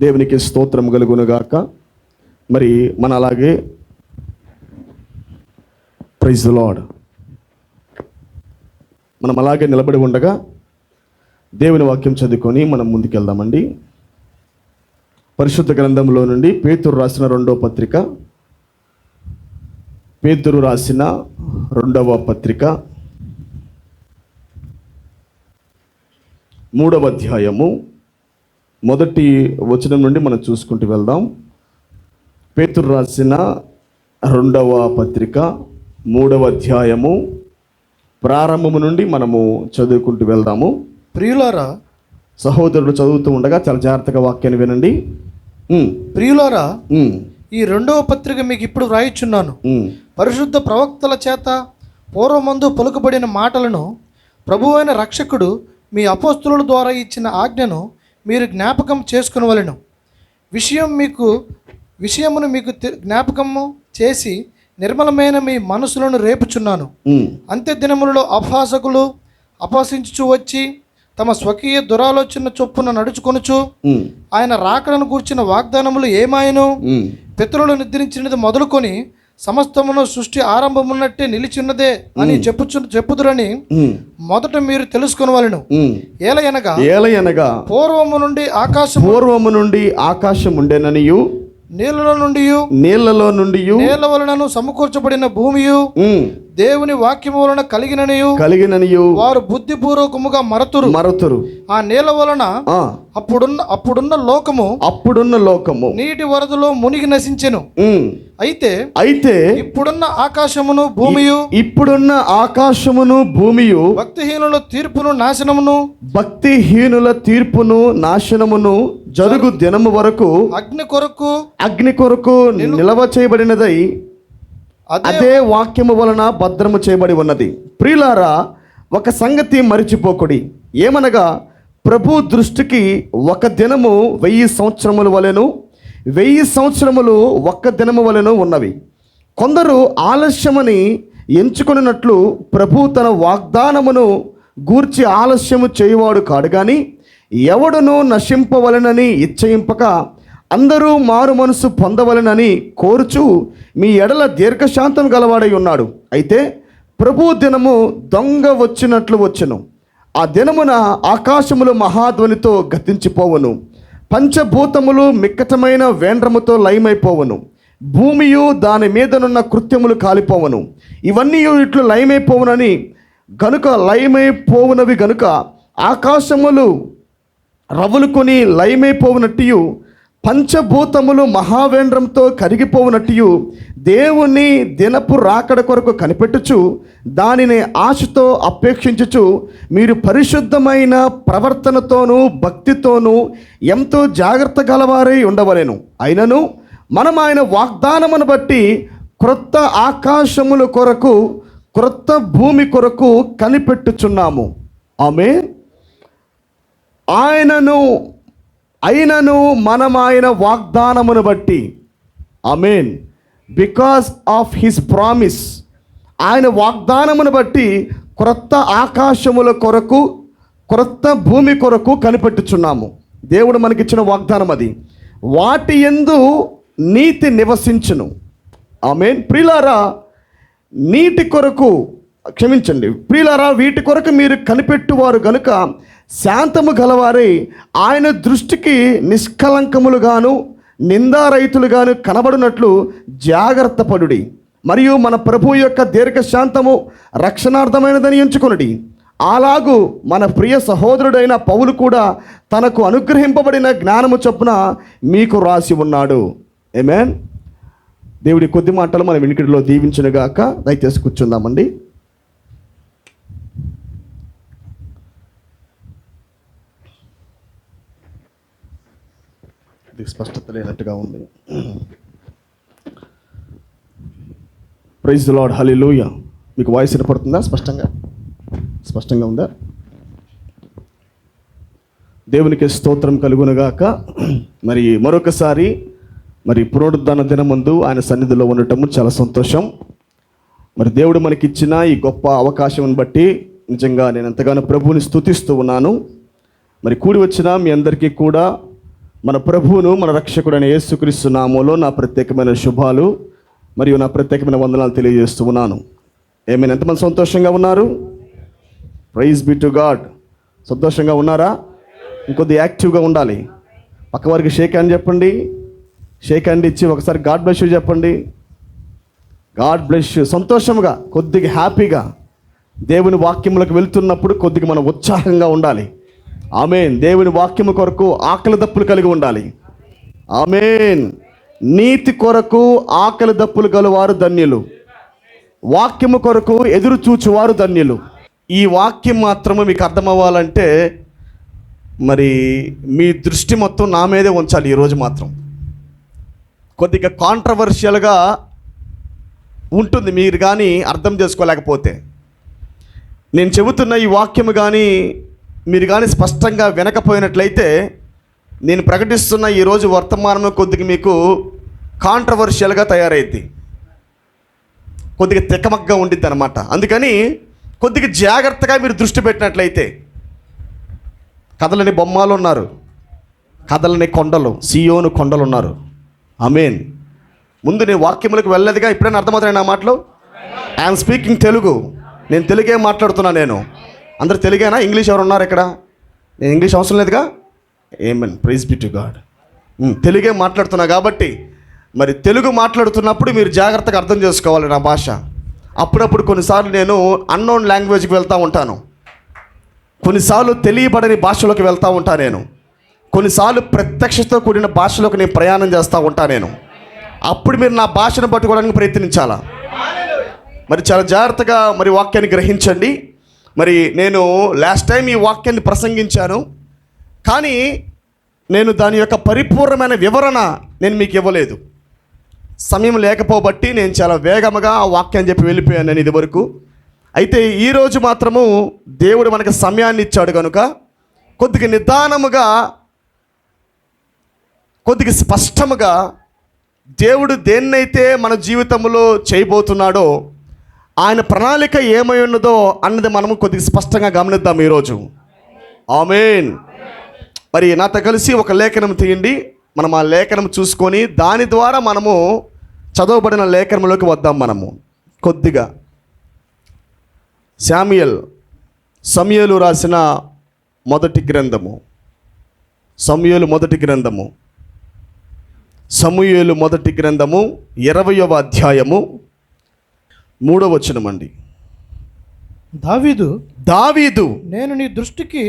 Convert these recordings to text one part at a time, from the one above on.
దేవునికి స్తోత్రం కలుగునుగాక. మరి మన అలాగే ప్రైజ్ ది లార్డ్ మనం అలాగే నిలబడి ఉండగా దేవుని వాక్యం చదువుకొని మనం ముందుకెళ్దామండి. పరిశుద్ధ గ్రంథంలో నుండి పేతురు రాసిన రెండవ పత్రిక 3వ అధ్యాయము మొదటి వచనం నుండి మనం చూసుకుంటూ వెళ్దాం. పేతురు రాసిన 2వ పత్రిక 3వ అధ్యాయము ప్రారంభము నుండి మనము చదువుకుంటూ వెళ్దాము. ప్రియులారా, సహోదరులు చదువుతూ ఉండగా చాలా జాగ్రత్తగా వాక్యాన్ని వినండి. ప్రియులారా, ఈ 2వ పత్రిక మీకు ఇప్పుడు వ్రాయిచున్నాను. పరిశుద్ధ ప్రవక్తల చేత పూర్వమందు పలుకుబడిన మాటలను ప్రభువైన రక్షకుడు మీ అపోస్తుల ద్వారా ఇచ్చిన ఆజ్ఞను మీరు జ్ఞాపకం చేసుకునవలెను. విషయమును మీకు జ్ఞాపకము చేసి నిర్మలమైన మీ మనసులను రేపుచున్నాను. అంత్య దినములలో అపహాసకులు అపహసించుచు వచ్చి తమ స్వకీయ దురాలోచన చొప్పున నడుచుకొనుచు ఆయన రాకడను గూర్చిన వాగ్దానములు ఏమాయను, పితరులు నిద్రించినది మొదలుకొని సమస్తమును సృష్టి ఆరంభమున్నట్టే నిలిచిన్నదే అని చెప్పుదురని మొదట మీరు తెలుసుకొనవలెను. ఏలయనగా పూర్వము నుండి ఆకాశం ఉండెననియు నీళ్లలో నుండి నేల వలనను సమకూర్చబడిన భూమియు దేవుని వాక్యము వలన కలిగిననియు వారు బుద్ధిపూర్వకముగా మరతురు. ఆ నేల వలన అప్పుడున్న లోకము నీటి వరదలో మునిగి నశించెను. అయితే ఇప్పుడున్న ఆకాశమును భూమియు భక్తిహీనుల తీర్పును నాశనమును జరుగు దినము వరకు అగ్ని కొరకు నిలవ చేయబడినదై అదే వాక్యము వలన భద్రము చేయబడి ఉన్నది. ప్రియులారా, ఒక సంగతి మరిచిపోకుడి. ఏమనగా ప్రభు దృష్టికి ఒక దినము 1000 సంవత్సరముల వలెను, 1000 సంవత్సరములు ఒక్క దినము వలెను ఉన్నవి. కొందరు ఆలస్యమని ఎంచుకున్నట్లు ప్రభు తన వాగ్దానమును గూర్చి ఆలస్యము చేయువాడు కాడు గాని ఎవడును నశింపవలెనని ఇచ్చయింపక అందరూ మారు మనసు పొందవలెనని కోరుచు మీ ఎడల దీర్ఘశాంతం గలవాడై ఉన్నాడు. అయితే ప్రభు దినము దొంగ వచ్చినట్లు వచ్చును. ఆ దినమున ఆకాశములు మహాధ్వనితో గతించిపోవును, పంచభూతములు మిక్కటమైన వేండ్రముతో లయమైపోవును, భూమియు దాని మీదనున్న కృత్యములు కాలిపోవును. ఇవన్నీ ఇట్లు లయమైపోవునవి గనుక ఆకాశములు రవ్వులుకొని లయమైపోవునట్టు పంచభూతములు మహావేంద్రంతో కరిగిపోవునట్టు దేవుని దినపు రాకడ కొరకు కనిపెట్టుచు దానిని ఆశతో అపేక్షించుచు మీరు పరిశుద్ధమైన ప్రవర్తనతోనూ భక్తితోనూ ఎంతో జాగ్రత్త గలవారై ఉండవలెను. అయినను మనం ఆయన వాగ్దానమును బట్టి క్రొత్త ఆకాశముల కొరకు క్రొత్త భూమి కొరకు కనిపెట్టుచున్నాము. ఆమేన్. అయినను మనం ఆయన వాగ్దానమును బట్టి, ఆమేన్, బికాస్ ఆఫ్ హిస్ ప్రామిస్, ఆయన వాగ్దానమును బట్టి క్రొత్త ఆకాశముల కొరకు క్రొత్త భూమి కొరకు కనిపెట్టుచున్నాము. దేవుడు మనకిచ్చిన వాగ్దానం అది. వాటి యందు నీతి నివసించును. ఆమేన్. ప్రియులారా, వీటి కొరకు మీరు కనిపెట్టువారు గనుక శాంతము గలవారై ఆయన దృష్టికి నిష్కలంకములుగాను నిందారహితులుగాను కనబడినట్లు జాగ్రత్త పడుడి. మరియు మన ప్రభు యొక్క దీర్ఘశాంతము రక్షణార్థమైనదని ఎంచుకొనుడి. అలాగూ మన ప్రియ సహోదరుడైన పౌలు కూడా తనకు అనుగ్రహింపబడిన జ్ఞానము చొప్పున మీకు రాసి ఉన్నాడు. ఆమేన్. దేవుడి కొద్ది మాటలు మన వినికిడిలో దీవించునుగాక. దయచేసి కూర్చుందామండి. స్పష్టత లేనట్టుగా ఉంది. Praise the Lord. హల్లెలూయా. మీకు వాయిస్ వినపడుతుందా? స్పష్టంగా ఉందా? దేవునికి స్తోత్రం కలుగునుగాక. మరి మరొకసారి పునరుద్ధాన దినమందు ఆయన సన్నిధిలో ఉండటము చాలా సంతోషం. మరి దేవుడు మనకిచ్చిన ఈ గొప్ప అవకాశం బట్టి నిజంగా నేను ఎంతగానో ప్రభువుని స్తుతిస్తూ ఉన్నాను. మరి కూడి వచ్చిన మీ అందరికీ కూడా మన ప్రభువును మన రక్షకుడైన యేసుక్రీస్తు నామములో నా ప్రత్యేకమైన శుభాలు మరియు నా ప్రత్యేకమైన వందనాలు తెలియజేస్తూ ఉన్నాను. ఏమైనా ఎంతమంది సంతోషంగా ఉన్నారు? Praise be to God. సంతోషంగా ఉన్నారా? ఇంకొద్ది యాక్టివ్గా ఉండాలి. పక్కవారికి షేక్ హ్యాండ్ చెప్పండి. షేక్ హ్యాండ్ ఇచ్చి ఒకసారి గాడ్ బ్లెస్ యూ చెప్పండి. God bless you. సంతోషంగా, కొద్దిగా హ్యాపీగా దేవుని వాక్యములకు వెళ్తున్నప్పుడు కొద్దిగా మనం ఉత్సాహంగా ఉండాలి. ఆమేన్. దేవుని వాక్యము కొరకు ఆకలి దప్పులు కలిగి ఉండాలి. ఆమేన్. నీతి కొరకు ఆకలి దప్పులు గలవారు ధన్యులు, వాక్యము కొరకు ఎదురు చూచువారు ధన్యులు. ఈ వాక్యం మాత్రము మీకు అర్థమవ్వాలంటే మరి మీ దృష్టి మొత్తం నా మీదే ఉంచాలి. ఈరోజు మాత్రం కొద్దిగా కాంట్రవర్షియల్గా ఉంటుంది, మీరు కానీ అర్థం చేసుకోలేకపోతే. నేను చెబుతున్న ఈ వాక్యము కానీ మీరు కానీ స్పష్టంగా వినకపోయినట్లయితే నేను ప్రకటిస్తున్న ఈరోజు వర్తమానం కొద్దిగా మీకు కాంట్రవర్షియల్గా తయారైద్ది, కొద్దిగా తికమగ్గా ఉండిద్ది అనమాట. అందుకని కొద్దిగా జాగ్రత్తగా మీరు దృష్టి పెట్టినట్లయితే, కదలని బొమ్మలు ఉన్నారు, కదలని కొండలు, సియోను కొండలు ఉన్నారు. ఆమేన్. ముందు నేను వాక్యములకు వెళ్ళలేదుగా, ఇప్పుడైనా అర్థమవుతాయి నా మాటలు. I'm speaking Telugu. నేను తెలుగే మాట్లాడుతున్నా. నేను అందరు తెలుగేనా? ఇంగ్లీష్ ఎవరు ఉన్నారు ఇక్కడ? నేను ఇంగ్లీష్ అవసరం లేదుగా. Amen. Praise be to God. తెలుగే మాట్లాడుతున్నా కాబట్టి మరి తెలుగు మాట్లాడుతున్నప్పుడు మీరు జాగ్రత్తగా అర్థం చేసుకోవాలి నా భాష. అప్పుడప్పుడు కొన్నిసార్లు నేను అన్నోన్ లాంగ్వేజ్కి వెళ్తూ ఉంటాను, కొన్నిసార్లు తెలియబడని భాషలోకి వెళ్తూ ఉంటాను నేను, కొన్నిసార్లు ప్రత్యక్షతో కూడిన భాషలోకి నేను ప్రయాణం చేస్తూ ఉంటాను నేను. అప్పుడు మీరు నా భాషను పట్టుకోవడానికి ప్రయత్నించాలా. మరి చాలా జాగ్రత్తగా మరి వాక్యాన్ని గ్రహించండి. మరి నేను లాస్ట్ టైం ఈ వాక్యాన్ని ప్రసంగించాను, కానీ నేను దాని యొక్క పరిపూర్ణమైన వివరణ నేను మీకు ఇవ్వలేదు. సమయం లేకపోబట్టి నేను చాలా వేగముగా ఆ వాక్యాన్ని చెప్పి వెళ్ళిపోయాను నేను ఇదివరకు. అయితే ఈరోజు మాత్రము దేవుడు మనకు సమయాన్ని ఇచ్చాడు కనుక కొద్దిగా నిదానముగా, కొద్దిగా స్పష్టముగా దేవుడు దేన్నైతే మన జీవితంలో చేయబోతున్నాడో, ఆయన ప్రణాళిక ఏమై ఉన్నదో అన్నది మనము కొద్దిగా స్పష్టంగా గమనిద్దాం ఈరోజు. ఆమేన్. మరి నాతో కలిసి ఒక లేఖనం తీయండి. మనం ఆ లేఖనం చూసుకొని దాని ద్వారా మనము చదవబడిన లేఖనంలోకి వద్దాం. మనము కొద్దిగా సమూయేలు రాసిన మొదటి గ్రంథము, సమూయేలు మొదటి గ్రంథము 20వ అధ్యాయము 3వ వచనం అండి. దావీదు నేను నీ దృష్టికి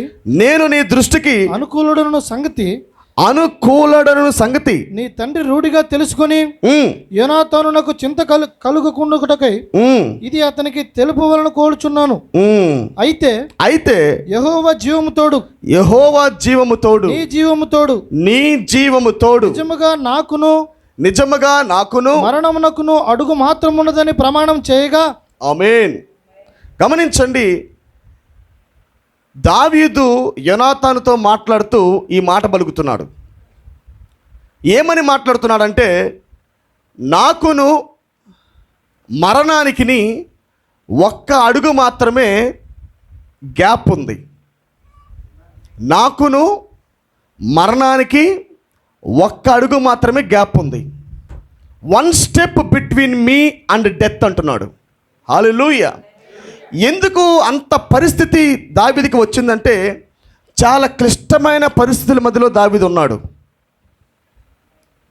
అనుకూలుడను సంగతి నీ తండ్రి రూఢిగా తెలుసుకొని యోనాతానునకు చింత కలుగుకుండుటకై ఇది అతనికి తెలుపవలన కోరుచున్నాను. అయితే యెహోవా జీవము తోడు నీ జీవము తోడు నిజముగా నాకును మరణమునకును అడుగు మాత్రమున్నదని ప్రమాణం చేయగా. ఆమేన్. గమనించండి, దావీదు యోనాతానుతో మాట్లాడుతూ ఈ మాట పలుకుతున్నాడు. ఏమని మాట్లాడుతున్నాడంటే, నాకును మరణానికి ఒక్క అడుగు మాత్రమే గ్యాప్ ఉంది. నాకును మరణానికి ఒక్క అడుగు మాత్రమే గ్యాప్ ఉంది. 1 step between me and death అంటున్నాడు. హల్లెలూయా. ఎందుకు అంత పరిస్థితి దావీదుకి వచ్చిందంటే, చాలా క్లిష్టమైన పరిస్థితుల మధ్యలో దావీదు ఉన్నాడు.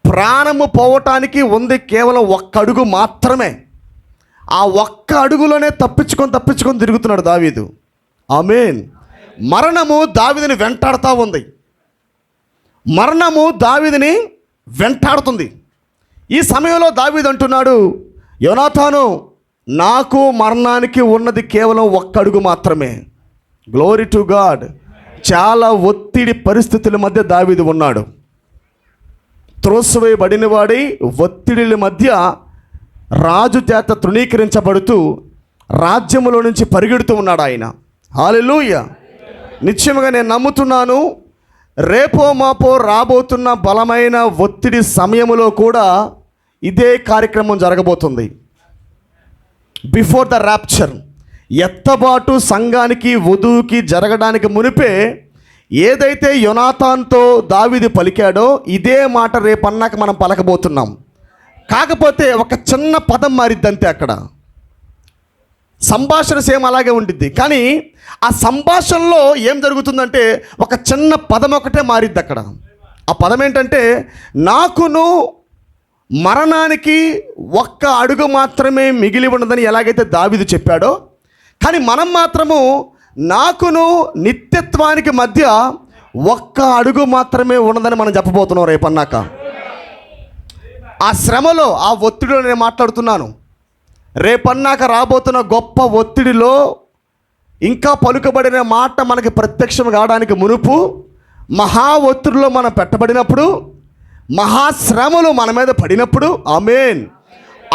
ప్రాణము పోవటానికి ఉంది కేవలం ఒక్క అడుగు మాత్రమే. ఆ ఒక్క అడుగులోనే తప్పించుకొని తిరుగుతున్నాడు దావీదు. ఆమేన్. మరణము దావీదుని వెంటాడుతూ ఉంది. మరణము దావీదుని వెంటాడుతుంది. ఈ సమయంలో దావీదు అంటున్నాడు, యోనాతాను, నాకు మరణానికి ఉన్నది కేవలం ఒక్క అడుగు మాత్రమే. Glory to God. చాలా ఒత్తిడి పరిస్థితుల మధ్య దావీదు ఉన్నాడు. త్రోసివేయబడిన వాడి ఒత్తిడిల మధ్య రాజు చేత తృణీకరించబడుతూ రాజ్యములో నుంచి పరిగెడుతూ ఉన్నాడు ఆయన. హల్లెలూయా. నిశ్చయముగా నేను నమ్ముతున్నాను, రేపో మాపో రాబోతున్న బలమైన ఒత్తిడి సమయములో కూడా ఇదే కార్యక్రమం జరగబోతుంది. బిఫోర్ ద ర్యాప్చర్, ఎత్తబాటు సంఘానికి వధువుకి జరగడానికి మునిపే ఏదైతే యోనాతాన్తో దావీదు పలికాడో ఇదే మాట రేపన్నాక మనం పలకబోతున్నాం. కాకపోతే ఒక చిన్న పదం మారిద్ది అంతే. అక్కడ సంభాషణ సేమ్ అలాగే ఉండిద్ది, కానీ ఆ సంభాషణలో ఏం జరుగుతుందంటే ఒక చిన్న పదం ఒకటే మారిద్ది అక్కడ. ఆ పదం ఏంటంటే, నాకును మరణానికి ఒక్క అడుగు మాత్రమే మిగిలి ఉన్నదని ఎలాగైతే దావీదు చెప్పాడో, కానీ మనం మాత్రము నాకును నిత్యత్వానికి మధ్య ఒక్క అడుగు మాత్రమే ఉన్నదని మనం చెప్పబోతున్నాం రేపన్నాక. ఆ శ్రమలో, ఆ ఒత్తిడిలో నేను మాట్లాడుతున్నాను. రేపన్నాక రాబోతున్న గొప్ప ఒత్తిడిలో ఇంకా పలుకబడిన మాట మనకి ప్రత్యక్షం కావడానికి మునుపు, మహా ఒత్తిడిలో మనం పెట్టబడినప్పుడు, మహాశ్రమలు మన మీద పడినప్పుడు, ఆమేన్,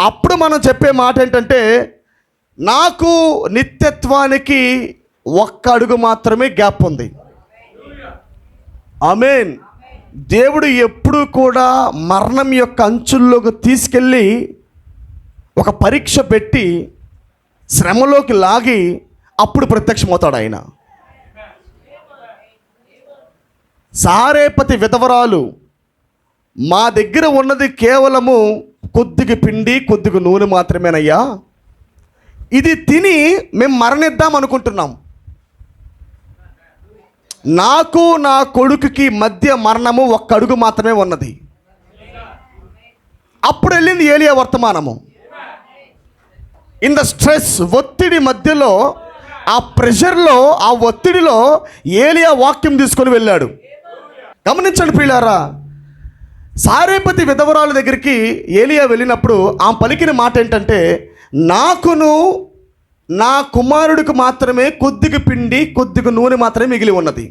అప్పుడు మనం చెప్పే మాట ఏంటంటే, నాకు నిత్యత్వానికి ఒక్క అడుగు మాత్రమే గ్యాప్ ఉంది. ఆమేన్. దేవుడు ఎప్పుడు కూడా మరణం యొక్క అంచుల్లోకి తీసుకెళ్ళి ఒక పరీక్ష పెట్టి శ్రమలోకి లాగి అప్పుడు ప్రత్యక్షమవుతాడు ఆయన. సారేపతి విధవరాలు, మా దగ్గర ఉన్నది కేవలము కొద్దిగా పిండి కొద్దిగా నూనె మాత్రమేనయ్యా, ఇది తిని మేము మరణిద్దాం అనుకుంటున్నాం, నాకు నా కొడుకుకి మధ్య మరణము ఒక్క అడుగు మాత్రమే ఉన్నది. అప్పుడు వెళ్ళింది ఏలియా వర్తమానము. ఇన్ ద స్ట్రెస్, ఒత్తిడి మధ్యలో, ఆ ప్రెషర్లో, ఆ ఒత్తిడిలో ఏలియా వాక్యం తీసుకొని వెళ్ళాడు. గమనించండి ప్రియులారా, సారేపతి విధవరాల దగ్గరికి ఏలియా వెళ్ళినప్పుడు ఆమె పలికిన మాట ఏంటంటే, నాకును నా కుమారుడికి మాత్రమే కొద్దిగా పిండి కొద్దిగా నూనె మాత్రమే మిగిలి ఉన్నది,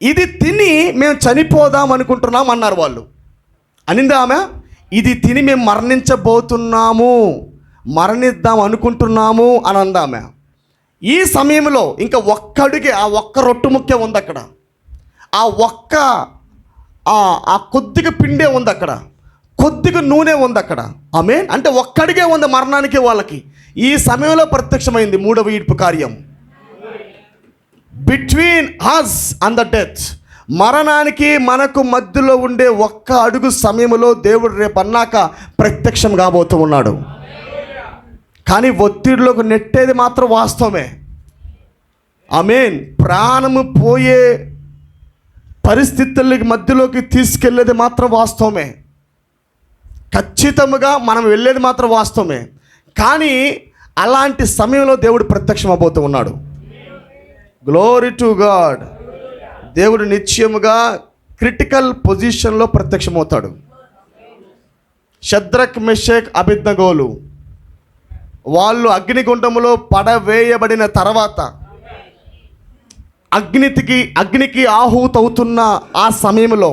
ఇది తిని మేము చనిపోదాం అనుకుంటున్నాం అన్నారు వాళ్ళు. అనింది ఆమె, ఇది తిని మేము మరణించబోతున్నాము, మరణిద్దాం అనుకుంటున్నాము అని అందామె. ఈ సమయంలో ఇంకా ఒక్క అడుగే, ఆ ఒక్క రొట్టు ముక్క ఉంది అక్కడ, ఆ కొద్దిగా పిండే ఉంది అక్కడ, కొద్దిగా నూనె ఉంది అక్కడ. ఆమేన్. అంటే ఒక్కడిగే ఉంది మరణానికి వాళ్ళకి. ఈ సమయంలో ప్రత్యక్షమైంది మూడవ ఈడ్పు కార్యం. Between has and the death, మరణానికి మనకు మధ్యలో ఉండే ఒక్క అడుగు సమయంలో దేవుడు రేపు అన్నాక ప్రత్యక్షం కాబోతూ ఉన్నాడు. కానీ ఒత్తిడిలోకి నెట్టేది మాత్రం వాస్తవమే. ఆమేన్. ప్రాణము పోయే పరిస్థితులకి మధ్యలోకి తీసుకెళ్ళేది మాత్రం వాస్తవమే. ఖచ్చితంగా మనం వెళ్ళేది మాత్రం వాస్తవమే. కానీ అలాంటి సమయంలో దేవుడు ప్రత్యక్షం అవబోతూ ఉన్నాడు. Glory to God. దేవుడు నిశ్చయముగా క్రిటికల్ పొజిషన్లో ప్రత్యక్షమవుతాడు. షద్రక్, మెషక్, అబేద్నెగోలు వాళ్ళు అగ్నిగుండములో పడవేయబడిన తర్వాత, అగ్నికి ఆహుతవుతున్న ఆ సమయంలో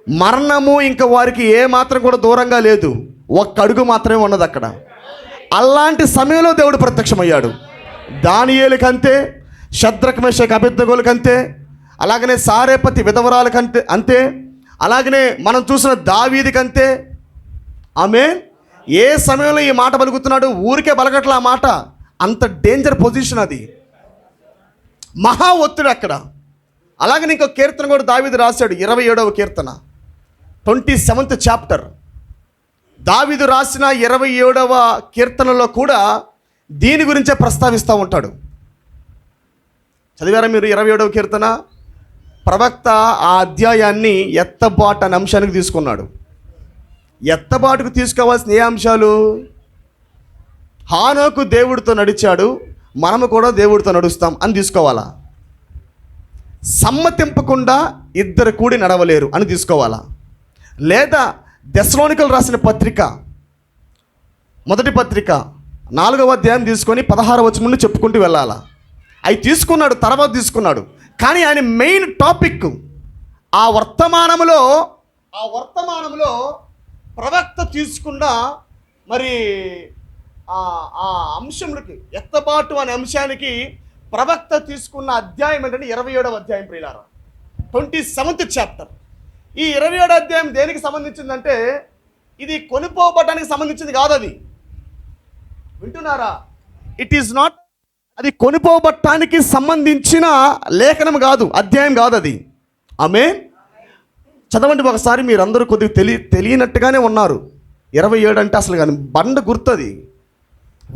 మరణము ఇంకా వారికి ఏ మాత్రం కూడా దూరంగా లేదు, ఒక్క అడుగు మాత్రమే ఉన్నది అక్కడ. అలాంటి సమయంలో దేవుడు ప్రత్యక్షమయ్యాడు. దానియేలుకంతే, షద్రక్, మెషక్, అబేద్నెగోలకంతే, అలాగనే సారేపతి విధవరాలకంతే అంతే, అలాగనే మనం చూసిన దావీదుకంతే. ఆమేన్. ఏ సమయంలో ఈ మాట పలుకుతున్నాడు, ఊరికే పలకట్ల ఆ మాట. అంత డేంజర్ పొజిషన్ అది, మహా ఒత్తిడి అక్కడ. అలాగనే ఇంకో కీర్తన కూడా దావీదు రాశాడు, 27వ కీర్తన, 27th చాప్టర్. దావీదు రాసిన 27వ కీర్తనలో కూడా దీని గురించే ప్రస్తావిస్తూ ఉంటాడు. చదివారా మీరు 27వ కీర్తన? ప్రవక్త ఆ అధ్యాయాన్ని ఎత్తబాటు అనే అంశానికి తీసుకున్నాడు. ఎత్తబాటుకు తీసుకోవాల్సిన ఏ అంశాలు? హానోకు దేవుడితో నడిచాడు, మనము కూడా దేవుడితో నడుస్తాం అని తీసుకోవాలా? సమ్మతింపకుండా ఇద్దరు కూడి నడవలేరు అని తీసుకోవాలా? లేదా దెస్సలోనికలు రాసిన పత్రిక, మొదటి పత్రిక 4వ అధ్యాయం తీసుకొని 16వ వచనం నుండి చెప్పుకుంటూ వెళ్ళాలా? అవి తీసుకున్నాడు, తర్వాత తీసుకున్నాడు. కానీ ఆయన మెయిన్ టాపిక్ ఆ వర్తమానంలో ప్రవక్త తీసుకున్న మరి ఆ అంశములకి, ఎత్తబాటు అనే అంశానికి ప్రవక్త తీసుకున్న అధ్యాయం ఏంటంటే 27వ అధ్యాయం ప్రియులారా, 27th చాప్టర్. ఈ 27వ అధ్యాయం దేనికి సంబంధించిందంటే, ఇది కొనుక్కోవటానికి సంబంధించింది కాదు. అది వింటున్నారా? ఇట్ ఈస్ నాట్ అది కొనుపోబట్టానికి సంబంధించిన లేఖనం కాదు, అధ్యాయం కాదు అది. ఆమేన్. చదవండి ఒకసారి. మీరందరూ కొద్దిగా తెలియనట్టుగానే ఉన్నారు. 27 అంటే అసలు కానీ బండ గుర్తుంది.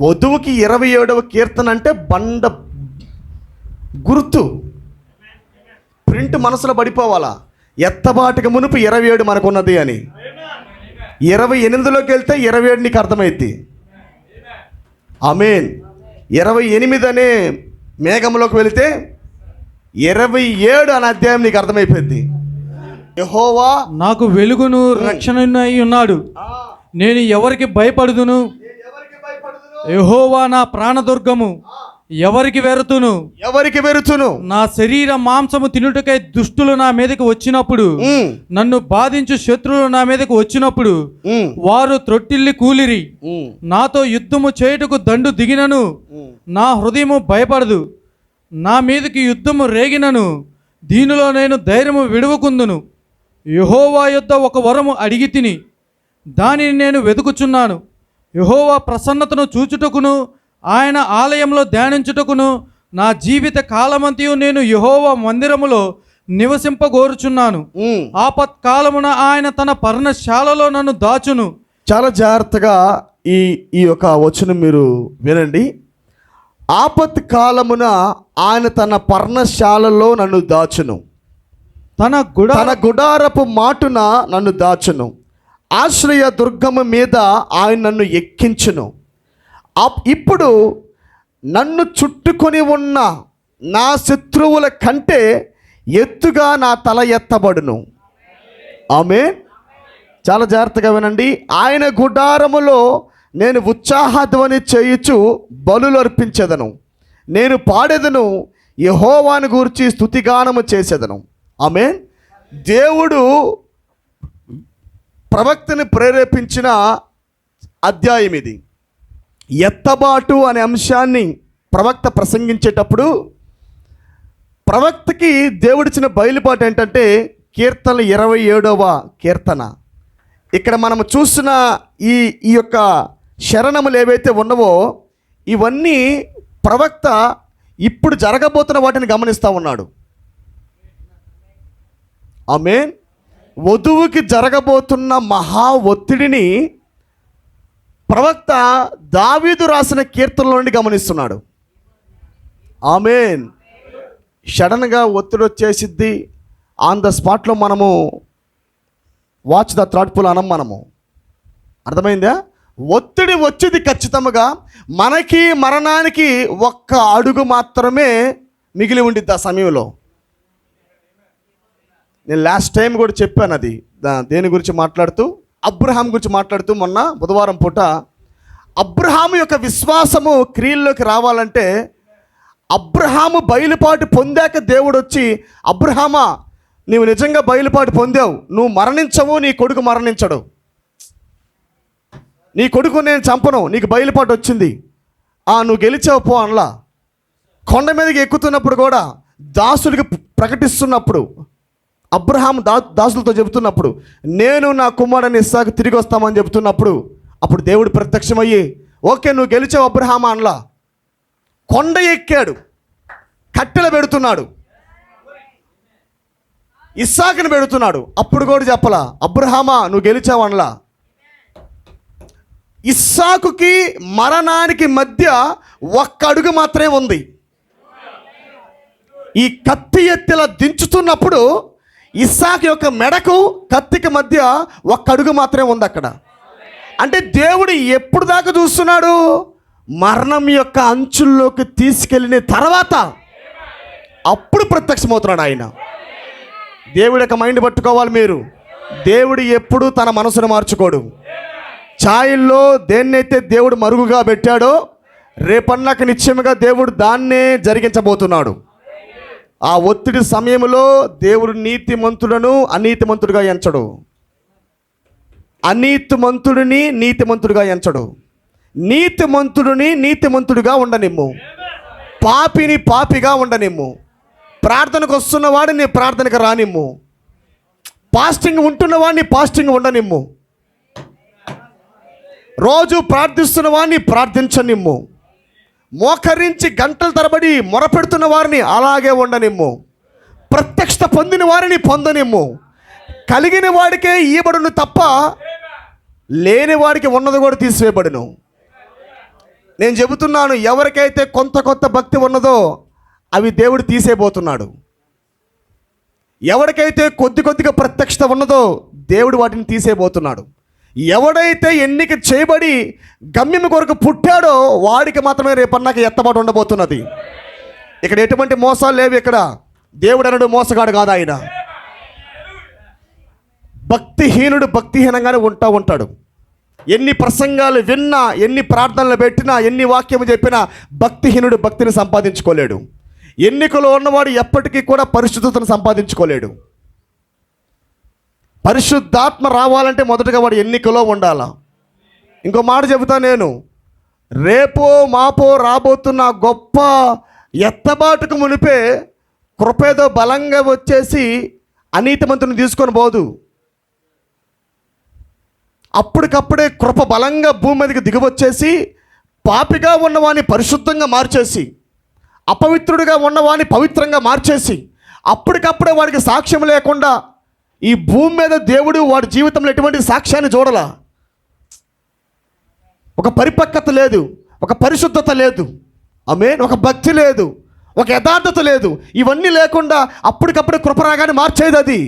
వధువుకి 27వ కీర్తన అంటే బండ గుర్తు. ప్రింట్ మనసులో పడిపోవాలా, ఎత్తబాటుకి మునుపు 27 మనకున్నది అని. 28లోకి వెళ్తే 27 నీకు అర్థమైద్ది. ఆమేన్. 28 అనే మేఘంలోకి వెళితే 27 అనే అధ్యాయం నీకు అర్థమైపోయింది. యెహోవా నాకు వెలుగును రక్షణను అయి ఉన్నాడు, నేను ఎవరికి భయపడుదును? యెహోవా నా ప్రాణదుర్గము, ఎవరికి వెరుతును? నా శరీర మాంసము తినుటకై దుష్టులు నా మీదకి వచ్చినప్పుడు, నన్ను బాధించు శత్రువులు నా మీదకి వచ్చినప్పుడు, వారు త్రొట్టిల్లి కూలిరి. నాతో యుద్ధము చేయుటకు దండు దిగినను నా హృదయము భయపడదు. నా మీదకి యుద్ధము రేగినను దీనిలో నేను ధైర్యము విడువకుందును. యెహోవా యొద్ద ఒక వరము అడిగి తిని దానిని నేను వెతుకుచున్నాను. యెహోవా ప్రసన్నతను చూచుటకును ఆయన ఆలయంలో ధ్యానించుటకును నా జీవిత కాలమంతయు నేను యెహోవా మందిరములో నివసింపగోరుచున్నాను. ఆపత్కాలమున ఆయన తన పర్ణశాలలో నన్ను దాచును. చాలా జాగ్రత్తగా ఈ యొక్క వచనం మీరు వినండి. ఆపత్ కాలమున ఆయన తన పర్ణశాలలో నన్ను దాచును, తన గుడారపు మాటున నన్ను దాచును, ఆశ్రయ దుర్గము మీద ఆయన నన్ను ఎక్కించును. ఇప్పుడు నన్ను చుట్టుకొని ఉన్న నా శత్రువుల కంటే ఎత్తుగా నా తల ఎత్తబడును. ఆమేన్. చాలా జాగ్రత్తగా వినండి. ఆయన గుడారములో నేను ఉత్సాహధ్వని చేయుచు బలులు అర్పించెదను, నేను పాడెదను, యెహోవాను గూర్చి స్తుతిగానము చేసేదను. ఆమేన్. దేవుడు ప్రవక్తని ప్రేరేపించిన అధ్యాయం ఇది. ఎత్తబాటు అనే అంశాన్ని ప్రవక్త ప్రసంగించేటప్పుడు ప్రవక్తకి దేవుడిచ్చిన బయలుపాటు ఏంటంటే కీర్తన 27వ కీర్తన. ఇక్కడ మనం చూసిన ఈ యొక్క శరణములు ఏవైతే ఉన్నవో ఇవన్నీ ప్రవక్త ఇప్పుడు జరగబోతున్న వాటిని గమనిస్తూ ఉన్నాడు. ఆమేన్. వధువుకి జరగబోతున్న మహా ఒత్తిడిని ప్రవక్త దావీదు రాసిన కీర్తనలో నుండి గమనిస్తున్నాడు. ఆమేన్. సడన్గా ఒత్తిడి వచ్చేసిద్ది. ఆన్ ద స్పాట్లో మనము వాచ్ ద థ్రాట్ పుల్ అనం. మనము అర్థమైందా? ఒత్తిడి వచ్చేది ఖచ్చితంగా. మనకి మరణానికి ఒక్క అడుగు మాత్రమే మిగిలి ఉండిద్ది ఆ సమయంలో. నేను లాస్ట్ టైం కూడా చెప్పాను అది. దేని గురించి మాట్లాడుతూ, అబ్రహాం గురించి మాట్లాడుతూ మొన్న బుధవారం పూట అబ్రహాము యొక్క విశ్వాసము క్రియల్లోకి రావాలంటే అబ్రహాము బయలుపాటు పొందాక దేవుడు వచ్చి, అబ్రహామా నీవు నిజంగా బయలుపాటు పొందావు, నువ్వు మరణించవు, నీ కొడుకు మరణించడు, నీ కొడుకు నేను చంపను, నీకు బయలుపాటు వచ్చింది, నువ్వు గెలిచావు పో అనలా. కొండ మీదకి ఎక్కుతున్నప్పుడు కూడా దాసుడికి ప్రకటిస్తున్నప్పుడు అబ్రహాం దాసులతో చెబుతున్నప్పుడు నేను నా కుమారుని ఇస్సాకు తిరిగి వస్తామని చెబుతున్నప్పుడు అప్పుడు దేవుడు ప్రత్యక్షమయ్యి ఓకే నువ్వు గెలిచావు అబ్రహామా అనలా. కొండ ఎక్కాడు, కట్టెలు పెడుతున్నాడు, ఇస్సాకుని పెడుతున్నాడు. అప్పుడు కూడా చెప్పలా అబ్రహామా నువ్వు గెలిచావు అనలా. ఇస్సాకుకి మరణానికి మధ్య ఒక్క అడుగు మాత్రమే ఉంది. ఈ కత్తి ఎత్తిలా దించుతున్నప్పుడు ఇస్సాకు యొక్క మెడకు కత్తికి మధ్య ఒక్క అడుగు మాత్రమే ఉంది అక్కడ. అంటే దేవుడు ఎప్పుడు దాకా చూస్తున్నాడు? మరణం యొక్క అంచుల్లోకి తీసుకెళ్ళిన తర్వాత అప్పుడు ప్రత్యక్షమవుతున్నాడు ఆయన. దేవుడి యొక్క మైండ్ పట్టుకోవాలి మీరు. దేవుడు ఎప్పుడు తన మనసును మార్చుకోడు. ఛాయల్లో దేన్నైతే దేవుడు మరుగుగా పెట్టాడో రేపన్నాక నిశ్చయముగా దేవుడు దాన్నే జరిగించబోతున్నాడు. ఆ ఒత్తిడి సమయంలో దేవుడు నీతిమంతులను అనీతిమంతుడిగా ఎంచడు, అనీతిమంతుడిని నీతిమంతుడిగా ఎంచడు. నీతిమంతుడిని నీతిమంతుడిగా ఉండనిమ్ము, పాపిని పాపిగా ఉండనిమ్ము, ప్రార్థనకు వస్తున్న వాడిని ప్రార్థనకు రానిమ్ము, ఫాస్టింగ్ ఉంటున్న వాడిని ఫాస్టింగ్ ఉండనిమ్ము, రోజు ప్రార్థిస్తున్న వాడిని ప్రార్థించనిమ్ము, మోకరించి గంటల తరబడి మొరపెడుతున్న వారిని అలాగే ఉండనిమ్ము. ప్రత్యక్షత పొందిన వారిని పొందనిమ్ము. కలిగిన వాడికే ఇయ్యబడును తప్ప లేని వాడికి ఉన్నది కూడా తీసివేయబడును. నేను చెబుతున్నాను, ఎవరికైతే కొంత భక్తి ఉన్నదో అవి దేవుడు తీసేయబోతున్నాడు. ఎవరికైతే కొద్దిగా ప్రత్యక్షత ఉన్నదో దేవుడు వాటిని తీసేయబోతున్నాడు. ఎవడైతే ఎన్నిక చేయబడి గమ్యం కొరకు పుట్టాడో వాడికి మాత్రమే రేపన్నాక ఎత్తబాటు ఉండబోతున్నది. ఇక్కడ ఎటువంటి మోసాలు లేవు. ఇక్కడ దేవుడు అనడు మోసగాడు కాదు. ఆయన భక్తిహీనుడు భక్తిహీనంగానే ఉంటాడు. ఎన్ని ప్రసంగాలు విన్నా, ఎన్ని ప్రార్థనలు పెట్టినా, ఎన్ని వాక్యము చెప్పినా భక్తిహీనుడు భక్తిని సంపాదించుకోలేడు. ఎన్నికలో ఉన్నవాడు ఎప్పటికీ కూడా పరిశుద్ధతను సంపాదించుకోలేడు. పరిశుద్ధాత్మ రావాలంటే మొదటగా వాడు ఎన్నికలో ఉండాలా. ఇంకో మాట చెబుతా నేను, రేపో మాపో రాబోతున్న గొప్ప ఎత్తబాటుకు మునిపే కృపేదో బలంగా వచ్చేసి అనీతిమంతుని తీసుకొని పోదు. అప్పటికప్పుడే కృప బలంగా భూమి మీదకి దిగివచ్చేసి పాపిగా ఉన్నవాని పరిశుద్ధంగా మార్చేసి, అపవిత్రుడిగా ఉన్నవాని పవిత్రంగా మార్చేసి, అప్పటికప్పుడే వాడికి సాక్ష్యం లేకుండా ఈ భూమి మీద దేవుడు వాడి జీవితంలో ఎటువంటి సాక్ష్యాన్ని చూడాల. ఒక పరిపక్వత లేదు, ఒక పరిశుద్ధత లేదు, ఆమేన్, ఒక భక్తి లేదు, ఒక యథార్థత లేదు. ఇవన్నీ లేకుండా అప్పటికప్పుడే కృపరాగానే మార్చేది అది.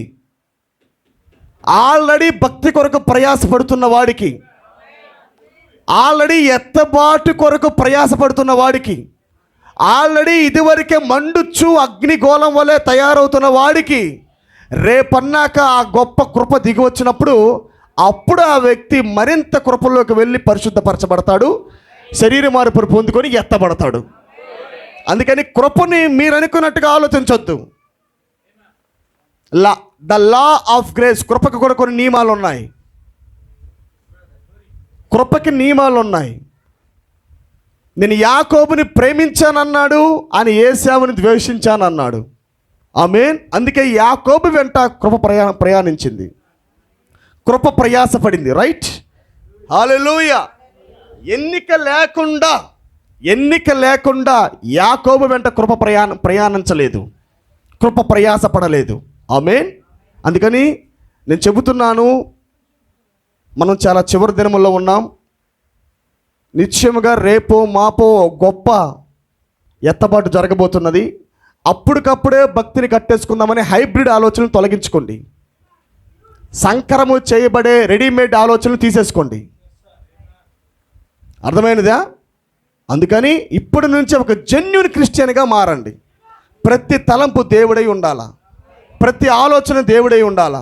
ఆల్రెడీ భక్తి కొరకు ప్రయాసపడుతున్న వాడికి, ఆల్రెడీ ఎత్తబాటు కొరకు ప్రయాసపడుతున్న వాడికి, ఆల్రెడీ ఇదివరకే మండుచ్చు అగ్నిగోళం వలె తయారవుతున్న వాడికి రేపన్నాక ఆ గొప్ప కృప దిగి వచ్చినప్పుడు అప్పుడు ఆ వ్యక్తి మరింత కృపలోకి వెళ్ళి పరిశుద్ధపరచబడతాడు, శరీర మార్పును పొందుకొని ఎత్తబడతాడు. అందుకని కృపని మీరు అనుకున్నట్టుగా ఆలోచించొద్దు. ద లా ఆఫ్ గ్రేస్, కృపకు కూడా కొన్ని నియమాలు ఉన్నాయి. కృపకి నియమాలు ఉన్నాయి. నేను యాకోబుని ప్రేమించానన్నాడు, అని ఏశావుని ద్వేషించానన్నాడు. ఆమేన్. అందుకే యాకోబు వెంట కృప ప్రయాణించింది, కృప ప్రయాసపడింది. రైట్, హల్లెలూయా. ఎన్నిక లేకుండా యాకోబు వెంట కృప ప్రయాణించలేదు, కృప ప్రయాసపడలేదు. ఆమేన్. అందుకని నేను చెబుతున్నాను, మనం చాలా చివరి దినముల్లో ఉన్నాం. నిశ్చయముగా రేపో మాపో గొప్ప ఎత్తబాటు జరగబోతున్నది. అప్పటికప్పుడే భక్తిని కట్టేసుకుందామని హైబ్రిడ్ ఆలోచనలు తొలగించుకోండి. సంకరము చేయబడే రెడీమేడ్ ఆలోచనలు తీసేసుకోండి. అర్థమైనదా? అందుకని ఇప్పటి నుంచి ఒక జెన్యూన్ క్రిస్టియన్గా మారండి. ప్రతి తలంపు దేవుడై ఉండాలా, ప్రతి ఆలోచన దేవుడై ఉండాలా.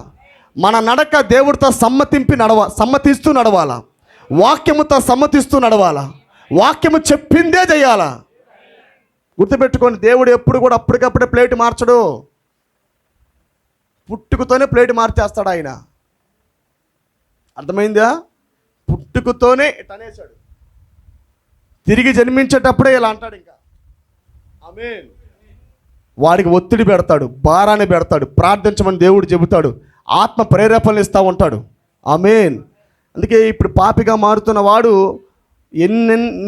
మన నడక దేవుడితో సమ్మతిస్తూ నడవాలా, వాక్యముతో సమ్మతిస్తూ నడవాలా, వాక్యము చెప్పిందే చేయాలా. గుర్తుపెట్టుకోండి, దేవుడు ఎప్పుడు కూడా అప్పటికప్పుడే ప్లేట్ మార్చడు. పుట్టుకతోనే ప్లేట్ మార్చేస్తాడు ఆయన. అర్థమైందా? పుట్టుకతోనే అనేసాడు, తిరిగి జన్మించేటప్పుడే ఇలా అంటాడు. ఇంకా ఆమేన్. వాడికి ఒత్తిడి పెడతాడు, భారాన్ని పెడతాడు, ప్రార్థించమని దేవుడు చెబుతాడు, ఆత్మ ప్రేరేపణలు ఇస్తూ ఉంటాడు. ఆమేన్. అందుకే ఇప్పుడు పాపిగా మారుతున్న వాడు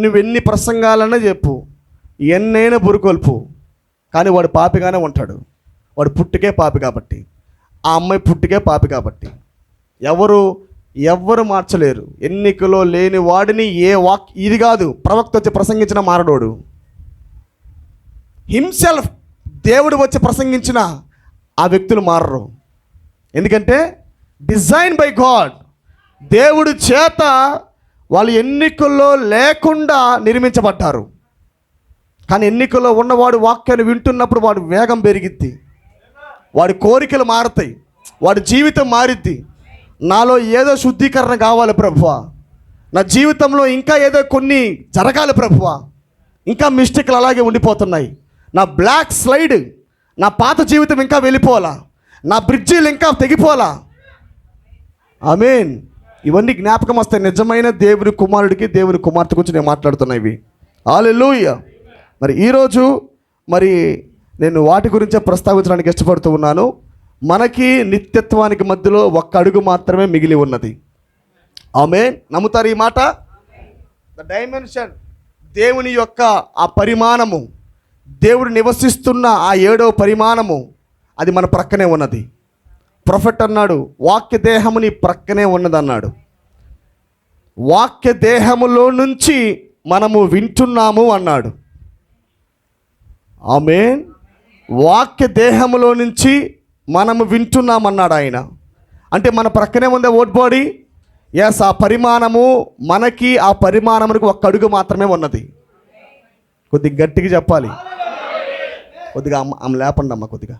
నువ్వెన్ని ప్రసంగాలన్నా చెప్పు, ఎన్నైనా బురుకొల్పు, కానీ వాడు పాపిగానే ఉంటాడు. వాడు పుట్టుకే పాపి కాబట్టి, ఆ అమ్మాయి పుట్టుకే పాపి కాబట్టి ఎవ్వరు మార్చలేరు. ఎన్నికలో లేని వాడిని ఇది కాదు, ప్రవక్త వచ్చి ప్రసంగించిన మారడోడు, హిమ్సెల్ఫ్ దేవుడు వచ్చి ప్రసంగించిన ఆ వ్యక్తులు మారరు. ఎందుకంటే డిజైన్ బై గాడ్, దేవుడి చేత వాళ్ళు ఎన్నికల్లో లేకుండా నిర్మించబడ్డారు. కానీ ఎన్నికల్లో ఉన్నవాడు వాక్యాన్ని వింటున్నప్పుడు వాడు వేగం పెరిగిద్ది, వాడి కోరికలు మారుతాయి, వాడి జీవితం మారిద్ది. నాలో ఏదో శుద్ధీకరణ కావాలి ప్రభువా, నా జీవితంలో ఇంకా ఏదో కొన్ని జరగాలి ప్రభువా, ఇంకా మిస్టేక్లు అలాగే ఉండిపోతున్నాయి, నా బ్లాక్ స్లైడ్, నా పాత జీవితం ఇంకా వెళ్ళిపోవాలా, నా బ్రిడ్జీలు ఇంకా తెగిపోవాలా. ఆమేన్. ఇవన్నీ జ్ఞాపకం వస్తాయి. నిజమైన దేవుని కుమారుడికి దేవుని కుమార్తె గురించి నేను మాట్లాడుతున్నా ఇవి. హల్లెలూయా. మరి ఈరోజు నేను వాటి గురించే ప్రస్తావించడానికి ఇష్టపడుతూ ఉన్నాను. మనకి నిత్యత్వానికి మధ్యలో ఒక్క అడుగు మాత్రమే మిగిలి ఉన్నది. ఆమేన్. నమ్ముతారు ఈ మాట? ద దేవుని యొక్క ఆ పరిమాణము, దేవుడు నివసిస్తున్న ఆ 7వ పరిమాణము అది మన ప్రక్కనే ఉన్నది. ప్రొఫెట్ అన్నాడు, వాక్య దేహము నీ ప్రక్కనే ఉన్నదన్నాడు. వాక్య దేహములో నుంచి మనము వింటున్నాము అన్నాడు. ఆమేన్. వాక్య దేహములో నుంచి మనము వింటున్నామన్నాడు ఆయన. అంటే మన ప్రక్కనే ఉందే ఓట్ బాడీ. ఎస్, ఆ పరిమాణము మనకి, ఆ పరిమాణమునికి ఒక్క అడుగు మాత్రమే ఉన్నది. కొద్దిగా గట్టిగా చెప్పాలి, కొద్దిగా ఆమె లేపండి అమ్మ. కొద్దిగా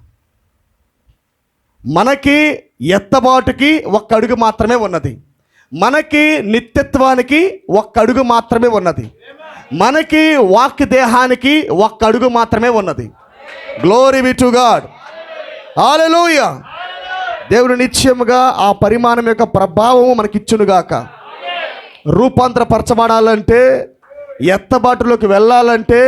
మనకి ఎత్తబాటుకి ఒక్క అడుగు మాత్రమే ఉన్నది. మనకి నిత్యత్వానికి ఒక్క అడుగు మాత్రమే ఉన్నది. మనకి వాక్య దేహానికి ఒక్క అడుగు మాత్రమే ఉన్నది. Glory be to God. Hallelujah. దేవుడు నిశ్చయముగా ఆ పరిమాణం యొక్క ప్రభావము మనకిచ్చునుగాక. రూపాంతరపరచబడాలంటే, ఎత్తబాటులోకి వెళ్ళాలంటే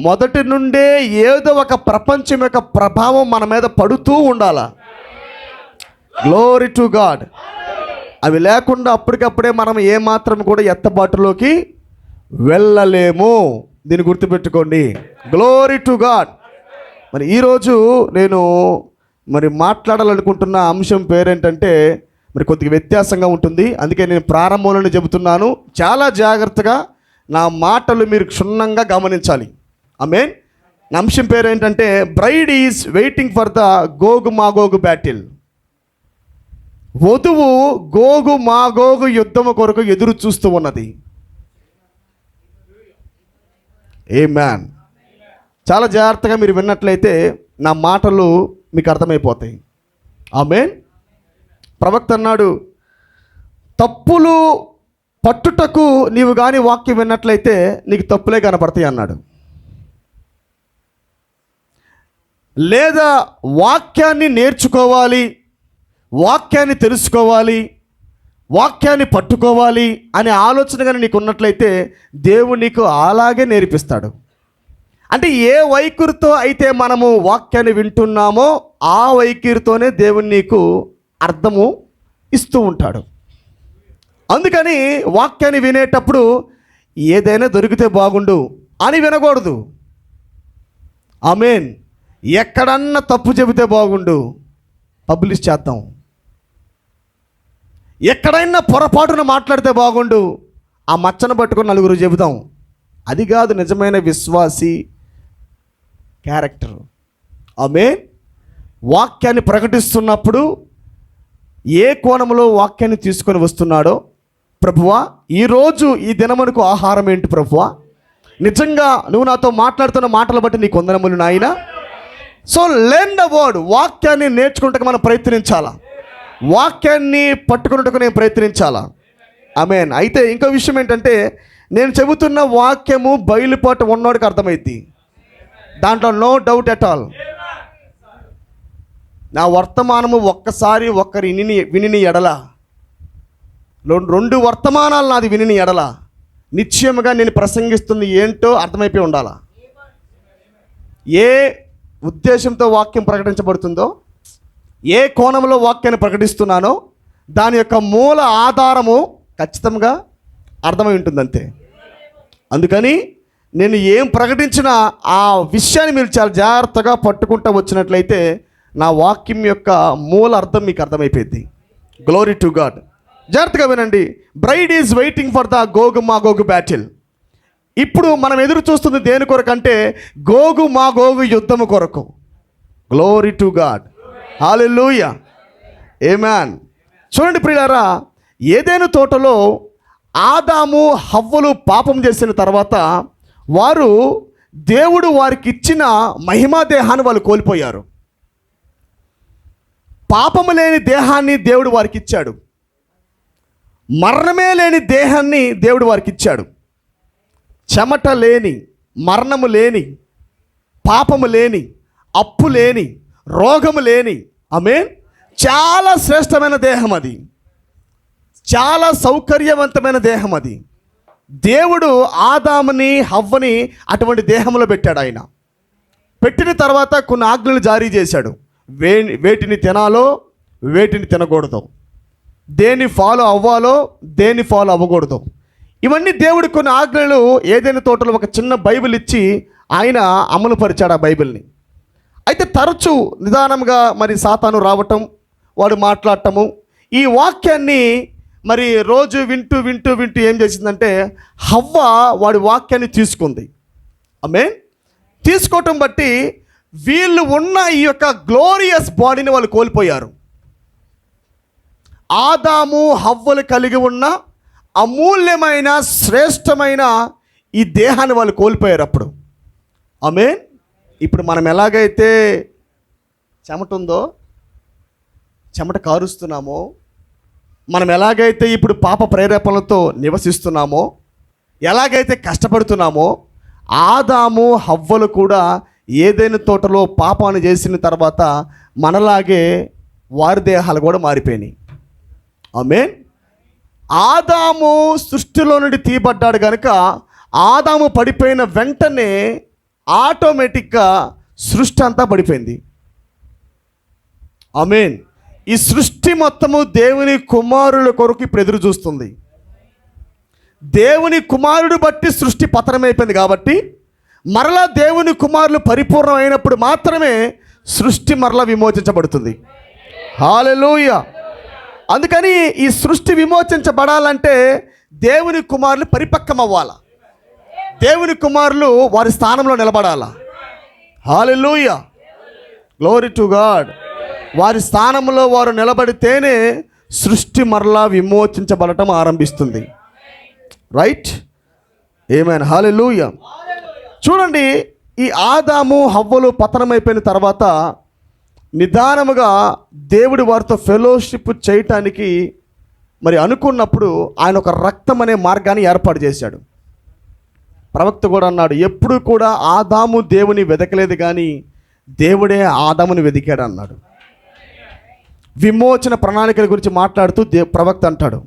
మొదటి నుండే ఏదో ఒక ప్రపంచం యొక్క ప్రభావం మన మీద పడుతూ ఉండాలా. Glory to God. అవి లేకుండా అప్పటికప్పుడే మనం ఏమాత్రం కూడా ఎత్తబాటులోకి వెళ్ళలేము. దీన్ని గుర్తుపెట్టుకోండి. Glory to God. మరి ఈరోజు నేను మాట్లాడాలనుకుంటున్న అంశం పేరేంటంటే కొద్దిగా వ్యత్యాసంగా ఉంటుంది. అందుకే నేను ప్రారంభంలోనే చెబుతున్నాను, చాలా జాగ్రత్తగా నా మాటలు మీరు క్షుణ్ణంగా గమనించాలి. ఆమేన్. నా అంశం పేరేంటంటే bride is waiting for the Gog Magog battle. వధువు గోగు మాగోగు యుద్ధము కొరకు ఎదురు చూస్తూ ఉన్నది. ఆమేన్. చాలా జాగ్రత్తగా మీరు విన్నట్లయితే నా మాటలు మీకు అర్థమైపోతాయి. ఆమేన్. ప్రవక్త అన్నాడు, తప్పులు పట్టుటకు నీవు కానీ వాక్యం విన్నట్లయితే నీకు తప్పులే కనపడతాయి అన్నాడు. లేదా వాక్యాన్ని నేర్చుకోవాలి, వాక్యాన్ని తెలుసుకోవాలి, వాక్యాన్ని పట్టుకోవాలి అనే ఆలోచన కానీ నీకు ఉన్నట్లయితే దేవుడు నీకు అలాగే నేర్పిస్తాడు. అంటే ఏ వైఖరితో అయితే మనము వాక్యాన్ని వింటున్నామో ఆ వైఖరితోనే దేవుడు నీకు అర్థము ఇస్తూ ఉంటాడు. అందుకని వాక్యాన్ని వినేటప్పుడు ఏదైనా దొరికితే బాగుండు అని వినకూడదు. ఆమేన్. ఎక్కడన్నా తప్పు చెబితే బాగుండు పబ్లిష్ చేద్దాం. ఎక్కడైనా పొరపాటున మాట్లాడితే బాగుండు ఆ మచ్చను పట్టుకొని నలుగురు చెబుదాం. అది కాదు నిజమైన విశ్వాసి క్యారెక్టర్. ఆమేన్. వాక్యాన్ని ప్రకటిస్తున్నప్పుడు ఏ కోణంలో వాక్యాన్ని తీసుకొని వస్తున్నాడో, ప్రభువా ఈరోజు ఈ దినమునకు ఆహారం ఏంటి ప్రభువా, నిజంగా నువ్వు నాతో మాట్లాడుతున్న మాటలు బట్టి నీకు వందనములు నాయనా. So learn the word. వాక్యాన్ని నేర్చుకుంటూ మనం ప్రయత్నించాలా, వాక్యాన్ని పట్టుకున్నట్టుకు నేను ప్రయత్నించాలా. ఆమేన్. అయితే ఇంకో విషయం ఏంటంటే, నేను చెబుతున్న వాక్యము బయలుపాటు ఉన్నోడికి అర్థమైద్ది, దాంట్లో నో డౌట్ ఎట్ ఆల్. నా వర్తమానము ఒక్కసారి ఒక్కరి వినిని ఎడల, 2 వర్తమానాలు నాది వినిని ఎడల నిశ్చయముగా నేను ప్రసంగిస్తుంది ఏంటో అర్థమైపోయి ఉండాలా. ఏ ఉద్దేశంతో వాక్యం ప్రకటించబడుతుందో, ఏ కోణంలో వాక్యాన్ని ప్రకటిస్తున్నానో దాని యొక్క మూల ఆధారము ఖచ్చితంగా అర్థమై ఉంటుంది అంతే. అందుకని నేను ఏం ప్రకటించినా ఆ విషయాన్ని మీరు చాలా జాగ్రత్తగా పట్టుకుంటూ వచ్చినట్లయితే నా వాక్యం యొక్క మూల అర్థం మీకు అర్థమైపోయింది. Glory to God. జాగ్రత్తగా వినండి. Braid is waiting for the Gog Magog battle. ఇప్పుడు మనం ఎదురు చూస్తుంది దేని కొరకు అంటే గోగు మాగోగు యుద్ధము కొరకు. Glory to God. Hallelujah. Amen. చూడండి ప్రియులారా, ఏదెను తోటలో ఆదాము హవ్వలు పాపం చేసిన తర్వాత వారు దేవుడు వారికి ఇచ్చిన మహిమా దేహాన్ని వాళ్ళు కోల్పోయారు. పాపము లేని దేహాన్ని దేవుడు వారికి ఇచ్చాడు. మరణమే లేని దేహాన్ని దేవుడు వారికి ఇచ్చాడు. చెమట లేని, మరణము లేని, పాపము లేని, అప్పు లేని, రోగము లేని, ఆమేన్, చాలా శ్రేష్టమైన దేహం అది, చాలా సౌకర్యవంతమైన దేహం అది. దేవుడు ఆదాముని హవ్వని అటువంటి దేహంలో పెట్టాడు. ఆయన పెట్టిన తర్వాత కొన్ని ఆజ్ఞలు జారీ చేశాడు. వేటిని తినాలో వేటిని తినకూడదు, దేన్ని ఫాలో అవ్వాలో దేన్ని ఫాలో అవ్వకూడదు. ఇవన్నీ దేవుడు కొన్ని ఆజ్ఞలు ఏదైనా తోటలో ఒక చిన్న బైబిల్ ఇచ్చి ఆయన అమలు పరిచాడు ఆ బైబిల్ని. అయితే తరచూ నిదానంగా మరి సాతాను రావటం, వాడు మాట్లాడటము, ఈ వాక్యాన్ని మరి రోజు వింటూ వింటూ వింటూ ఏం చేసిందంటే హవ్వ వాడి వాక్యాన్ని తీసుకుంది. ఆమె తీసుకోవటం బట్టి వీళ్ళు ఉన్న ఈ యొక్క గ్లోరియస్ బాడీని వాళ్ళు కోల్పోయారు. ఆదాము హవ్వలు కలిగి ఉన్న అమూల్యమైన శ్రేష్టమైన ఈ దేహాన్ని వాళ్ళు కోల్పోయారు అప్పుడు. ఆమె ఇప్పుడు మనం ఎలాగైతే చెమట ఉందో, చెమట కారుస్తున్నామో, మనం ఎలాగైతే ఇప్పుడు పాప ప్రేరేపణలతో నివసిస్తున్నామో, ఎలాగైతే కష్టపడుతున్నామో, ఆదాము హవ్వలు కూడా ఏదైనా తోటలో పాపాన్ని చేసిన తర్వాత మనలాగే వారి దేహాలు కూడా మారిపోయినాయి. ఆమేన్. ఆదాము సృష్టిలో నుండి తీయబడ్డాడు కనుక ఆదాము పడిపోయిన వెంటనే ఆటోమేటిక్గా సృష్టి అంతా పడిపోయింది. ఆమేన్. ఈ సృష్టి మొత్తము దేవుని కుమారుల కొరకు ఇప్పుడు ఎదురు చూస్తుంది. దేవుని కుమారుడు బట్టి సృష్టి పతనమైపోయింది కాబట్టి మరలా దేవుని కుమారులు పరిపూర్ణమైనప్పుడు మాత్రమే సృష్టి మరలా విమోచించబడుతుంది. హల్లెలూయా. అందుకని ఈ సృష్టి విమోచించబడాలంటే దేవుని కుమారులు పరిపక్వం అవ్వాలా, దేవుని కుమారులు వారి స్థానంలో నిలబడాలా. హల్లెలూయా, గ్లోరీ టు గాడ్. వారి స్థానంలో వారు నిలబడితేనే సృష్టి మరలా విమోచించబడటం ఆరంభిస్తుంది. రైట్, ఆమేన్, హల్లెలూయా. చూడండి, ఈ ఆదాము హవ్వలు పతనమైపోయిన తర్వాత నిదానముగా దేవుడి వారితో ఫెలోషిప్ చేయటానికి మరి అనుకున్నప్పుడు ఆయన ఒక రక్తం అనే మార్గాన్ని ఏర్పాటు చేశాడు. ప్రవక్త కూడా అన్నాడు, ఎప్పుడు కూడా ఆదాము దేవుని వెతకలేదు కానీ దేవుడే ఆదాముని వెతికాడు అన్నాడు. విమోచన ప్రణాళికల గురించి మాట్లాడుతూ ప్రవక్త అంటాడు,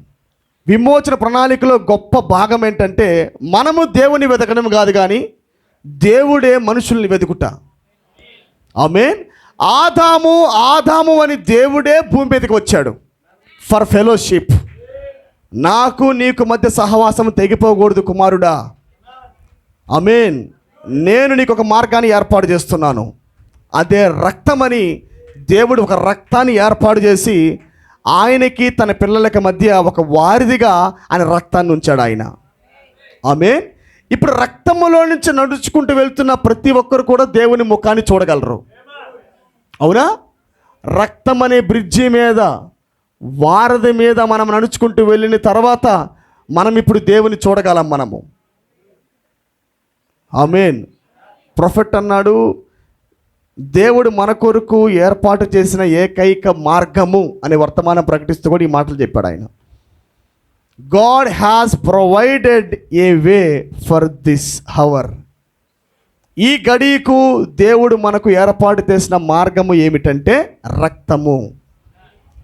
విమోచన ప్రణాళికలో గొప్ప భాగం ఏంటంటే మనము దేవుని వెతకడం కాదు కానీ దేవుడే మనుషుల్ని వెతుకుట. ఆమేన్. ఆదాము అని దేవుడే భూమి మీదకి వచ్చాడు ఫర్ ఫెలోషిప్. నాకు నీకు మధ్య సహవాసం తెగిపోకూడదు కుమారుడా. ఆమేన్. నేను నీకు ఒక మార్గాన్ని ఏర్పాటు చేస్తున్నాను, అదే రక్తమని దేవుడు ఒక రక్తాన్ని ఏర్పాటు చేసి ఆయనకి తన పిల్లలకి మధ్య ఒక వారిదిగా ఆయన రక్తాన్ని ఉంచాడు ఆయన. ఆమేన్. ఇప్పుడు రక్తములో నుంచి నడుచుకుంటూ వెళ్తున్న ప్రతి ఒక్కరు కూడా దేవుని ముఖాన్ని చూడగలరు. అవునా? రక్తం అనే బ్రిడ్జి మీద, వారధి మీద మనం నడుచుకుంటూ వెళ్ళిన తర్వాత మనం ఇప్పుడు దేవుని చూడగలం మనము. ఆమేన్. ప్రొఫెట్ అన్నాడు, దేవుడు మన కొరకు ఏర్పాటు చేసిన ఏకైక మార్గము అనే వర్తమానం ప్రకటిస్తూ కూడా ఈ మాటలు చెప్పాడు ఆయన. God has provided a way for this hour. ఈ గడియకు దేవుడు మనకు ఏర్పాటు చేసిన మార్గము ఏమిటంటే రక్తము.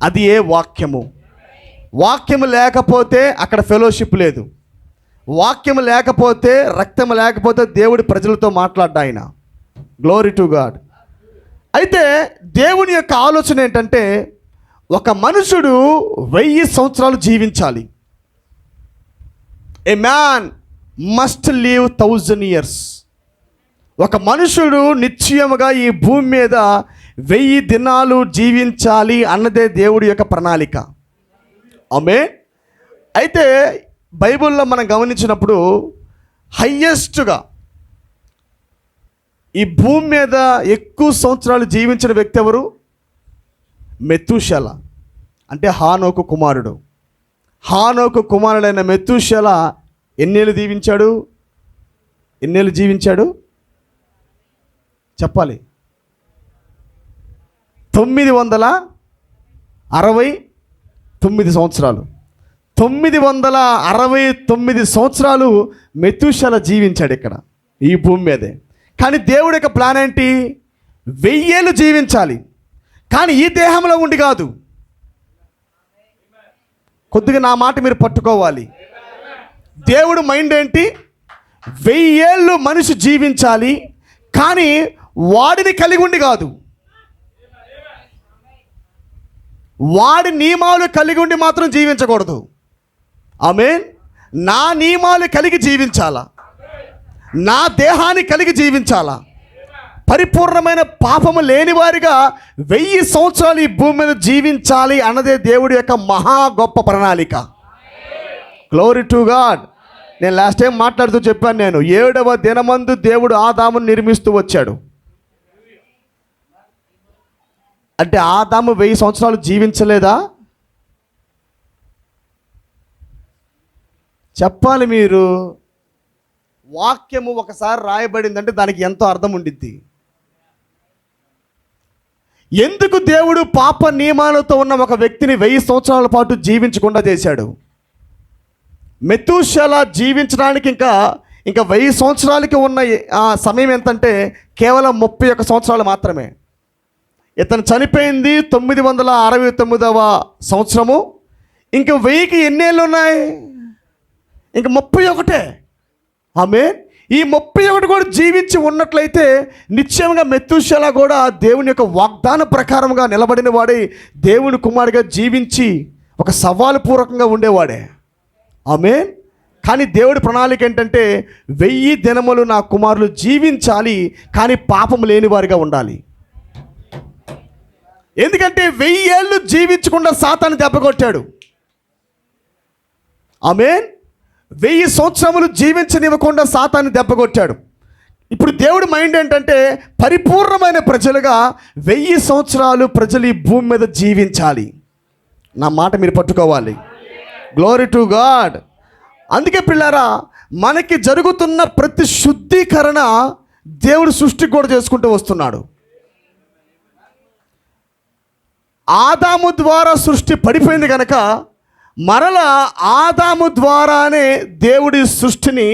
అది ఏ వాక్యము. వాక్యము లేకపోతే అక్కడ ఫెలోషిప్ లేదు. వాక్యము లేకపోతే, రక్తము లేకపోతే దేవుడి ప్రజలతో మాట్లాడ్డా ఆయన. Glory to God. అయితే దేవుని యొక్క ఆలోచన ఏంటంటే ఒక మనుషుడు 1000 సంవత్సరాలు జీవించాలి. ఏ మ్యాన్ మస్ట్ లివ్ 1000 years. ఒక మనుషుడు నిశ్చయముగా ఈ భూమి మీద 1000 దినాలు జీవించాలి అన్నదే దేవుడి యొక్క ప్రణాళిక. ఆమేన్. అయితే బైబిల్లో మనం గమనించినప్పుడు హయ్యెస్ట్గా ఈ భూమి మీద ఎక్కువ సంవత్సరాలు జీవించిన వ్యక్తి ఎవరు? మెతూషెల, అంటే హానోకు కుమారుడు. హానోకు కుమారుడైన మెతూషెల ఎన్నేళ్ళు జీవించాడు చెప్పాలి? 969 సంవత్సరాలు. 969 సంవత్సరాలు మెతూషెల జీవించాడు ఇక్కడ ఈ భూమి మీదే. కానీ దేవుడి యొక్క ప్లాన్ ఏంటి? 1000 ఏళ్ళు జీవించాలి, కానీ ఈ దేహంలో ఉండి కాదు. కొద్దిగా నా మాట మీరు పట్టుకోవాలి. దేవుడు మైండ్ ఏంటి? 1000 ఏళ్ళు మనిషి జీవించాలి, కానీ వాడిని కలిగి ఉండి కాదు. వాడి నియమాలు కలిగి ఉండి మాత్రం జీవించకూడదు. ఆమేన్. నా నియమాలు కలిగి జీవించాలా, నా దేహాన్ని కలిగి జీవించాలా, పరిపూర్ణమైన పాపము లేని వారిగా 1000 సంవత్సరాలు ఈ భూమి మీద జీవించాలి అన్నదే దేవుడి యొక్క మహా గొప్ప ప్రణాళిక. Glory to God. నేను లాస్ట్ టైం మాట్లాడుతూ చెప్పాను, నేను 7వ దినమందు దేవుడు ఆదామును నిర్మిస్తూ వచ్చాడు. అంటే ఆదాము 1000 సంవత్సరాలు జీవించలేదా? చెప్పాలి మీరు. వాక్యము ఒకసారి రాయబడిందంటే దానికి ఎంతో అర్థం ఉండిద్ది. ఎందుకు దేవుడు పాప నియమాలతో ఉన్న ఒక వ్యక్తిని 1000 సంవత్సరాల పాటు జీవించకుండా చేశాడు? మెతూషెల జీవించడానికి ఇంకా 1000 సంవత్సరాలకి ఉన్న సమయం ఎంతంటే కేవలం 31 సంవత్సరాలు మాత్రమే. ఇతను చనిపోయింది 969వ సంవత్సరము. ఇంక 1000కి ఎన్నేళ్ళు ఉన్నాయి? ఇంక 31. ఆమేన్. ఈ 31 కూడా జీవించి ఉన్నట్లయితే నిశ్చయంగా మెతూషెల కూడా దేవుని యొక్క వాగ్దాన ప్రకారంగా నిలబడిన వాడే, దేవుని కుమారుడిగా జీవించి ఒక సవాలు పూర్వకంగా ఉండేవాడే. ఆమేన్. కానీ దేవుడి ప్రణాళిక ఏంటంటే 1000 దినములు నా కుమారులు జీవించాలి, కానీ పాపం లేని వారిగా ఉండాలి. ఎందుకంటే 1000 ఏళ్ళు జీవించకుండా సాతాను దెబ్బకొట్టాడు. ఆమేన్. 1000 సంవత్సరములు జీవించనివ్వకుండా సాతాను దెబ్బకొట్టాడు. ఇప్పుడు దేవుడి మైండ్ ఏంటంటే పరిపూర్ణమైన ప్రజలుగా 1000 సంవత్సరాలు ప్రజలు ఈ భూమి మీద జీవించాలి. నా మాట మీరు పట్టుకోవాలి. Glory to God. అందుకే పిల్లారా, మనకి జరుగుతున్న ప్రతి శుద్ధీకరణ దేవుడు సృష్టి కూడా చేసుకుంటూ వస్తున్నాడు. ఆదాము ద్వారా సృష్టి పడిపోయింది కనుక మరలా ఆదాము ద్వారానే దేవుడి సృష్టిని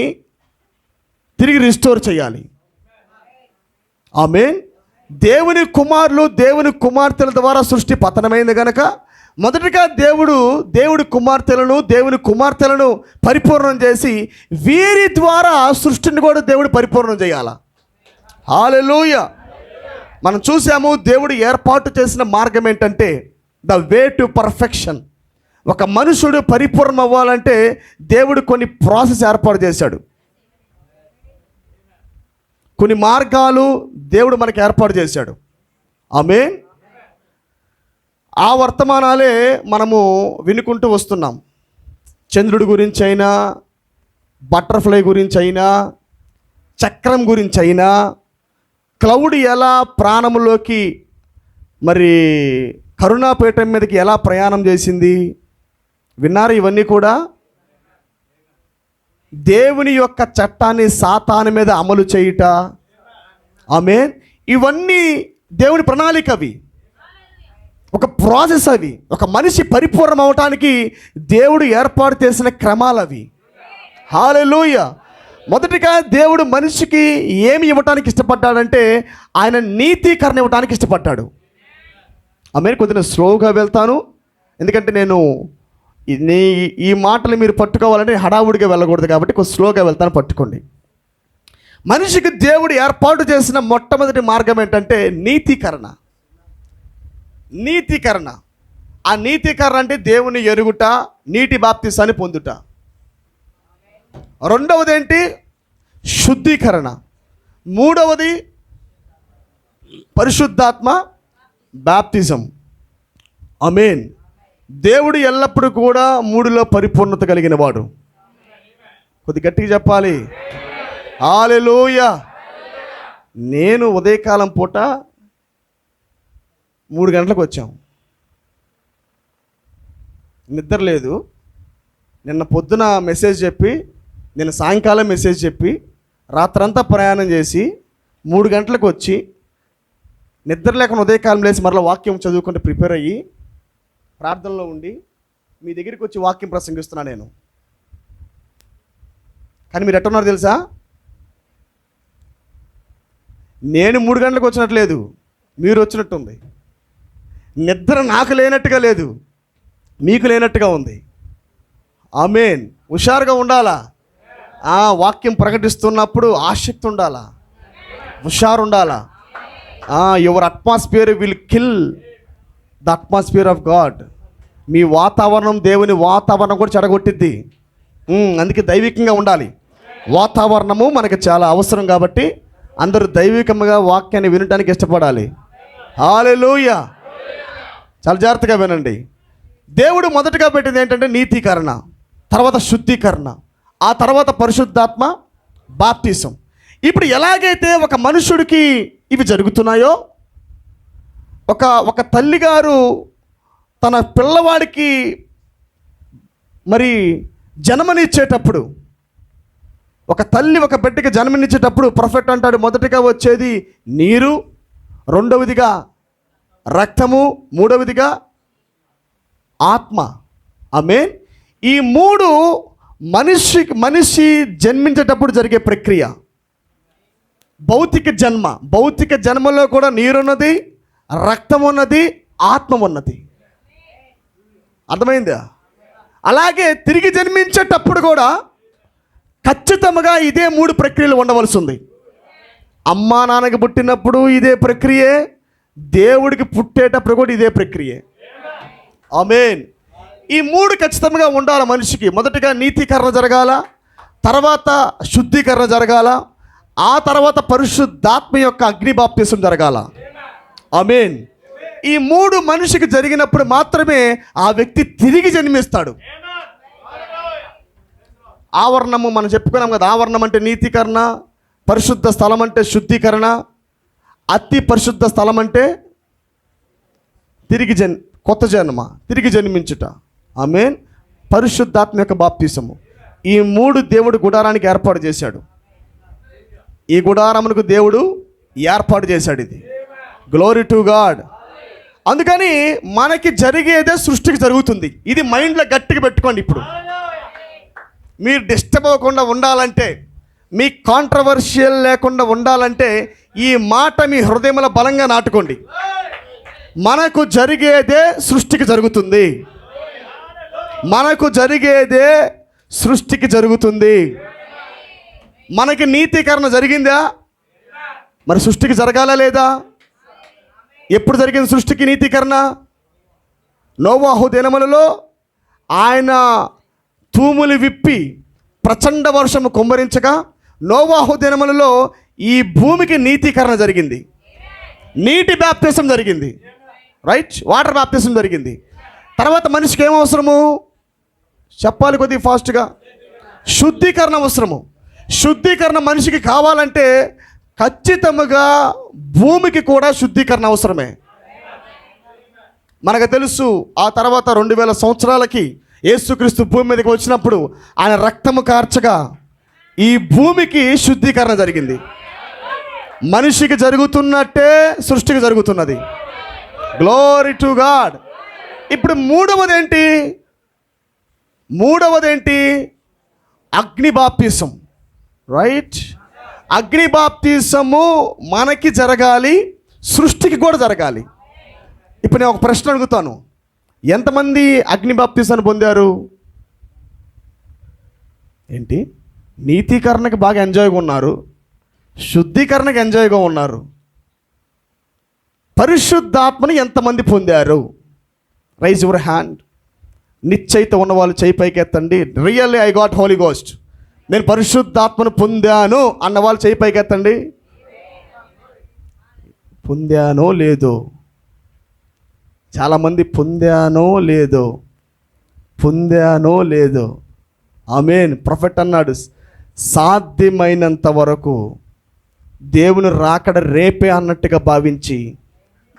తిరిగి రిస్టోర్ చేయాలి. ఆమేన్. దేవుని కుమారులు, దేవుని కుమార్తెల ద్వారా సృష్టి పతనమైంది కనుక మొదటిగా దేవుడి కుమార్తెలను, దేవుని కుమార్తెలను పరిపూర్ణం చేసి వీరి ద్వారా సృష్టిని కూడా దేవుడు పరిపూర్ణం చేయాలి. హల్లెలూయా. మనం చూసాము దేవుడు ఏర్పాటు చేసిన మార్గం ఏంటంటే ద వే టు పర్ఫెక్షన్. ఒక మనుషుడు పరిపూర్ణం అవ్వాలంటే దేవుడు కొన్ని ప్రాసెస్ ఏర్పాటు చేశాడు. కొన్ని మార్గాలు దేవుడు మనకి ఏర్పాటు చేశాడు. ఆమేన్. ఆ వర్తమానాలే మనము వినుకుంటూ వస్తున్నాం. చంద్రుడి గురించి అయినా, బటర్ఫ్లై గురించి అయినా, చక్రం గురించి అయినా, క్లౌడ్ ఎలా ప్రాణంలోకి మరి కరుణాపీఠం మీదకి ఎలా ప్రయాణం చేసింది విన్నారు. ఇవన్నీ కూడా దేవుని యొక్క చట్టాన్ని సాతాను మీద అమలు చేయుట. ఆమేన్. ఇవన్నీ దేవుని ప్రణాళిక. అవి ఒక ప్రాసెస్. అవి ఒక మనిషి పరిపూర్ణం అవటానికి దేవుడు ఏర్పాటు చేసిన క్రమాలు అవి. హల్లెలూయా. మొదటిగా దేవుడు మనిషికి ఏమి ఇవ్వటానికి ఇష్టపడ్డాడంటే ఆయన నీతీకరణ ఇవ్వటానికి ఇష్టపడ్డాడు. ఆమేన్. కొద్దిగా స్లోగా వెళ్తాను, ఎందుకంటే నేను ఈ మాటలు మీరు పట్టుకోవాలంటే హడావుడిగా వెళ్ళకూడదు కాబట్టి కొంచెం స్లోగా వెళ్తాను, పట్టుకోండి. మనిషికి దేవుడు ఏర్పాటు చేసిన మొట్టమొదటి మార్గం ఏంటంటే నీతీకరణ. నీతీకరణ. ఆ నీతీకరణ అంటే దేవుని ఎరుగుట, నీటి బాప్తిసాన్ని పొందుట. రెండవది ఏంటి? శుద్ధీకరణ. మూడవది పరిశుద్ధాత్మ బాప్తిజం. ఆమేన్. దేవుడు ఎల్లప్పుడూ కూడా 3లో పరిపూర్ణత కలిగిన వాడు. కొద్ది గట్టిగా చెప్పాలి. హల్లెలూయా. నేను ఉదయకాలం పూట 3 గంటలకు వచ్చాం. నిద్ర లేదు. నిన్న పొద్దున మెసేజ్ చెప్పి, నిన్న సాయంకాలం మెసేజ్ చెప్పి, రాత్రంతా ప్రయాణం చేసి 3 గంటలకు వచ్చి నిద్ర లేకుండా ఉదయకాలం లేచి మరలా వాక్యం చదువుకుంటూ ప్రిపేర్ అయ్యి ప్రార్థనలో ఉండి మీ దగ్గరికి వచ్చి వాక్యం ప్రసంగిస్తున్నా నేను. కానీ మీరు ఎట్టున్నారు తెలుసా? నేను 3 గంటలకు వచ్చినట్లేదు, మీరు వచ్చినట్టుంది. నిద్ర నాకు లేనట్టుగా లేదు, మీకు లేనట్టుగా ఉంది. ఆమేన్. హుషారుగా ఉండాలా. వాక్యం ప్రకటిస్తున్నప్పుడు ఆసక్తి ఉండాలా, హుషారు ఉండాలా. Your atmosphere will kill the atmosphere of God. మీ వాతావరణం దేవుని వాతావరణం కూడా చెడగొట్టిద్ది. అందుకే దైవికంగా ఉండాలి. వాతావరణము మనకి చాలా అవసరం కాబట్టి అందరూ దైవికంగా వాక్యాన్ని వినటానికి ఇష్టపడాలి. హల్లెలూయా. చాలా జాగ్రత్తగా వినండి. దేవుడు మొదటగా పెట్టింది ఏంటంటే నీతీకరణ, తర్వాత శుద్ధీకరణ, ఆ తర్వాత పరిశుద్ధాత్మ బాప్టిజం. ఇప్పుడు ఎలాగైతే ఒక మనుషుడికి ఇవి జరుగుతున్నాయో, ఒక తల్లిగారు తన పిల్లవాడికి మరి జన్మనిచ్చేటప్పుడు, ఒక తల్లి ఒక బిడ్డకి జన్మనిచ్చేటప్పుడు ప్రొఫెట్ అంటాడు మొదటిగా వచ్చేది నీరు, రెండవదిగా రక్తము, మూడవదిగా ఆత్మ. ఆమేన్. ఈ మూడు మనిషి జన్మించేటప్పుడు జరిగే ప్రక్రియ. భౌతిక జన్మలో కూడా నీరున్నది, రక్తం ఉన్నది, ఆత్మ ఉన్నది. అర్థమైందా? అలాగే తిరిగి జన్మించేటప్పుడు కూడా ఖచ్చితంగా ఇదే మూడు ప్రక్రియలు ఉండవలసి ఉంది. అమ్మా నాన్నకి పుట్టినప్పుడు ఇదే ప్రక్రియే, దేవుడికి పుట్టేటప్పుడు కూడా ఇదే ప్రక్రియే. ఆమేన్. ఈ మూడు ఖచ్చితంగా ఉండాలి మనిషికి. మొదటిగా నీతీకరణ జరగాల, తర్వాత శుద్ధీకరణ జరగాల, ఆ తర్వాత పరిశుద్ధాత్మ యొక్క అగ్ని బాప్తిసం జరగాల. ఆమేన్. ఈ మూడు మనిషికి జరిగినప్పుడు మాత్రమే ఆ వ్యక్తి తిరిగి జన్మిస్తాడు. ఆవరణము మనం చెప్పుకున్నాం కదా, ఆవరణం అంటే నీతీకరణ, పరిశుద్ధ స్థలం అంటే శుద్ధీకరణ, అతి పరిశుద్ధ స్థలం అంటే కొత్త జన్మ, తిరిగి జన్మించుట. ఆమేన్. పరిశుద్ధాత్మ యొక్క బాప్తిసము. ఈ మూడు దేవుడు గుడారానికి ఏర్పాటు చేశాడు. ఈ గుడారమునకు దేవుడు ఏర్పాటు చేశాడు. ఇది గ్లోరీ టు గాడ్. అందుకని మనకి జరిగేదే సృష్టికి జరుగుతుంది. ఇది మైండ్లో గట్టిగా పెట్టుకోండి. ఇప్పుడు మీరు డిస్టర్బ్ అవ్వకుండా ఉండాలంటే, మీ కాంట్రవర్షియల్ లేకుండా ఉండాలంటే ఈ మాట మీ హృదయంలో బలంగా నాటుకోండి. మనకు జరిగేదే సృష్టికి జరుగుతుంది. మనకు జరిగేదే సృష్టికి జరుగుతుంది. మనకి నీతీకరణ జరిగిందా? మరి సృష్టికి జరగాలా లేదా? ఎప్పుడు జరిగింది సృష్టికి నీతీకరణ? నోవాహు దినములలో ఆయన తూములు విప్పి ప్రచండ వర్షము కుమ్మరించగా నోవాహు దినములలో ఈ భూమికి నీతీకరణ జరిగింది. నీటి బాప్తిసం జరిగింది. రైట్, వాటర్ బాప్తిసం జరిగింది. తర్వాత మనిషికి ఏం అవసరము చెప్పాలి కొద్దిగా ఫాస్ట్గా? శుద్ధీకరణ అవసరము. శుద్ధీకరణ మనిషికి కావాలంటే ఖచ్చితంగా భూమికి కూడా శుద్ధీకరణ అవసరమే. మనకు తెలుసు, ఆ తర్వాత 2000 సంవత్సరాలకి యేసుక్రీస్తు భూమి మీదకి వచ్చినప్పుడు ఆయన రక్తము కార్చగా ఈ భూమికి శుద్ధీకరణ జరిగింది. మనిషికి జరుగుతున్నట్టే సృష్టికి జరుగుతున్నది. Glory to God. ఇప్పుడు మూడవది ఏంటి? అగ్ని బాప్తిసం. రైట్, అగ్ని బాప్తిసము మనకి జరగాలి, సృష్టికి కూడా జరగాలి. ఇప్పుడు నేను ఒక ప్రశ్న అడుగుతాను, ఎంతమంది అగ్ని బాప్తిసాన్ని పొందారు? ఏంటి? నీతీకరణకి బాగా ఎంజాయ్గా ఉన్నారు, శుద్ధీకరణకి ఎంజాయ్గా ఉన్నారు. పరిశుద్ధాత్మని ఎంతమంది పొందారు? Rise your hand. నిశ్చయిత ఉన్న వాళ్ళు చేయి పైకి ఎత్తండి. Really I got Holy Ghost, నేను పరిశుద్ధాత్మను పొందాను అన్న వాళ్ళు చేయి పైకి ఎత్తండి. పొందానో లేదో? చాలామంది పొందానో లేదో. ఆమేన్. ప్రొఫెట్ అన్నాడు, సాధ్యమైనంత వరకు దేవుని రాకడ రేపే అన్నట్టుగా భావించి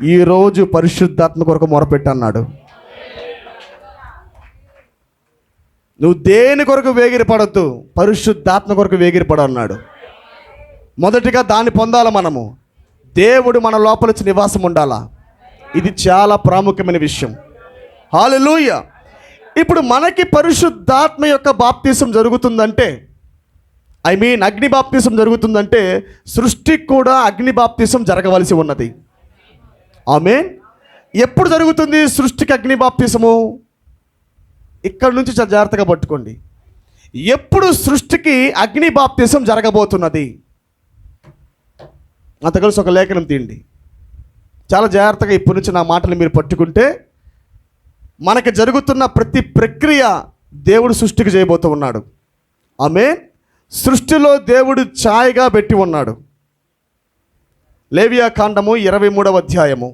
ఈరోజు పరిశుద్ధాత్మ కొరకు మొరపెట్టన్నాడు. నువ్వు దేని కొరకు వేగిరపడద్దు, పరిశుద్ధాత్మ కొరకు వేగిరపడన్నాడు. మొదటిగా దాన్ని పొందాల మనము. దేవుడు మన లోపల వచ్చి నివాసం ఉండాలా. ఇది చాలా ప్రాముఖ్యమైన విషయం. హల్లెలూయా. ఇప్పుడు మనకి పరిశుద్ధాత్మ యొక్క బాప్తిసం జరుగుతుందంటే, అగ్ని బాప్తిసం జరుగుతుందంటే సృష్టికి కూడా అగ్ని బాప్తిసం జరగవలసి ఉన్నది. ఆమేన్. ఎప్పుడు జరుగుతుంది సృష్టికి అగ్ని బాప్తిసము? ఇక్కడ నుంచి చాలా జాగ్రత్తగా పట్టుకోండి. ఎప్పుడు సృష్టికి అగ్ని బాప్తిసం జరగబోతున్నది? అంత కలిసి ఒక లేఖనం తీయండి. చాలా జాగ్రత్తగా ఇప్పటి నుంచి నా మాటలు మీరు పట్టుకుంటే మనకి జరుగుతున్న ప్రతి ప్రక్రియ దేవుడు సృష్టికి చేయబోతూ ఉన్నాడు. ఆమేన్. సృష్టిలో దేవుడు ఛాయగా పెట్టి ఉన్నాడు. లేవియా కాండము 23వ అధ్యాయము.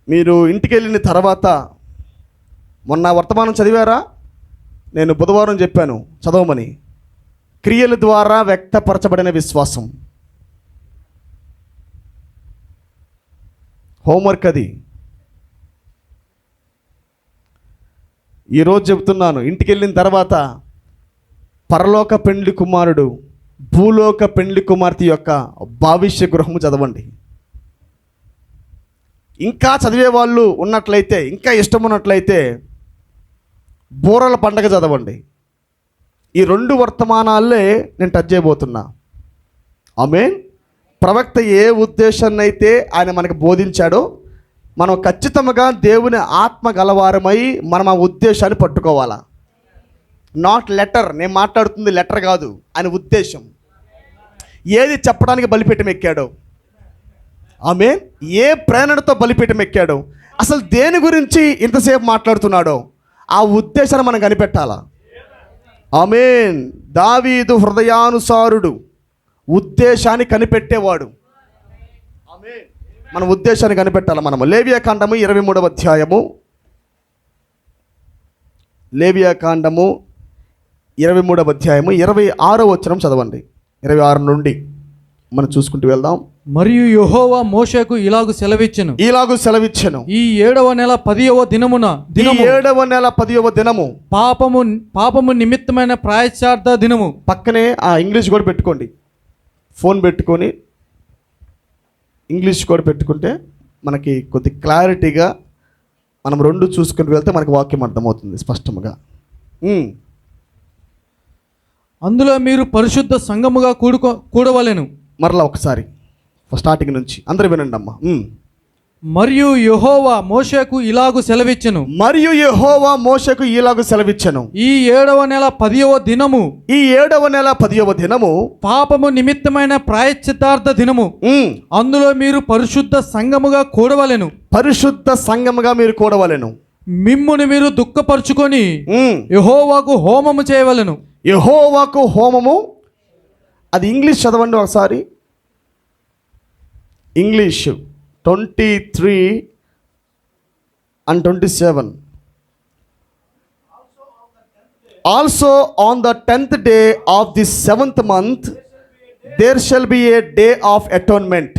మీరు ఇంటికి వెళ్ళిన తర్వాత మొన్న వర్తమానం చదివారా? నేను బుధవారం చెప్పాను చదవమని. క్రియల ద్వారా వ్యక్తపరచబడిన విశ్వాసం. హోంవర్క్ అది. ఈరోజు చెబుతున్నాను, ఇంటికి వెళ్ళిన తర్వాత పరలోక పెండ్లి కుమారుడు, భూలోక పెండ్లి కుమార్తె యొక్క భవిష్య గృహము చదవండి. ఇంకా చదివే వాళ్ళు ఉన్నట్లయితే, ఇంకా ఇష్టం ఉన్నట్లయితే బూరల పండగ చదవండి. ఈ 2 వర్తమానాలే నేను టచ్ చేయబోతున్నా. ఆమేన్. ప్రవక్త ఏ ఉద్దేశాన్ని అయితే ఆయన మనకు బోధించాడో మనం ఖచ్చితంగా దేవుని ఆత్మ గలవారమై మనం ఆ ఉద్దేశాన్ని పట్టుకోవాలా. Not letter. నేను మాట్లాడుతుంది లెటర్ కాదు, ఆయన ఉద్దేశం. ఏది చెప్పడానికి బలిపీఠం ఎక్కాడో, ఆమేన్, ఏ ప్రేరణతో బలిపీఠం ఎక్కాడో, అసలు దేని గురించి ఇంతసేపు మాట్లాడుతున్నాడో ఆ ఉద్దేశాన్ని మనం కనిపెట్టాలా. ఆమేన్. దావీదు హృదయానుసారుడు, ఉద్దేశాన్ని కనిపెట్టేవాడు. ఆమేన్. మన ఉద్దేశాన్ని కనిపెట్టాలి మనము. లేవియా కాండము 23వ అధ్యాయము. లేవియా కాండము 23వ అధ్యాయము 26వ వచనం చదవండి. 26 నుండి మనం చూసుకుంటూ వెళ్దాం. మరియు యెహోవా మోషేకు ఇలాగు సెలవిచ్చెను. ఈ 7వ నెల 10వ దినమున 7వ నెల 10వ దినము పాపము నిమిత్తమైన ప్రాయశ్చార్థ దినము. పక్కనే ఆ ఇంగ్లీష్ కూడా పెట్టుకోండి. ఫోన్ పెట్టుకొని ఇంగ్లీష్ కూడా పెట్టుకుంటే మనకి కొద్ది క్లారిటీగా మనం 2 చూసుకుని వెళ్తే మనకి వాక్యం అర్థమవుతుంది స్పష్టంగా. అందులో మీరు పరిశుద్ధ సంఘముగా కూడవలెను. మరలా ఒకసారి స్టార్టింగ్ నుంచి అందరూ వినండి అమ్మా. మరియు యెహోవా మోషేకు ఇలాగు సెలవిచ్చెను. ఈ 7వ నెల 10వ దినము పాపము నిమిత్తమైన ప్రాయశ్చిత్తార్థ దినము. అందులో మీరు పరిశుద్ధ సంఘముగా కూడవలెను. మిమ్ముని మీరు దుఃఖపరుచుకొని యెహోవాకు హోమము చేయవలెను. యెహోవాకు హోమము. అది ఇంగ్లీష్ చదవండి ఒకసారి. English 23 and 27. Also on the 10th day of the 7th month there shall be a day of atonement.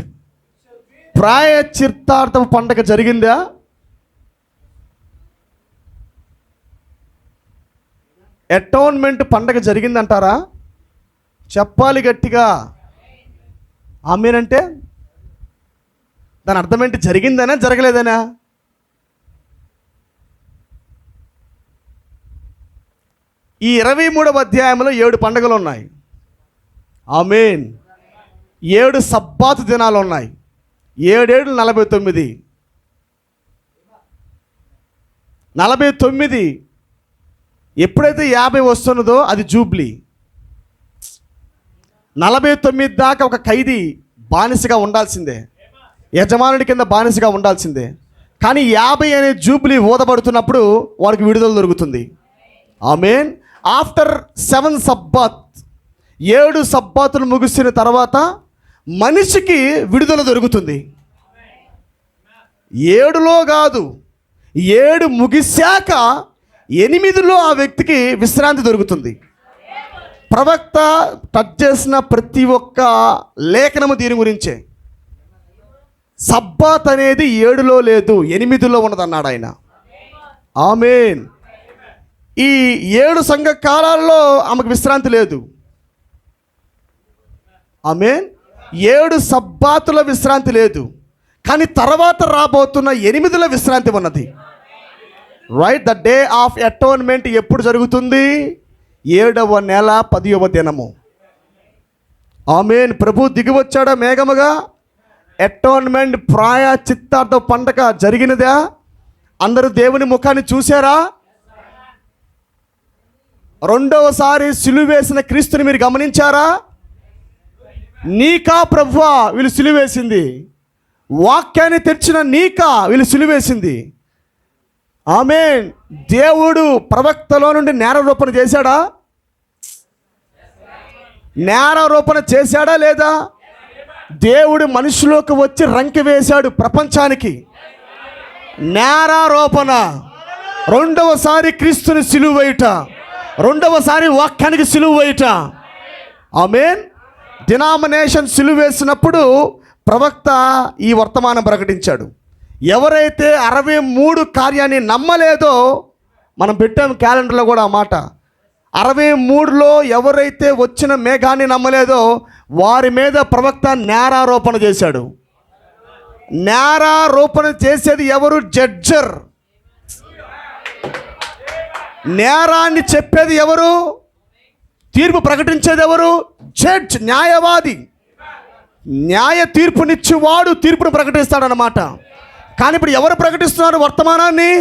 ప్రాయశ్చిత్తార్థ పండగ జరిగిందా? అటోన్మెంట్ పండగ జరిగిందంటారా? చెప్పాలి గట్టిగా. ఆమేనంటే దాని అర్థం ఏంటి? జరిగిందనా జరగలేదనా? ఈ 23వ అధ్యాయంలో 7 పండుగలు ఉన్నాయి. ఆమేన్. 7 సబ్బాతు దినాలు ఉన్నాయి. 7 49. 49 ఎప్పుడైతే 50 వస్తున్నదో అది జూబ్లీ. 49 దాకా ఒక ఖైదీ బానిసగా ఉండాల్సిందే, యజమానుడి కింద బానిసగా ఉండాల్సిందే. కానీ 50 అనే జూబ్లీ ఊదబడుతున్నప్పుడు వాడికి విడుదల దొరుకుతుంది. ఆమేన్. ఆఫ్టర్ 7 సబ్బాత్, 7 సబ్బాతులు ముగిసిన తర్వాత మనిషికి విడుదల దొరుకుతుంది. 7లో కాదు, 7 ముగిశాక 8లో ఆ వ్యక్తికి విశ్రాంతి దొరుకుతుంది. ప్రవక్త టచ్ చేసిన ప్రతి ఒక్క లేఖనము దీని గురించే. సబ్బాత్ అనేది 7లో లేదు, 8లో ఉన్నదన్నాడు ఆయన. ఆమేన్. ఈ 7 సంఘ కాలాల్లో ఆమెకు విశ్రాంతి లేదు. ఆమేన్. 7 సబ్బాతుల విశ్రాంతి లేదు, కానీ తర్వాత రాబోతున్న 8లో విశ్రాంతి ఉన్నది. Right. The day of atonement ఎప్పుడు జరుగుతుంది? 7వ నెల 10వ దినము. ఆమేన్. ప్రభు దిగివచ్చాడా మేఘముగా? అటోన్మెంట్ ప్రాయశ్చిత్తార్థ పండగ జరిగినదా? అందరూ దేవుని ముఖాన్ని చూశారా? రెండవసారి సిలువేసిన క్రీస్తుని మీరు గమనించారా? నీకా ప్రభువా వీళ్ళు సిలువేసింది, వాక్యాన్ని తెరిచిన నీకా వీళ్ళు సిలువేసింది. ఆమేన్. దేవుడు ప్రవక్తలో నుండి నేరారోపణ చేశాడా? నేరారోపణ చేశాడా లేదా? దేవుడు మనిషిలోకి వచ్చి రంకె వేశాడు ప్రపంచానికి. నేరారోపణ. రెండవసారి క్రీస్తుని సిలువ వేయుట, రెండవసారి వాక్యానికి సిలువ వేయుట. ఆమేన్. డినామినేషన్ సిలువ వేసినప్పుడు ప్రవక్త ఈ వర్తమానం ప్రకటించాడు. ఎవరైతే 63 కార్యాన్ని నమ్మలేదో, మనం పెట్టాం క్యాలెండర్లో కూడా ఆ మాట, 63లో ఎవరైతే వచ్చిన మేఘాన్ని నమ్మలేదో వారి మీద ప్రవక్త నేరారోపణ చేశాడు. నేరారోపణ చేసేది ఎవరు? జడ్జర్. నేరాన్ని చెప్పేది ఎవరు? తీర్పు ప్రకటించేది ఎవరు? జడ్జ్, న్యాయవాది. న్యాయ తీర్పునిచ్చేవాడు తీర్పును ప్రకటిస్తాడనమాట. కానీ ఇప్పుడు ఎవరు ప్రకటిస్తున్నారు వర్తమానాన్ని?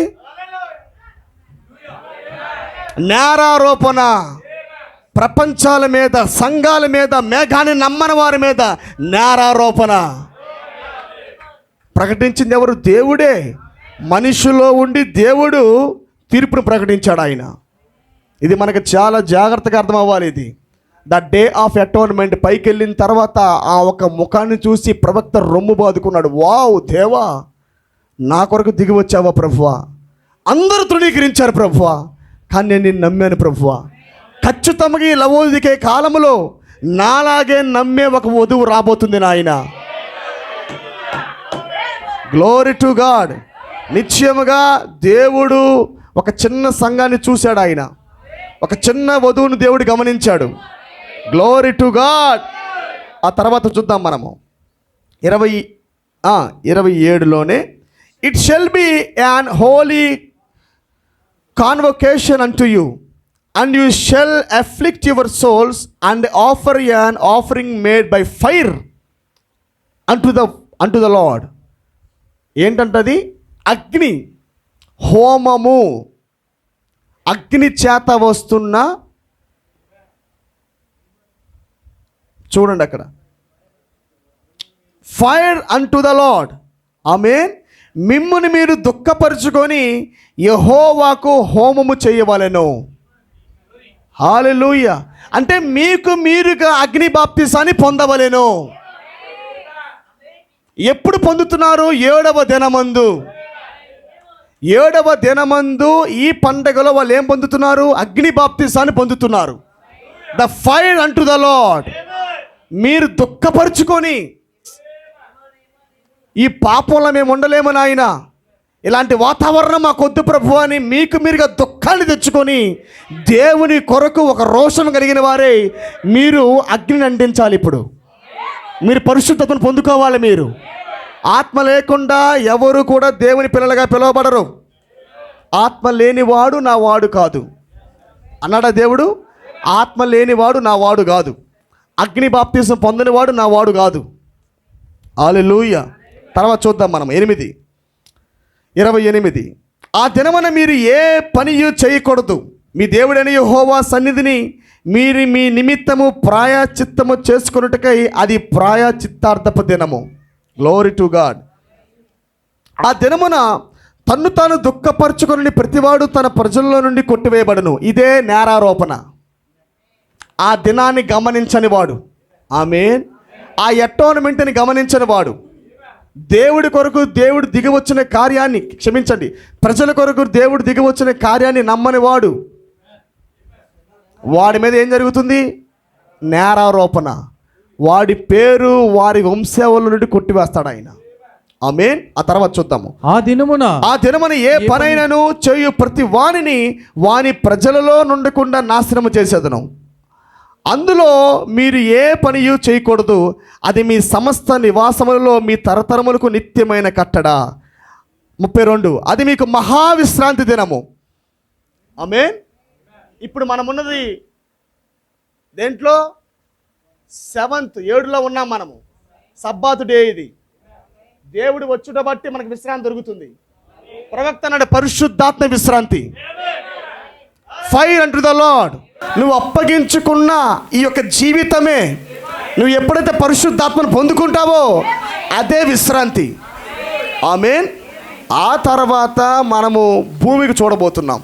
నేరారోపణ. ప్రపంచాల మీద, సంఘాల మీద, మేఘాన్ని నమ్మని వారి మీద నేరారోపణ ప్రకటించింది ఎవరు? దేవుడే. మనిషిలో ఉండి దేవుడు తీర్పును ప్రకటించాడు ఆయన. ఇది మనకు చాలా జాగ్రత్తగా అర్థం అవ్వాలి. ఇది ద డే ఆఫ్ అటోన్మెంట్. పైకి వెళ్ళిన తర్వాత ఆ ఒక ముఖాన్ని చూసి ప్రవక్త రొమ్ము బాదుకున్నాడు. వావ్ దేవా, నా కొరకు దిగి వచ్చావా ప్రభువా? అందరూ తృణీకరించారు ప్రభువా, కానీ నేను నిన్ను నమ్మాను ప్రభువా. ఖచ్చితంగా ఈ లవోదికే కాలంలో నాలాగే నమ్మే ఒక వధువు రాబోతుంది నాయన. Glory to God. నిశ్చయముగా దేవుడు ఒక చిన్న సంఘాన్ని చూశాడు. ఆయన ఒక చిన్న వధువును దేవుడు గమనించాడు. Glory to God. ఆ తర్వాత చూద్దాం మనము 27లోనే, it shall be an holy convocation unto you and you shall afflict your souls and offer an offering made by fire unto the Lord. ఏంటంటది? అగ్ని హోమము. అగ్ని చేత వస్తున్న, చూడండి అక్కడ, fire unto the Lord. Amen. మిమ్ముని మీరు దుఃఖపరుచుకొని యెహోవాకు హోమము చేయవలెను. హల్లెలూయా. అంటే మీకు మీరుగా అగ్ని బాప్తిసాన్ని పొందవలెను. ఎప్పుడు పొందుతున్నారు? 7వ దినమందు. 7వ దినమందు ఈ పండగలో వాళ్ళు ఏం పొందుతున్నారు? అగ్ని బాప్తిసాన్ని పొందుతున్నారు. The fire unto the lord. మీరు దుఃఖపరుచుకొని, ఈ పాపంలో మేము ఉండలేము నాయన, ఇలాంటి వాతావరణం మాకొద్దు ప్రభు అని మీకు మీరుగా దుఃఖాన్ని తెచ్చుకొని దేవుని కొరకు ఒక రోషం కలిగిన వారే మీరు అగ్నిని అంటించాలి. ఇప్పుడు మీరు పరిశుద్ధతను పొందుకోవాలి. మీరు ఆత్మ లేకుండా ఎవరు కూడా దేవుని పిల్లలుగా పిలువబడరు. ఆత్మ లేనివాడు నా వాడు కాదు అన్నాడా దేవుడు? ఆత్మ లేనివాడు నా వాడు కాదు. అగ్ని బాప్తిసం పొందనివాడు నా వాడు కాదు. హల్లెలూయా. తర్వాత చూద్దాం మనం 28. ఆ దినమున మీరు ఏ పనియు చేయకూడదు. మీ దేవుడైన యెహోవా సన్నిధిని మీరు మీ నిమిత్తము ప్రాయశ్చిత్తము చేసుకొనుటకై అది ప్రాయశ్చిత్తార్థపు దినము. Glory to God. ఆ దినమున తన్ను తాను దుఃఖపరచుకొని ప్రతివాడు తన ప్రజల్లో నుండి కొట్టివేయబడును. ఇదే నేరారోపణ. ఆ దినాన్ని గమనించని వాడు, ఆమేన్, ఆ అటోన్మెంట్ని గమనించని వాడు, దేవుడి కొరకు దేవుడు దిగివచ్చిన కార్యాన్ని, క్షమించండి, ప్రజల కొరకు దేవుడు దిగివచ్చిన కార్యాన్ని నమ్మని వాడు, వాడి మీద ఏం జరుగుతుంది? నేరారోపణ. వాడి పేరు వారి వంశావళి నుండి కొట్టివేస్తాడు ఆయన. ఆమేన్. ఆ తర్వాత చూద్దాము. ఆ దినమున ఏ పనైనను చేయు ప్రతి వానిని వాని ప్రజలలో నుండకుండా నాశనము చేసేదను. అందులో మీరు ఏ పనియు చేయకూడదు. అది మీ సమస్త నివాసములలో మీ తరతరములకు నిత్యమైన కట్టడ. 32. అది మీకు మహావిశ్రాంతి దినము. ఆమేన్. ఇప్పుడు మనం ఉన్నది దేంట్లో? 7th 7లో ఉన్నాం మనము. సబ్బాతు డే ఇది. దేవుడు వచ్చుట బట్టి మనకు విశ్రాంతి దొరుకుతుంది. ప్రవక్త అన్నాడు పరిశుద్ధాత్మ విశ్రాంతి. Fire unto the lord. నువ్వు అప్పగించుకున్న ఈ యొక్క జీవితమే, నువ్వు ఎప్పుడైతే పరిశుద్ధాత్మను పొందుకుంటావో అదే విశ్రాంతి. ఆమేన్. ఆ తర్వాత మనము భూమికి చూడబోతున్నాం.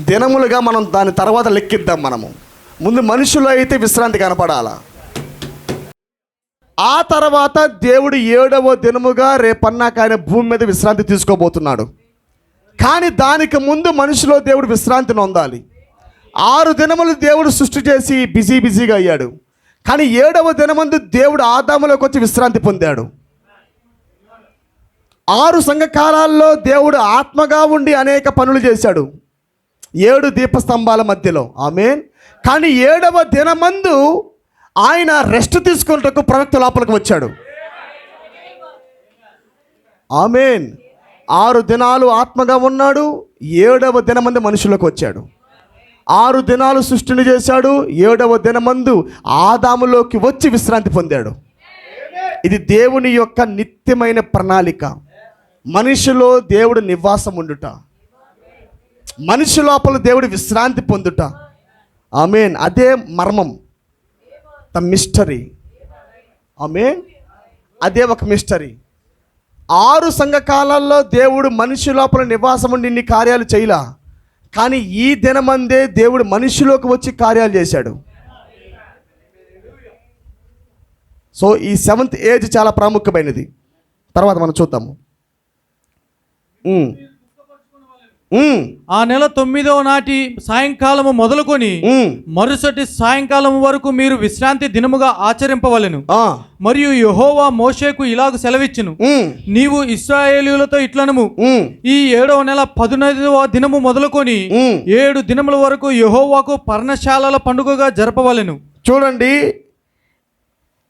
దినములుగా మనం దాని తర్వాత లెక్కిద్దాం. మనము ముందు మనుషులు అయితే విశ్రాంతి కనపడాలా. ఆ తర్వాత దేవుడు 7వ దినముగా రేపన్నాక ఆయన భూమి మీద విశ్రాంతి తీసుకోబోతున్నాడు. కానీ దానికి ముందు మనుషులో దేవుడు విశ్రాంతిని పొందాలి. 6 దినములు దేవుడు సృష్టి చేసి బిజీగా అయ్యాడు. కానీ 7వ దినమందు దేవుడు ఆదాములోకి వచ్చి విశ్రాంతి పొందాడు. 6 సంఘకాలాల్లో దేవుడు ఆత్మగా ఉండి అనేక పనులు చేశాడు 7 దీపస్తంభాల మధ్యలో. ఆమేన్. కానీ 7వ దినమందు ఆయన రెస్ట్ తీసుకున్నటకు ప్రవక్త లోపలికి వచ్చాడు. ఆమేన్. 6 దినాలు ఆత్మగా ఉన్నాడు, 7వ దినమందు మనుషులకు వచ్చాడు. 6 దినాలు సృష్టిని చేశాడు, 7వ దినమందు ఆదాములోకి వచ్చి విశ్రాంతి పొందాడు. ఇది దేవుని యొక్క నిత్యమైన ప్రణాళిక. మనిషిలో దేవుడు నివాసం ఉండుట, మనిషి లోపల దేవుడు విశ్రాంతి పొందుట. ఆమేన్. అదే మర్మం, ద మిస్టరీ. ఆమేన్. అదే ఒక మిస్టరీ. 6 సంఘకాలాల్లో దేవుడు మనిషి లోపల నివాసం ఉండి ఇన్ని కార్యాలు చేయలా. కానీ ఈ దినమందే దేవుడు మనిషిలోకి వచ్చి కార్యాలు చేశాడు. సో ఈ 7th ఏజ్ చాలా ప్రాముఖ్యమైనది. తర్వాత మనం చూద్దాము. ఆ నెల 9వ నాటి సాయంకాలము మొదలుకొని మరుసటి సాయంకాలం వరకు మీరు విశ్రాంతి దినముగా ఆచరింపవలెను. మరియు యెహోవా మోషేకు ఇలాగ సెలవిచ్చును, నీవు ఇశ్రాయేలీయులతో ఇట్లనము, ఈ 7వ నెల 15వ దినము మొదలుకొని 7 దినముల వరకు యెహోవాకు పర్ణశాలల పండుగగా జరపవలెను. చూడండి,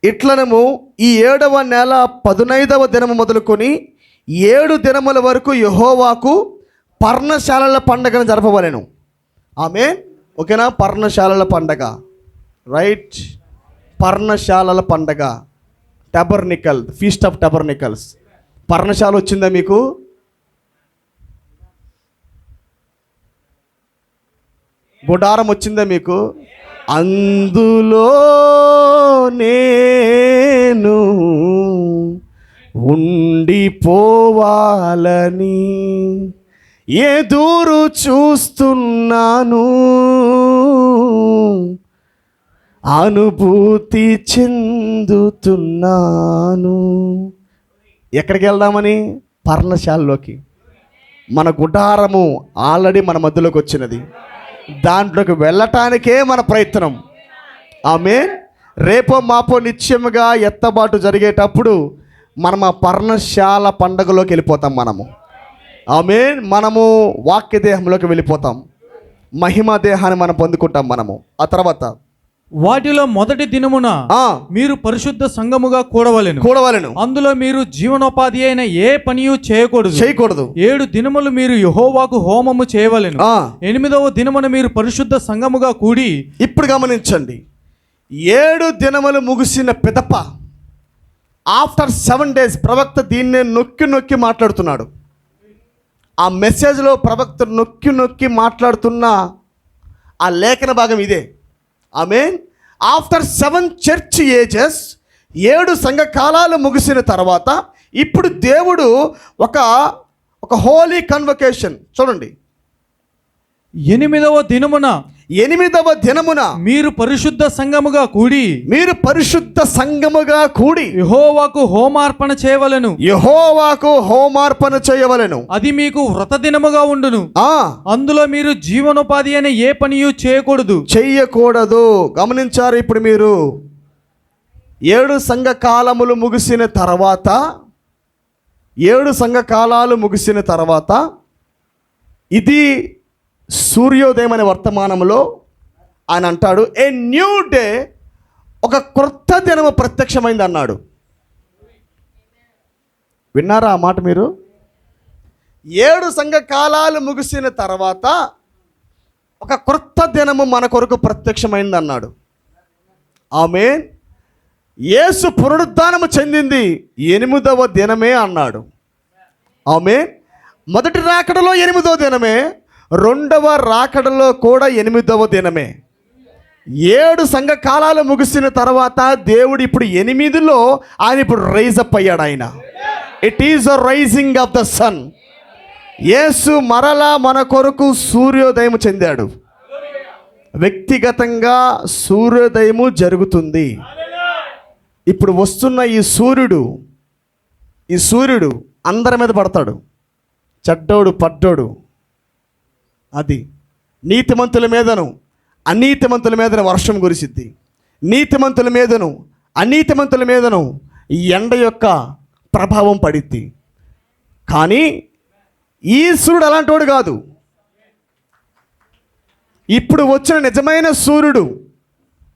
ఇట్లనము ఈ 7వ నెల 15వ దినము మొదలుకొని 7 దినముల వరకు యెహోవాకు పర్ణశాలల పండగను జరపవలెను. ఆమేన్. ఓకేనా? పర్ణశాలల పండగ, రైట్? పర్ణశాలల పండగ, టబర్నికల్, ఫీస్ట్ ఆఫ్ టబర్నికల్స్. పర్ణశాల వచ్చిందా మీకు? గుడారం వచ్చిందా మీకు? అందులో నేను ఉండిపోవాలని ఎదురు చూస్తున్నాను, అనుభూతి చెందుతున్నాను. ఎక్కడికి వెళ్దామని? పర్ణశాలలోకి. మన గుడారము ఆల్రెడీ మన మధ్యలోకి వచ్చినది, దాంట్లోకి వెళ్ళటానికే మన ప్రయత్నం. ఆమేన్. రేపో మాపో నిత్యముగా ఎత్తబాటు జరిగేటప్పుడు మనం ఆ పర్ణశాల పండగలోకి వెళ్ళిపోతాం. మనము ఆమేన్. మనము వాక్య దేహంలోకి వెళ్ళిపోతాం, మహిమ దేహాన్ని మనం పొందుకుంటాం మనము. ఆ తర్వాత వాటిలో మొదటి దినమున మీరు పరిశుద్ధ సంఘముగా కూడవలెను. అందులో మీరు జీవనోపాధి అయిన ఏ పనియు చేయకూడదు. 7 దినములు మీరు యెహోవాకు హోమము చేయవలెను. 8వ దినమున మీరు పరిశుద్ధ సంఘముగా కూడి. ఇప్పుడు గమనించండి, 7 దినములు ముగిసిన పిదప ఆఫ్టర్ 7 days ప్రవక్త దీన్నే నొక్కి మాట్లాడుతున్నాడు. ఆ మెసేజ్లో ప్రవక్త నొక్కి మాట్లాడుతున్న ఆ లేఖన భాగం ఇదే. ఆమేన్. ఆఫ్టర్ 7 చర్చ్ ఏజెస్, 7 సంఘ కాలాలు ముగిసిన తర్వాత ఇప్పుడు దేవుడు ఒక హోలీ కన్వకేషన్. చూడండి, 8వ దినమున మీరు పరిశుద్ధ సంఘముగా కూడి యెహోవాకు హోమార్పణ చేయవలెను. అది మీకు వ్రత దినముగా ఉండును. అందులో మీరు జీవనోపాధి అయిన ఏ పనియు చేయకూడదు. గమనించారు? ఇప్పుడు మీరు 7 సంఘ కాలములు ముగిసిన తర్వాత, 7 సంఘ కాలాలు ముగిసిన తర్వాత ఇది సూర్యోదయం అనే వర్తమానంలో ఆయన అంటాడు, ఏ న్యూ డే, ఒక క్రొత్త దినము ప్రత్యక్షమైంది అన్నాడు. విన్నారా ఆ మాట మీరు? 7 సంఘ కాలాలు ముగిసిన తర్వాత ఒక క్రొత్త దినము మన కొరకు ప్రత్యక్షమైంది అన్నాడు. ఆమేన్. యేసు పునరుద్ధానము చెందింది 8వ దినమే అన్నాడు. ఆమేన్. మొదటి రాకడలో 8వ దినమే, 2వ రాకడలో కూడా 8వ దినమే. 7 సంఘ కాలాలు ముగిసిన తర్వాత దేవుడు ఇప్పుడు 8లో ఆయన ఇప్పుడు రైజ్ అప్ అయ్యాడు. ఆయన it is a rising of the sun. యేసు మరలా మన కొరకు సూర్యోదయం చెందాడు. వ్యక్తిగతంగా సూర్యోదయము జరుగుతుంది. ఇప్పుడు వస్తున్న ఈ సూర్యుడు అందరి మీద పడతాడు. చెడ్డోడు పడ్డోడు, అది నీతిమంతుల మీదను అనీతిమంతుల మీదను వర్షం కురిసిద్ది. నీతిమంతుల మీదను అనీతిమంతుల మీదను ఈ ఎండ యొక్క ప్రభావం పడిద్ది. కానీ ఈ సూర్యుడు అలాంటోడు కాదు. ఇప్పుడు వచ్చిన నిజమైన సూర్యుడు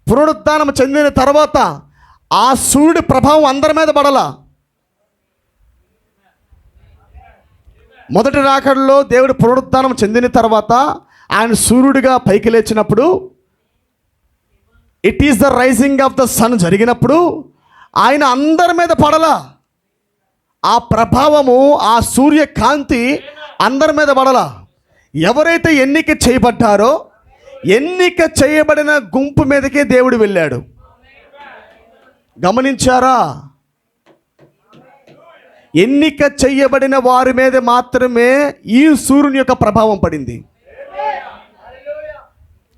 పునరుద్ధానం చెందిన తర్వాత ఆ సూర్యుడి ప్రభావం అందరి మీద పడలా. మొదటి రాకడలో దేవుడు పునరుద్ధానం చెందిన తర్వాత ఆయన సూర్యుడిగా పైకి లేచినప్పుడు, it is the rising of the sun జరిగినప్పుడు ఆయన అందరి మీద పడలా. ఆ ప్రభావము, ఆ సూర్యకాంతి అందరి మీద పడలా. ఎవరైతే ఎన్నిక చేయబడ్డారో ఎన్నిక చేయబడిన గుంపు మీదకే దేవుడు వెళ్ళాడు. గమనించారా? ఎన్నిక చేయబడిన వారి మీద మాత్రమే ఈ సూర్యుని యొక్క ప్రభావం పడింది.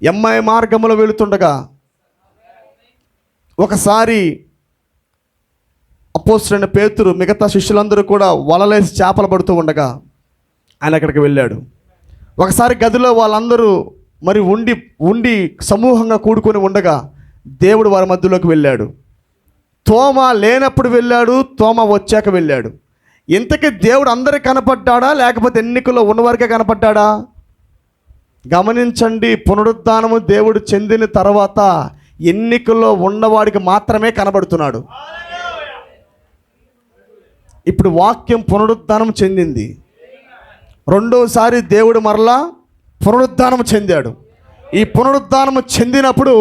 ఎమ్మై మార్గంలో వెళుతుండగా ఒకసారి అపోస్తలుడైన పేతురు మిగతా శిష్యులందరూ కూడా వలలేసి చేపలు పడుతూ ఉండగా ఆయన అక్కడికి వెళ్ళాడు. ఒకసారి గదిలో వాళ్ళందరూ మరి ఉండి సమూహంగా కూడుకొని ఉండగా దేవుడు వారి మధ్యలోకి వెళ్ళాడు. తోమ లేనప్పుడు వెళ్ళాడు, తోమ వచ్చాక వెళ్ళాడు. ఇంతకీ దేవుడు అందరికి కనపడ్డాడా లేకపోతే ఎన్నికల్లో ఉన్నవారికే కనపడ్డాడా? గమనించండి, పునరుద్ధానము దేవుడు చెందిన తర్వాత ఎన్నికల్లో ఉన్నవాడికి మాత్రమే కనబడుతున్నాడు. ఇప్పుడు వాక్యం పునరుద్ధానం చెందింది. రెండోసారి దేవుడు మరలా పునరుద్ధానం చెందాడు. ఈ పునరుద్ధానం చెందినప్పుడు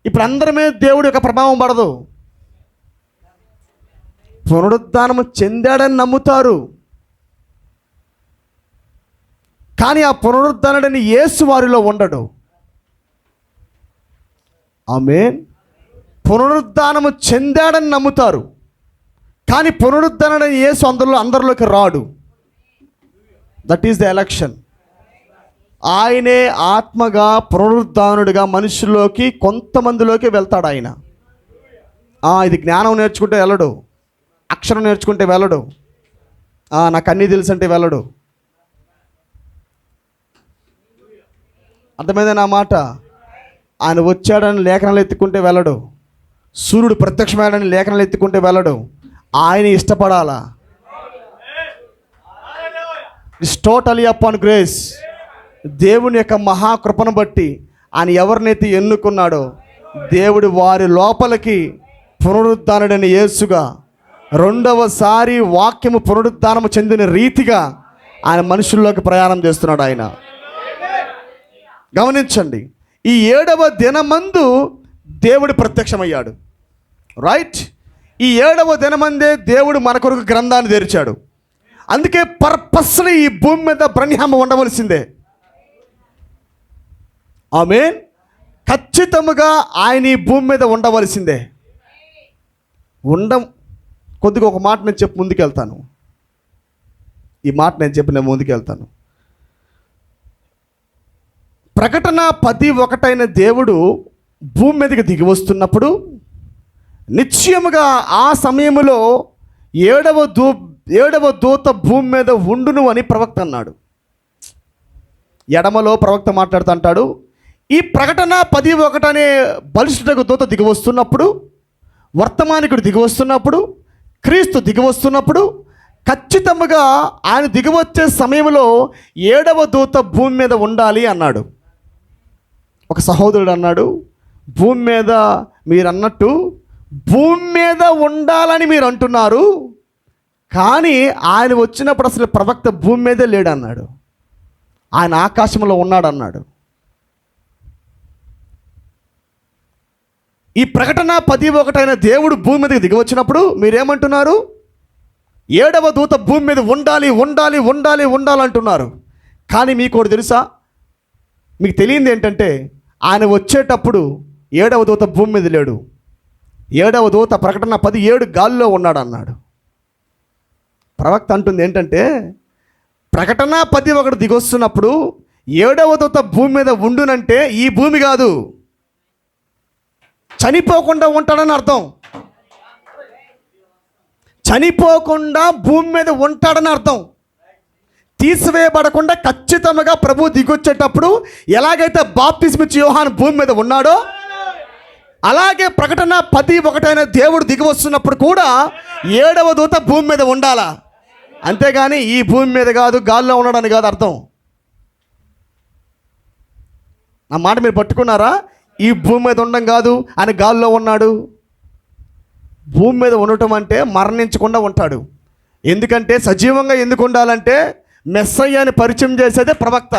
ఇప్పుడు అందరి మీద దేవుడి యొక్క ప్రభావం పడదు. పునరుద్ధానం చెందాడని నమ్ముతారు, కానీ ఆ పునరుద్ధానుడని యేసు వారిలో ఉండడు. ఆమేన్. పునరుద్ధానము చెందాడని నమ్ముతారు, కానీ పునరుద్ధానుడని యేసు అందరిలోకి రాడు. That is the election. ఆయనే ఆత్మగా పునరుద్ధానుడిగా మనుషుల్లోకి కొంతమందిలోకి వెళ్తాడు. ఆయన ఇది జ్ఞానం నేర్చుకుంటే వెళ్ళడు, అక్షరం నేర్చుకుంటే వెళ్ళడు, నాకు అన్నీ తెలుసు అంటే వెళ్ళడు. అర్థమైందా నా మాట? ఆయన వచ్చాడని లేఖనాలు ఎత్తుకుంటే వెళ్ళడు, సూర్యుడు ప్రత్యక్షమాడని లేఖనాలు ఎత్తుకుంటే వెళ్ళడు. ఆయన ఇష్టపడాలా. It's totally upon grace. దేవుని యొక్క మహాకృపను బట్టి ఆయన ఎవరినైతే ఎన్నుకున్నాడో దేవుడు వారి లోపలికి పునరుద్ధానుడైన యేసుగా రెండవసారి వాక్యము పునరుద్ధానము చెందిన రీతిగా ఆయన మనుషుల్లోకి ప్రయాణం చేస్తున్నాడు. ఆయన గమనించండి, ఈ 7వ దినమందు దేవుడు ప్రత్యక్షమయ్యాడు. రైట్? ఈ 7వ దినమందే దేవుడు మన కొరకు గ్రంథాన్ని తెరిచాడు. అందుకే పర్పస్లీ ఈ భూమి మీద బ్రహ్మ ఉండవలసిందే. ఆమేన్. ఖచ్చితంగా ఆయన ఈ భూమి మీద ఉండవలసిందే. కొద్దిగా ఒక మాట నేను చెప్పి ముందుకెళ్తాను. ఈ మాట నేను చెప్పి నేను ముందుకెళ్తాను. ప్రకటన 10:1 దేవుడు భూమి మీదకి దిగి వస్తున్నప్పుడు నిశ్చయముగా ఆ సమయంలో ఏడవ దూత భూమి మీద ఉండును అని ప్రవక్త అన్నాడు. ఎడమలో ప్రవక్త మాట్లాడుతుంటాడు. ఈ ప్రకటన 10:1 అనే బలిష్ఠుడకు దూత దిగి వస్తున్నప్పుడు, వర్తమానికుడు దిగి వస్తున్నప్పుడు, క్రీస్తు దిగి వస్తున్నప్పుడు ఖచ్చితంగా ఆయన దిగివచ్చే సమయంలో 7వ దూత భూమి మీద ఉండాలి అన్నాడు. ఒక సహోదరుడు అన్నాడు, భూమి మీద మీరు అన్నట్టు భూమి మీద ఉండాలని మీరు అంటున్నారు, కానీ ఆయన వచ్చినప్పుడు అసలు ప్రవక్త భూమి మీదే లేడు అన్నాడు. ఆయన ఆకాశంలో ఉన్నాడు అన్నాడు. ఈ ప్రకటన 10:1 దేవుడు భూమి మీదకి దిగి వచ్చినప్పుడు మీరేమంటున్నారు? 7వ దూత భూమి మీద ఉండాలి ఉండాలి ఉండాలి ఉండాలంటున్నారు. కానీ మీకు ఒకటి తెలుసా? మీకు తెలియంది ఏంటంటే ఆయన వచ్చేటప్పుడు 7వ దూత భూమి మీద లేడు. 7వ దూత ప్రకటన 10:7 గాలిలో ఉన్నాడు అన్నాడు. ప్రవక్త అంటుంది ఏంటంటే ప్రకటన 10:1 దిగొస్తున్నప్పుడు 7వ దూత భూమి మీద ఉండునంటే ఈ భూమి కాదు, చనిపోకుండా ఉంటాడని అర్థం. చనిపోకుండా భూమి మీద ఉంటాడని అర్థం. తీసివేయబడకుండా ఖచ్చితంగా ప్రభు దిగొచ్చేటప్పుడు ఎలాగైతే బాప్తిస్మ ఇచ్చే యోహాను భూమి మీద ఉన్నాడో, అలాగే ప్రకటన 10:1 అయిన దేవుడు దిగి వస్తున్నప్పుడు కూడా 7వ దూత భూమి మీద ఉండాలా. అంతేగాని ఈ భూమి మీద కాదు, గాల్లో ఉండడానికి కాదు అర్థం. నా మాట మీరు పట్టుకున్నారా? ఈ భూమి మీద ఉండడం కాదు, ఆయన గాల్లో ఉన్నాడు. భూమి మీద ఉండటం అంటే మరణించకుండా ఉంటాడు. ఎందుకంటే సజీవంగా ఎందుకు ఉండాలంటే మెస్సయ్యని పరిచయం చేసేదే ప్రవక్త.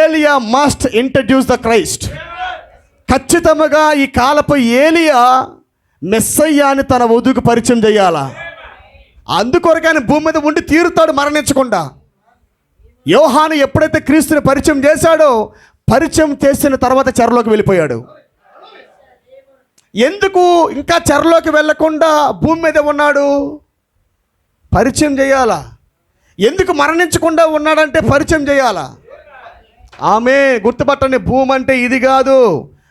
ఏలియా మస్ట్ ఇంట్రడ్యూస్ ద క్రైస్ట్. ఖచ్చితంగా ఈ కాలపు ఏలియా మెస్సయ్యాని తన వధువుకు పరిచయం చేయాలా. అందుకొరకు ఆయన భూమి మీద ఉండి తీరుతాడు మరణించకుండా. యోహాను ఎప్పుడైతే క్రీస్తుని పరిచయం చేశాడో, పరిచయం చేసిన తర్వాత చెరలోకి వెళ్ళిపోయాడు. ఎందుకు ఇంకా చెరలోకి వెళ్ళకుండా భూమి మీద ఉన్నాడు? పరిచయం చేయాలా. ఎందుకు మరణించకుండా ఉన్నాడంటే పరిచయం చేయాలా. ఆమె గుర్తుపట్టండి, భూమి అంటే ఇది కాదు.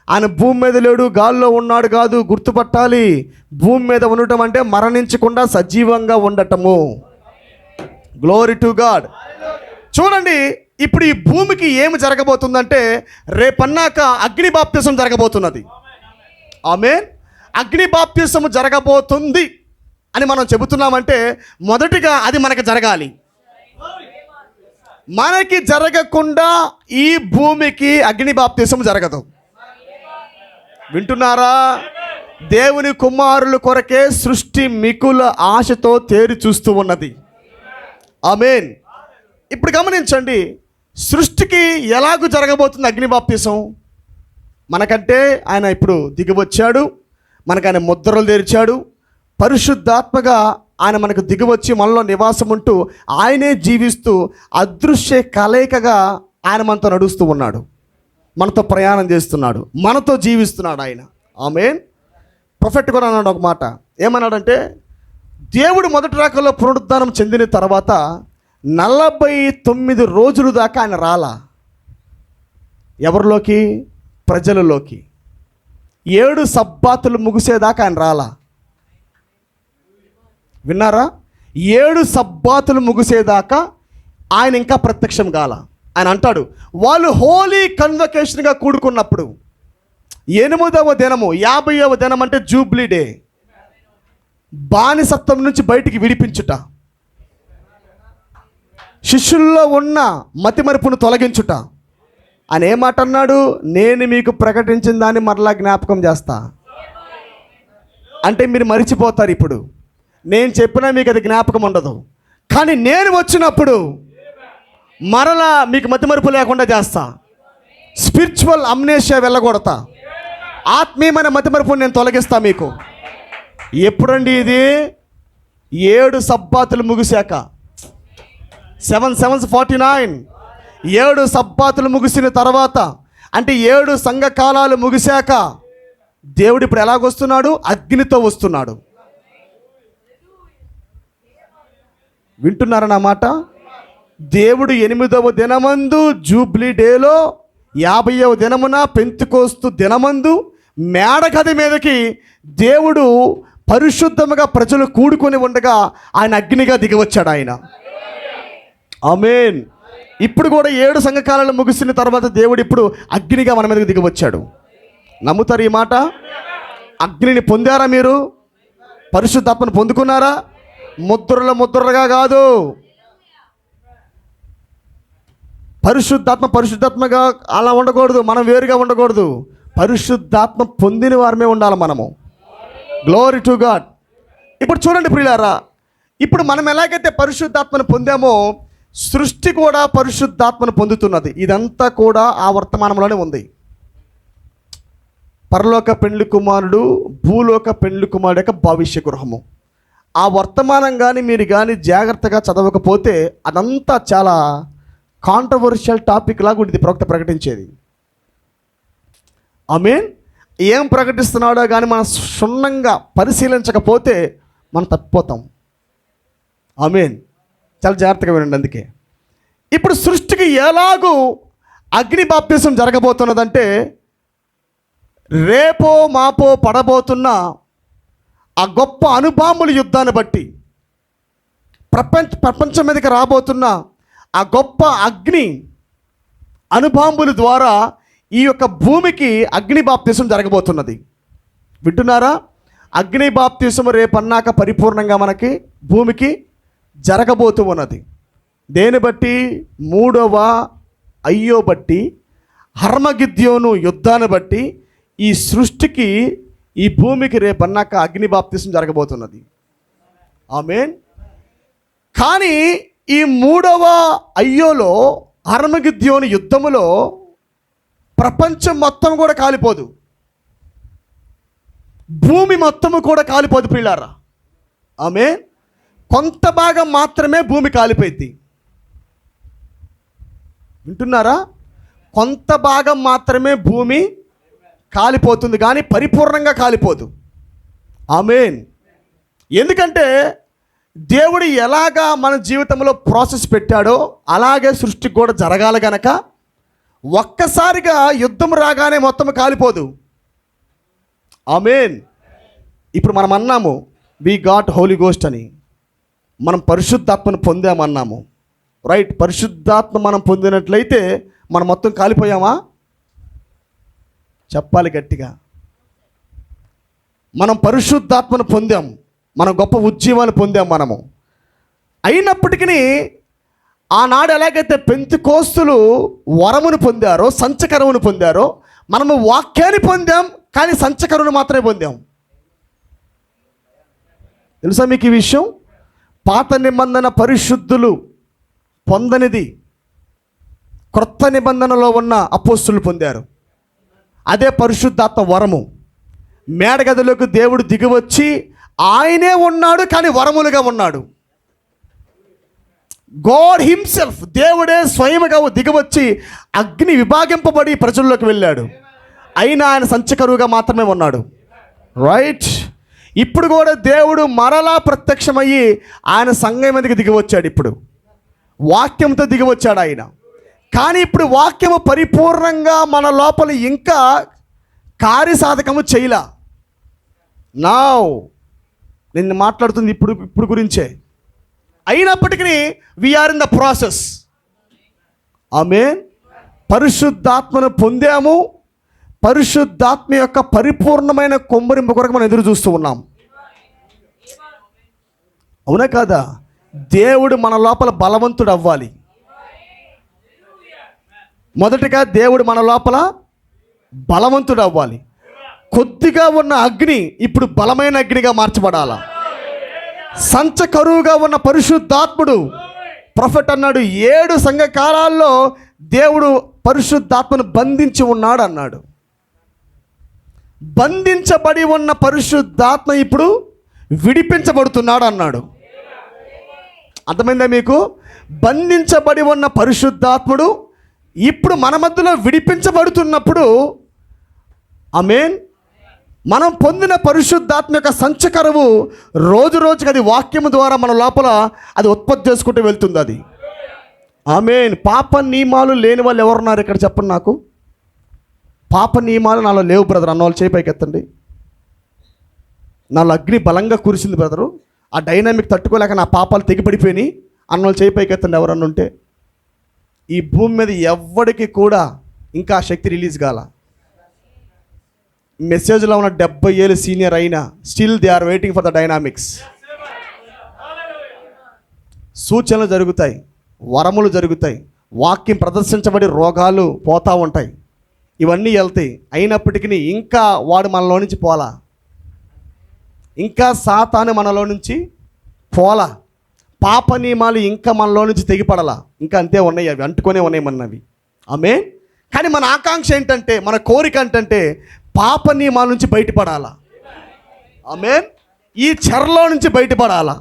ఆయన భూమి మీద లేడు, గాల్లో ఉన్నాడు కాదు, గుర్తుపట్టాలి. భూమి మీద ఉండటం అంటే మరణించకుండా సజీవంగా ఉండటము. Glory to God. చూడండి, ఇప్పుడు ఈ భూమికి ఏమి జరగబోతుందంటే రేపన్నాక అగ్ని బాప్తిసం జరగబోతున్నది. ఆమేన్. అగ్ని బాప్తిసం జరగబోతుంది అని మనం చెబుతున్నామంటే మొదటిగా అది మనకు జరగాలి. మనకి జరగకుండా ఈ భూమికి అగ్ని బాప్తిసం జరగదు. వింటున్నారా? దేవుని కుమారుల కొరకే సృష్టి మికుల ఆశతో తేరి చూస్తూ ఉన్నది. ఆమేన్. ఇప్పుడు గమనించండి, సృష్టికి ఎలాగూ జరగబోతుంది అగ్ని బాప్తిసం. మనకంటే ఆయన ఇప్పుడు దిగి వచ్చాడు, మనకు ఆయన ముద్రలు తెరిచాడు. పరిశుద్ధాత్మగా ఆయన మనకు దిగి వచ్చి మనలో నివాసం ఉంటూ ఆయనే జీవిస్తూ అదృశ్య కలయికగా ఆయన మనతో నడుస్తూ ఉన్నాడు, మనతో ప్రయాణం చేస్తున్నాడు, మనతో జీవిస్తున్నాడు ఆయన. ఆమేన్. ప్రొఫెట్ కూడా అన్నాడు ఒక మాట. ఏమన్నాడంటే, దేవుడు మొదటి రాకల్లో పునరుద్ధానం చెందిన తర్వాత 49 రోజుల దాకా ఆయన రాలా ఎవరిలోకి? ప్రజలలోకి. 7 సబ్బాతులు ముగిసేదాకా ఆయన రాలా. విన్నారా? 7 సబ్బాతులు ముగిసేదాకా ఆయన ఇంకా ప్రత్యక్షం కాల. ఆయన అంటాడు, వాళ్ళు హోలీ కన్వకేషన్గా కూడుకున్నప్పుడు 8వ దినము, 50వ దినం అంటే జూబ్లీ డే, బానిసత్వం నుంచి బయటికి విడిపించుట, శిష్యుల్లో ఉన్న మతిమరుపును తొలగించుట. ఆయన ఏ మాట అన్నాడు? నేను మీకు ప్రకటించిన దాన్ని మరలా జ్ఞాపకం చేస్తా. అంటే మీరు మరిచిపోతారు. ఇప్పుడు నేను చెప్పినా మీకు అది జ్ఞాపకం ఉండదు, కానీ నేను వచ్చినప్పుడు మరలా మీకు మతిమరుపు లేకుండా చేస్తా. స్పిరిచువల్ అమ్నేషియా వెళ్ళగొడతా. ఆత్మీయమైన మతిమరుపుని నేను తొలగిస్తా మీకు. ఎప్పుడండి ఇది? 7 సబ్బాతులు ముగిశాక. 7 7 49. 7 సబ్బాతులు ముగిసిన తర్వాత, అంటే 7 సంఘకాలాలు ముగిశాక దేవుడు ఇప్పుడు ఎలాగొస్తున్నాడు? అగ్నితో వస్తున్నాడు. వింటున్నారా నా మాట? దేవుడు 8వ దినమందు జూబ్లీ డేలో, 50వ దినమున పెంతెకోస్తు దినమందు మేడగది మీదకి దేవుడు పరిశుద్ధముగా ప్రజలు కూడుకొని ఉండగా ఆయన అగ్నిగా దిగివచ్చాడు ఆయన. ఆమేన్. ఇప్పుడు కూడా 7 సంఘకాలాలు ముగిసిన తర్వాత దేవుడు ఇప్పుడు అగ్నిగా మన మీదకి దిగివచ్చాడు. నమ్ముతారు ఈ మాట? అగ్నిని పొందారా మీరు? పరిశుద్ధాత్మను పొందుకున్నారా? ముద్రలుగా కాదు. పరిశుద్ధాత్మగా అలా ఉండకూడదు. మనం వేరుగా ఉండకూడదు. పరిశుద్ధాత్మ పొందిన వారమే ఉండాలి మనము. Glory to God. ఇప్పుడు చూడండి ప్రియులారా, ఇప్పుడు మనం ఎలాగైతే పరిశుద్ధాత్మను పొందామో సృష్టి కూడా పరిశుద్ధాత్మను పొందుతున్నది. ఇదంతా కూడా ఆ వర్తమానంలోనే ఉంది. పరలోక పెండ్లి కుమారుడు, భూలోక పెండ్లి కుమారుడు యొక్క భవిష్య గృహము. ఆ వర్తమానం కానీ మీరు కానీ జాగ్రత్తగా చదవకపోతే అదంతా చాలా కాంట్రవర్షియల్ టాపిక్ లాగా ఉంటుంది ప్రవక్త ప్రకటించేది. ఆమేన్. ఏం ప్రకటిస్తున్నాడో కానీ మనం క్షుణ్ణంగా పరిశీలించకపోతే మనం తప్పిపోతాం. ఆమేన్. చాలా జాగ్రత్తగా వినండి. అందుకే ఇప్పుడు సృష్టికి ఎలాగూ అగ్ని బాప్తిసం జరగబోతున్నదంటే, రేపో మాపో పడబోతున్న ఆ గొప్ప అణుబాంబుల యుద్ధాన్ని బట్టి, ప్రపంచం మీదకి రాబోతున్న ఆ గొప్ప అగ్ని అణుబాంబుల ద్వారా ఈ యొక్క భూమికి అగ్ని బాప్తిసం జరగబోతున్నది. వింటున్నారా? అగ్ని బాప్తిసం రేపన్నాక పరిపూర్ణంగా మనకి భూమికి జరగబోతూ ఉన్నది. దేని బట్టి? మూడవ అయ్యో బట్టి, హర్మగిద్యోను యుద్ధాన్ని బట్టి ఈ సృష్టికి, ఈ భూమికి రేపన్నాక అగ్ని బాప్తిసం జరగబోతున్నది. ఆమేన్. కానీ ఈ మూడవ అయ్యోలో, హర్మగిద్యోను యుద్ధములో ప్రపంచం మొత్తం కూడా కాలిపోదు, భూమి మొత్తము కూడా కాలిపోదు ప్రియులారా. ఆమేన్. కొంత భాగం మాత్రమే భూమి కాలిపోయింది. వింటున్నారా? కొంత భాగం మాత్రమే భూమి కాలిపోతుంది, కానీ పరిపూర్ణంగా కాలిపోదు. ఆమేన్. ఎందుకంటే దేవుడు ఎలాగా మన జీవితంలో ప్రాసెస్ పెట్టాడో అలాగే సృష్టికి కూడా జరగాలి గనక ఒక్కసారిగా యుద్ధం రాగానే మొత్తం కాలిపోదు. ఆమేన్. ఇప్పుడు మనం అన్నాము వి గాట్ హోలీ గోస్ట్ అని, మనం పరిశుద్ధాత్మను పొందామన్నాము. రైట్. పరిశుద్ధాత్మ మనం పొందినట్లయితే మనం మొత్తం కాలిపోయామా? చెప్పాలి గట్టిగా. మనం పరిశుద్ధాత్మను పొందాం, మనం గొప్ప ఉజ్జీవాన్ని పొందాం మనము. అయినప్పటికీ ఆనాడు ఎలాగైతే పెంతెకోస్తులు వరమును పొందారో, సంచకరువును పొందారో, మనము వాక్యాన్ని పొందాం, కానీ సంచకరువును మాత్రమే పొందాం. తెలుసా మీకు ఈ విషయం? పాత నిబంధన పరిశుద్ధులు పొందనిది క్రొత్త నిబంధనలో ఉన్న అపోస్తులు పొందారు. అదే పరిశుద్ధాత్మ వరము. మేడగదిలోకి దేవుడు దిగివచ్చి ఆయనే ఉన్నాడు, కానీ వరములుగా ఉన్నాడు. గాడ్ హిమ్సెల్ఫ్, దేవుడే స్వయముగా దిగివచ్చి అగ్ని విభాగింపబడి ప్రజల్లోకి వెళ్ళాడు. అయినా ఆయన సంచకరువుగా మాత్రమే ఉన్నాడు. రైట్. ఇప్పుడు కూడా దేవుడు మరలా ప్రత్యక్షమయ్యి ఆయన సంఘం మీదకి దిగివచ్చాడు. ఇప్పుడు వాక్యంతో దిగివచ్చాడు ఆయన. కానీ ఇప్పుడు వాక్యము పరిపూర్ణంగా మన లోపల ఇంకా కార్యసాధకము చేయలా. నా నేను మాట్లాడుతుంది ఇప్పుడు గురించే. అయినప్పటికీ వీఆర్ ఇన్ ద ప్రాసెస్. ఆమేన్. పరిశుద్ధాత్మను పొందాము. పరిశుద్ధాత్మ యొక్క పరిపూర్ణమైన కొమ్మరింపు కొరకు మనం ఎదురు చూస్తూ ఉన్నాం. అవునా కాదా? దేవుడు మన లోపల బలవంతుడు అవ్వాలి. మొదటిగా దేవుడు మన లోపల బలవంతుడు అవ్వాలి. కొద్దిగా ఉన్న అగ్ని ఇప్పుడు బలమైన అగ్నిగా మార్చబడాల. సంచకరువుగా ఉన్న పరిశుద్ధాత్ముడు, ప్రొఫెట్ అన్నాడు, 7 సంఘకాలాల్లో దేవుడు పరిశుద్ధాత్మను బంధించి ఉన్నాడు అన్నాడు. బంధించబడి ఉన్న పరిశుద్ధాత్మ ఇప్పుడు విడిపించబడుతున్నాడు అన్నాడు. అర్థమైందా మీకు? బంధించబడి ఉన్న పరిశుద్ధాత్ముడు ఇప్పుడు మన మధ్యలో విడిపించబడుతున్నప్పుడు, ఆమేన్, మనం పొందిన పరిశుద్ధాత్మ యొక్క సంచకరువు రోజు రోజుకి అది వాక్యము ద్వారా మన లోపల అది ఉత్పత్తి చేసుకుంటూ వెళ్తుంది. అది ఆమేన్. పాప నియమాలు లేని వాళ్ళు ఎవరున్నారు ఇక్కడ చెప్పండి నాకు. పాప నియమాలు నాలో లేవు బ్రదర్ అన్న వాళ్ళు చేయి పైకెత్తండి. నాలో అగ్ని బలంగా కురిసింది బ్రదరు, ఆ డైనామిక్ తట్టుకోలేక నా పాపాలు తెగిపడిపోయినాయి అన్న వాళ్ళు చేయి పైకెత్తండి ఎవరన్నా ఉంటే. ఈ భూమి మీద ఎవ్వడికి కూడా ఇంకా శక్తి రిలీజ్ కాల. మెసేజ్లో ఉన్న 70 ఏళ్ళు సీనియర్ అయినా still they are waiting for the dynamics. సూచనలు జరుగుతాయి, వరములు జరుగుతాయి, వాక్యం ప్రదర్శించబడి రోగాలు పోతూ ఉంటాయి, ఇవన్నీ వెళ్తాయి. అయినప్పటికీ ఇంకా వాడు మనలో నుంచి పోలా, ఇంకా సాతాను మనలో నుంచి పోలా, పాప నియమాలు ఇంకా మనలో నుంచి తెగిపడలా, ఇంకా అంతే ఉన్నాయి, అవి అంటుకొనే ఉన్నాయి మనవి. ఆమేన్. కానీ మన ఆకాంక్ష ఏంటంటే, మన కోరిక ఏంటంటే పాప నియమాల నుంచి బయటపడాలా. ఆమేన్. ఈ చెరలో నుంచి బయటపడాలా,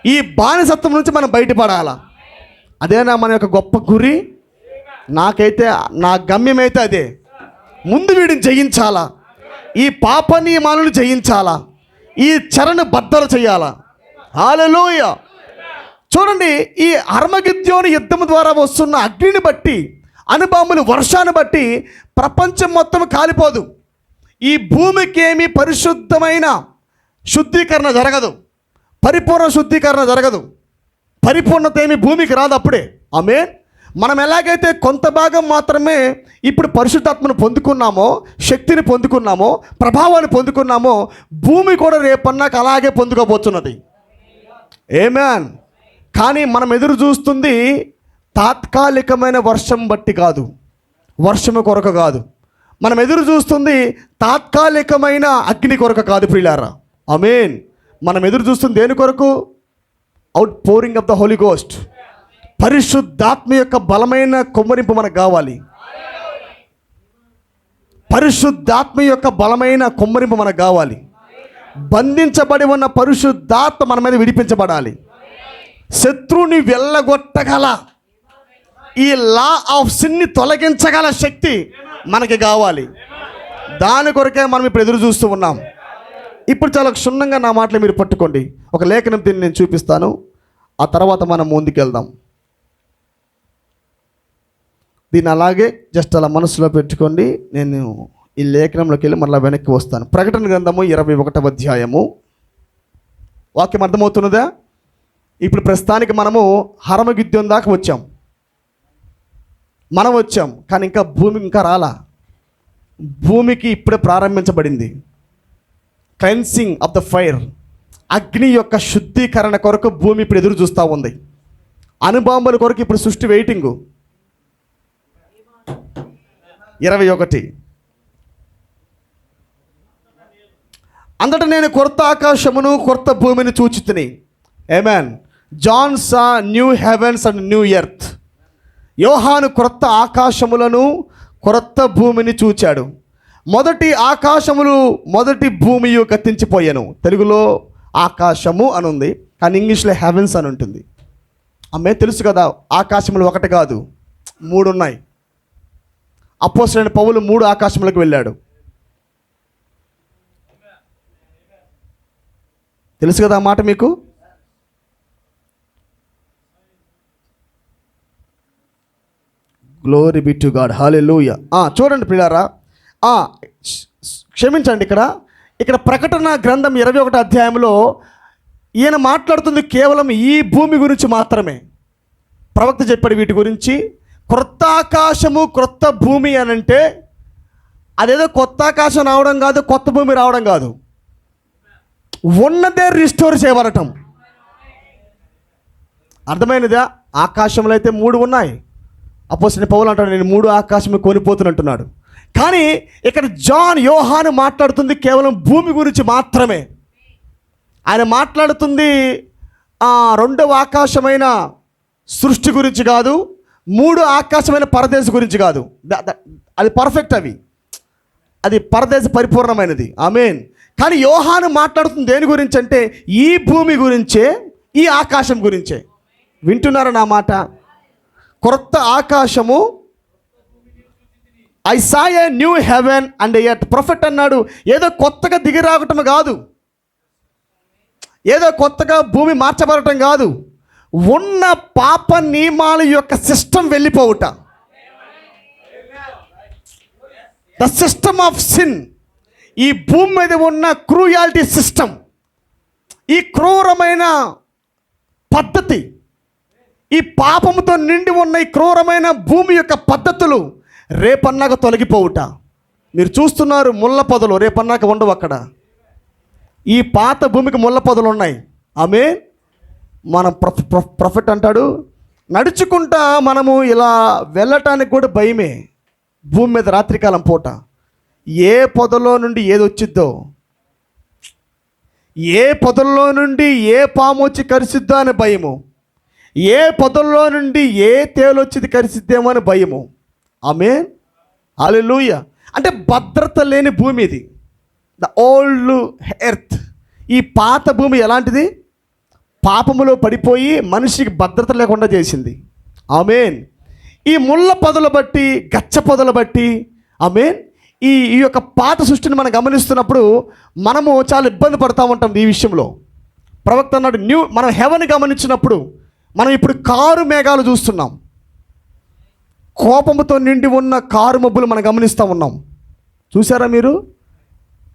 ఈ బానిసత్వం నుంచి మనం బయటపడాలా. అదేనా మన యొక్క గొప్ప గురి. నాకైతే నా గమ్యం అయితే అదే. ముందు వీడిని జయించాలా, ఈ పాప నియమాలను జయించాలా, ఈ చెరను బద్దలు చేయాలా. హల్లెలూయా. చూడండి, ఈ అర్మగిద్యోని యుద్ధం ద్వారా వస్తున్న అగ్నిని బట్టి, అణుబాంబుల వర్షాన్ని బట్టి ప్రపంచం మొత్తం కాలిపోదు. ఈ భూమికి ఏమి పరిశుద్ధమైన శుద్ధీకరణ జరగదు, పరిపూర్ణ శుద్ధీకరణ జరగదు, పరిపూర్ణత ఏమి భూమికి రాదు అప్పుడే. ఆమేన్. మనం ఎలాగైతే కొంత భాగం మాత్రమే ఇప్పుడు పరిశుద్ధాత్మను పొందుకున్నామో, శక్తిని పొందుకున్నామో, ప్రభావాన్ని పొందుకున్నామో, భూమి కూడా రేపన్నాక అలాగే పొందుకోబోతున్నది. ఆమేన్. కానీ మనం ఎదురు చూస్తుంది తాత్కాలికమైన వర్షం బట్టి కాదు, వర్షము కొరకు కాదు. మనం ఎదురు చూస్తుంది తాత్కాలికమైన అగ్ని కొరకు కాదు ప్రియులారా. ఆమేన్. మనం ఎదురు చూస్తుంది దేని కొరకు? Outpouring of the Holy Ghost. పరిశుద్ధాత్మ యొక్క బలమైన కుమ్మరింపు మనకు కావాలి. పరిశుద్ధాత్మ యొక్క బలమైన కుమ్మరింపు మనకు కావాలి. బంధించబడి ఉన్న పరిశుద్ధాత్మ మన మీద విడిపించబడాలి. శత్రువుని వెళ్ళగొట్టగల, ఈ లా ఆఫ్ సిన్ని తొలగించగల శక్తి మనకి కావాలి. దాని కొరకే మనం ఇప్పుడు ఎదురు చూస్తూ ఉన్నాం. ఇప్పుడు చాలా క్షుణ్ణంగా నా మాటలు మీరు పట్టుకోండి. ఒక లేఖనం దీన్ని నేను చూపిస్తాను, ఆ తర్వాత మనం ముందుకెళ్దాం. దీన్ని అలాగే జస్ట్ అలా మనసులో పెట్టుకోండి. నేను ఈ లేఖనంలోకి వెళ్ళి మళ్ళీ వెనక్కి వస్తాను. ప్రకటన గ్రంథము 21వ అధ్యాయము. వాక్యం అర్థమవుతున్నదా? ఇప్పుడు ప్రస్తుతానికి మనము హర్మగిద్యోను దాకా వచ్చాం. మనం వచ్చాం, కానీ ఇంకా భూమి ఇంకా రాలా. భూమికి ఇప్పుడే ప్రారంభించబడింది క్లెన్సింగ్ ఆఫ్ ద ఫైర్. అగ్ని యొక్క శుద్ధీకరణ కొరకు భూమి ఇప్పుడు ఎదురు చూస్తూ ఉంది. అణుబాంబుల కొరకు ఇప్పుడు సృష్టి వెయిటింగు. 21. అంతటా నేను కొత్త ఆకాశమును కొత్త భూమిని చూచితిని. Amen. John saw new heavens and new earth. యోహాను క్రొత్త ఆకాశములను క్రొత్త భూమిని చూచాడు. మొదటి ఆకాశములు మొదటి భూమియు గతించిపోయాను. తెలుగులో ఆకాశము అని ఉంది, కానీ ఇంగ్లీష్లో హెవెన్స్ అని ఉంటుంది. ఆమె తెలుసు కదా, ఆకాశములు ఒకటి కాదు, 3 ఉన్నాయి. అపోస్తలుడైన పౌలు 3 ఆకాశములకు వెళ్ళాడు. తెలుసు కదా ఆ మాట మీకు. Glory be to God. Hallelujah. చూడండి ప్రియులారా, క్షమించండి, ఇక్కడ ప్రకటన గ్రంథం 21వ అధ్యాయంలో ఈయన మాట్లాడుతుంది కేవలం ఈ భూమి గురించి మాత్రమే. ప్రవక్త చెప్పాడు వీటి గురించి. క్రొత్త ఆకాశము క్రొత్త భూమి అని అంటే అదేదో కొత్త ఆకాశం రావడం కాదు, కొత్త భూమి రావడం కాదు, ఉన్నదే రిస్టోర్ చేయబడటం. అర్థమైనదా? ఆకాశంలో అయితే 3 ఉన్నాయి. అపోస్తలుడైన పౌలు అంటాడు, నేను 3 ఆకాశం కొనిపోతున్నట్టున్నాడు. కానీ ఇక్కడ యోహాను మాట్లాడుతుంది కేవలం భూమి గురించి మాత్రమే. ఆయన మాట్లాడుతుంది 2వ ఆకాశమైన సృష్టి గురించి కాదు, 3 ఆకాశమైన పరదేశ గురించి కాదు. అది పర్ఫెక్ట్, అది పరదేశ పరిపూర్ణమైనది. ఆమేన్. కానీ యోహాను మాట్లాడుతుంది దేని గురించి అంటే ఈ భూమి గురించే, ఈ ఆకాశం గురించే. వింటున్నారా నా మాట? క్రొత్త ఆకాశము, I saw a new heaven and earth. Prophet అన్నాడు ఏదో కొత్తగా దిగి రావటం కాదు, ఏదో కొత్తగా భూమి మార్చబడటం కాదు, ఉన్న పాప నియమాల యొక్క సిస్టమ్ వెళ్ళిపోవుట. The system of sin. ఈ భూమి మీద ఉన్న క్రూయాలిటీ సిస్టమ్, ఈ క్రూరమైన పద్ధతి, ఈ పాపముతో నిండి ఉన్న ఈ క్రూరమైన భూమి యొక్క పద్ధతులు రేపన్నాక తొలగిపోవుట. మీరు చూస్తున్నారు ముళ్ళ పొదలు, రేపన్నాక ఉండవు అక్కడ. ఈ పాత భూమికి ముళ్ళ పొదలు ఉన్నాయి. ఆమె మన ప్రొఫెట్ అంటాడు, నడుచుకుంటా మనము ఇలా వెళ్ళటానికి కూడా భయమే భూమి మీద రాత్రికాలం పూట. ఏ పొదలో నుండి ఏది వచ్చిద్దో, ఏ పొదల్లో నుండి ఏ పాము వచ్చి కరిసిద్దో అని భయము, ఏ పొదల్లో నుండి ఏ తేలొచ్చి కరిసిద్దేమో అని భయము. ఆమేన్. హల్లెలూయా. అంటే భద్రత లేని భూమి ఇది, ద ఓల్డ్ ఎర్త్. ఈ పాత భూమి ఎలాంటిది? పాపములో పడిపోయి మనిషికి భద్రత లేకుండా చేసింది. ఆమేన్. ఈ ముళ్ళ పొదలు బట్టి, గచ్చ పొదలు బట్టి, ఆమేన్, ఈ యొక్క పాత సృష్టిని మనం గమనిస్తున్నప్పుడు మనము చాలా ఇబ్బంది పడుతూ ఉంటాం ఈ విషయంలో. ప్రవక్త అన్నాడు మనం హెవెన్ గమనించినప్పుడు మనం ఇప్పుడు కారు మేఘాలు చూస్తున్నాం. కోపంతో నిండి ఉన్న కారు మబ్బులు మనం గమనిస్తూ ఉన్నాం. చూసారా మీరు?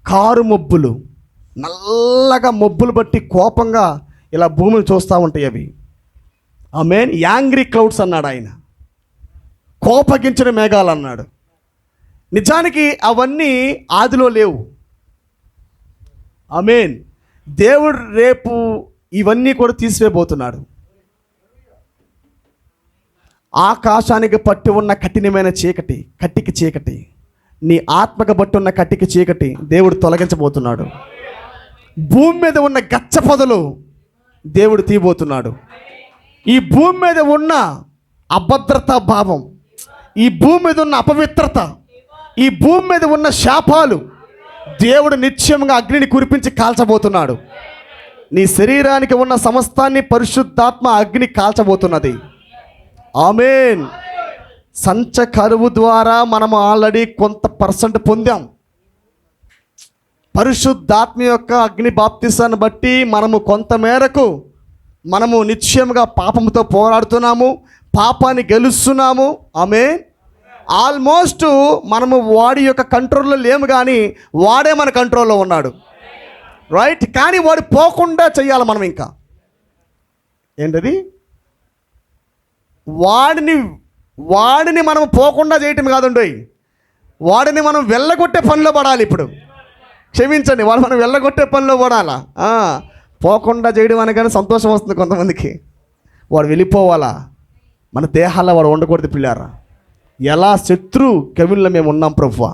కారు మబ్బులు, నల్లగా మబ్బులు బట్టి కోపంగా ఇలా భూమిని చూస్తూ ఉంటాయి అవి. ఆమేన్. యాంగ్రీ క్లౌడ్స్ అన్నాడు ఆయన, కోపగించిన మేఘాలు అన్నాడు. నిజానికి అవన్నీ ఆదిలో లేవు. ఆమేన్. దేవుడు రేపు ఇవన్నీ కూడా తీసివేయబోతున్నాడు. ఆకాశానికి పట్టి ఉన్న కఠినమైన చీకటి, కట్టికి చీకటి, నీ ఆత్మకు పట్టి ఉన్న కట్టికి చీకటి దేవుడు తొలగించబోతున్నాడు. భూమి మీద ఉన్న గచ్చ పొదలు దేవుడు తీయబోతున్నాడు. ఈ భూమి మీద ఉన్న అభద్రతా భావం, ఈ భూమి మీద ఉన్న అపవిత్రత, ఈ భూమి మీద ఉన్న శాపాలు దేవుడు నిశ్చయంగా అగ్నిని కురిపించి కాల్చబోతున్నాడు. నీ శరీరానికి ఉన్న సమస్తాన్ని పరిశుద్ధాత్మ అగ్ని కాల్చబోతున్నది. ఆమేన్. సంచ కరువు ద్వారా మనం ఆల్రెడీ కొంత పర్సెంట్ పొందాం. పరిశుద్ధాత్మ యొక్క అగ్ని బాప్తిసాన్ని బట్టి మనము కొంత మేరకు మనము నిశ్చయంగా పాపంతో పోరాడుతున్నాము, పాపాన్ని గెలుస్తున్నాము. ఆమేన్. ఆల్మోస్ట్ మనము వాడి యొక్క కంట్రోల్లో లేము, కానీ వాడే మన కంట్రోల్లో ఉన్నాడు. రైట్. కానీ వాడు పోకుండా చెయ్యాలి మనం. ఇంకా ఏంటది? వాడిని మనం పోకుండా చేయటం కాదండి, వాడిని మనం వెళ్ళగొట్టే పనిలో పడాలి. ఇప్పుడు క్షమించండి, వాడు మనం వెళ్ళగొట్టే పనిలో పడాలా. పోకుండా చేయడం అనగానే సంతోషం వస్తుంది కొంతమందికి. వాడు వెళ్ళిపోవాలా, మన దేహాల్లో వాడు ఉండకూడదు పిల్లారా. ఎలా శత్రు కవిల్లో మేము ఉన్నాం ప్రభువా,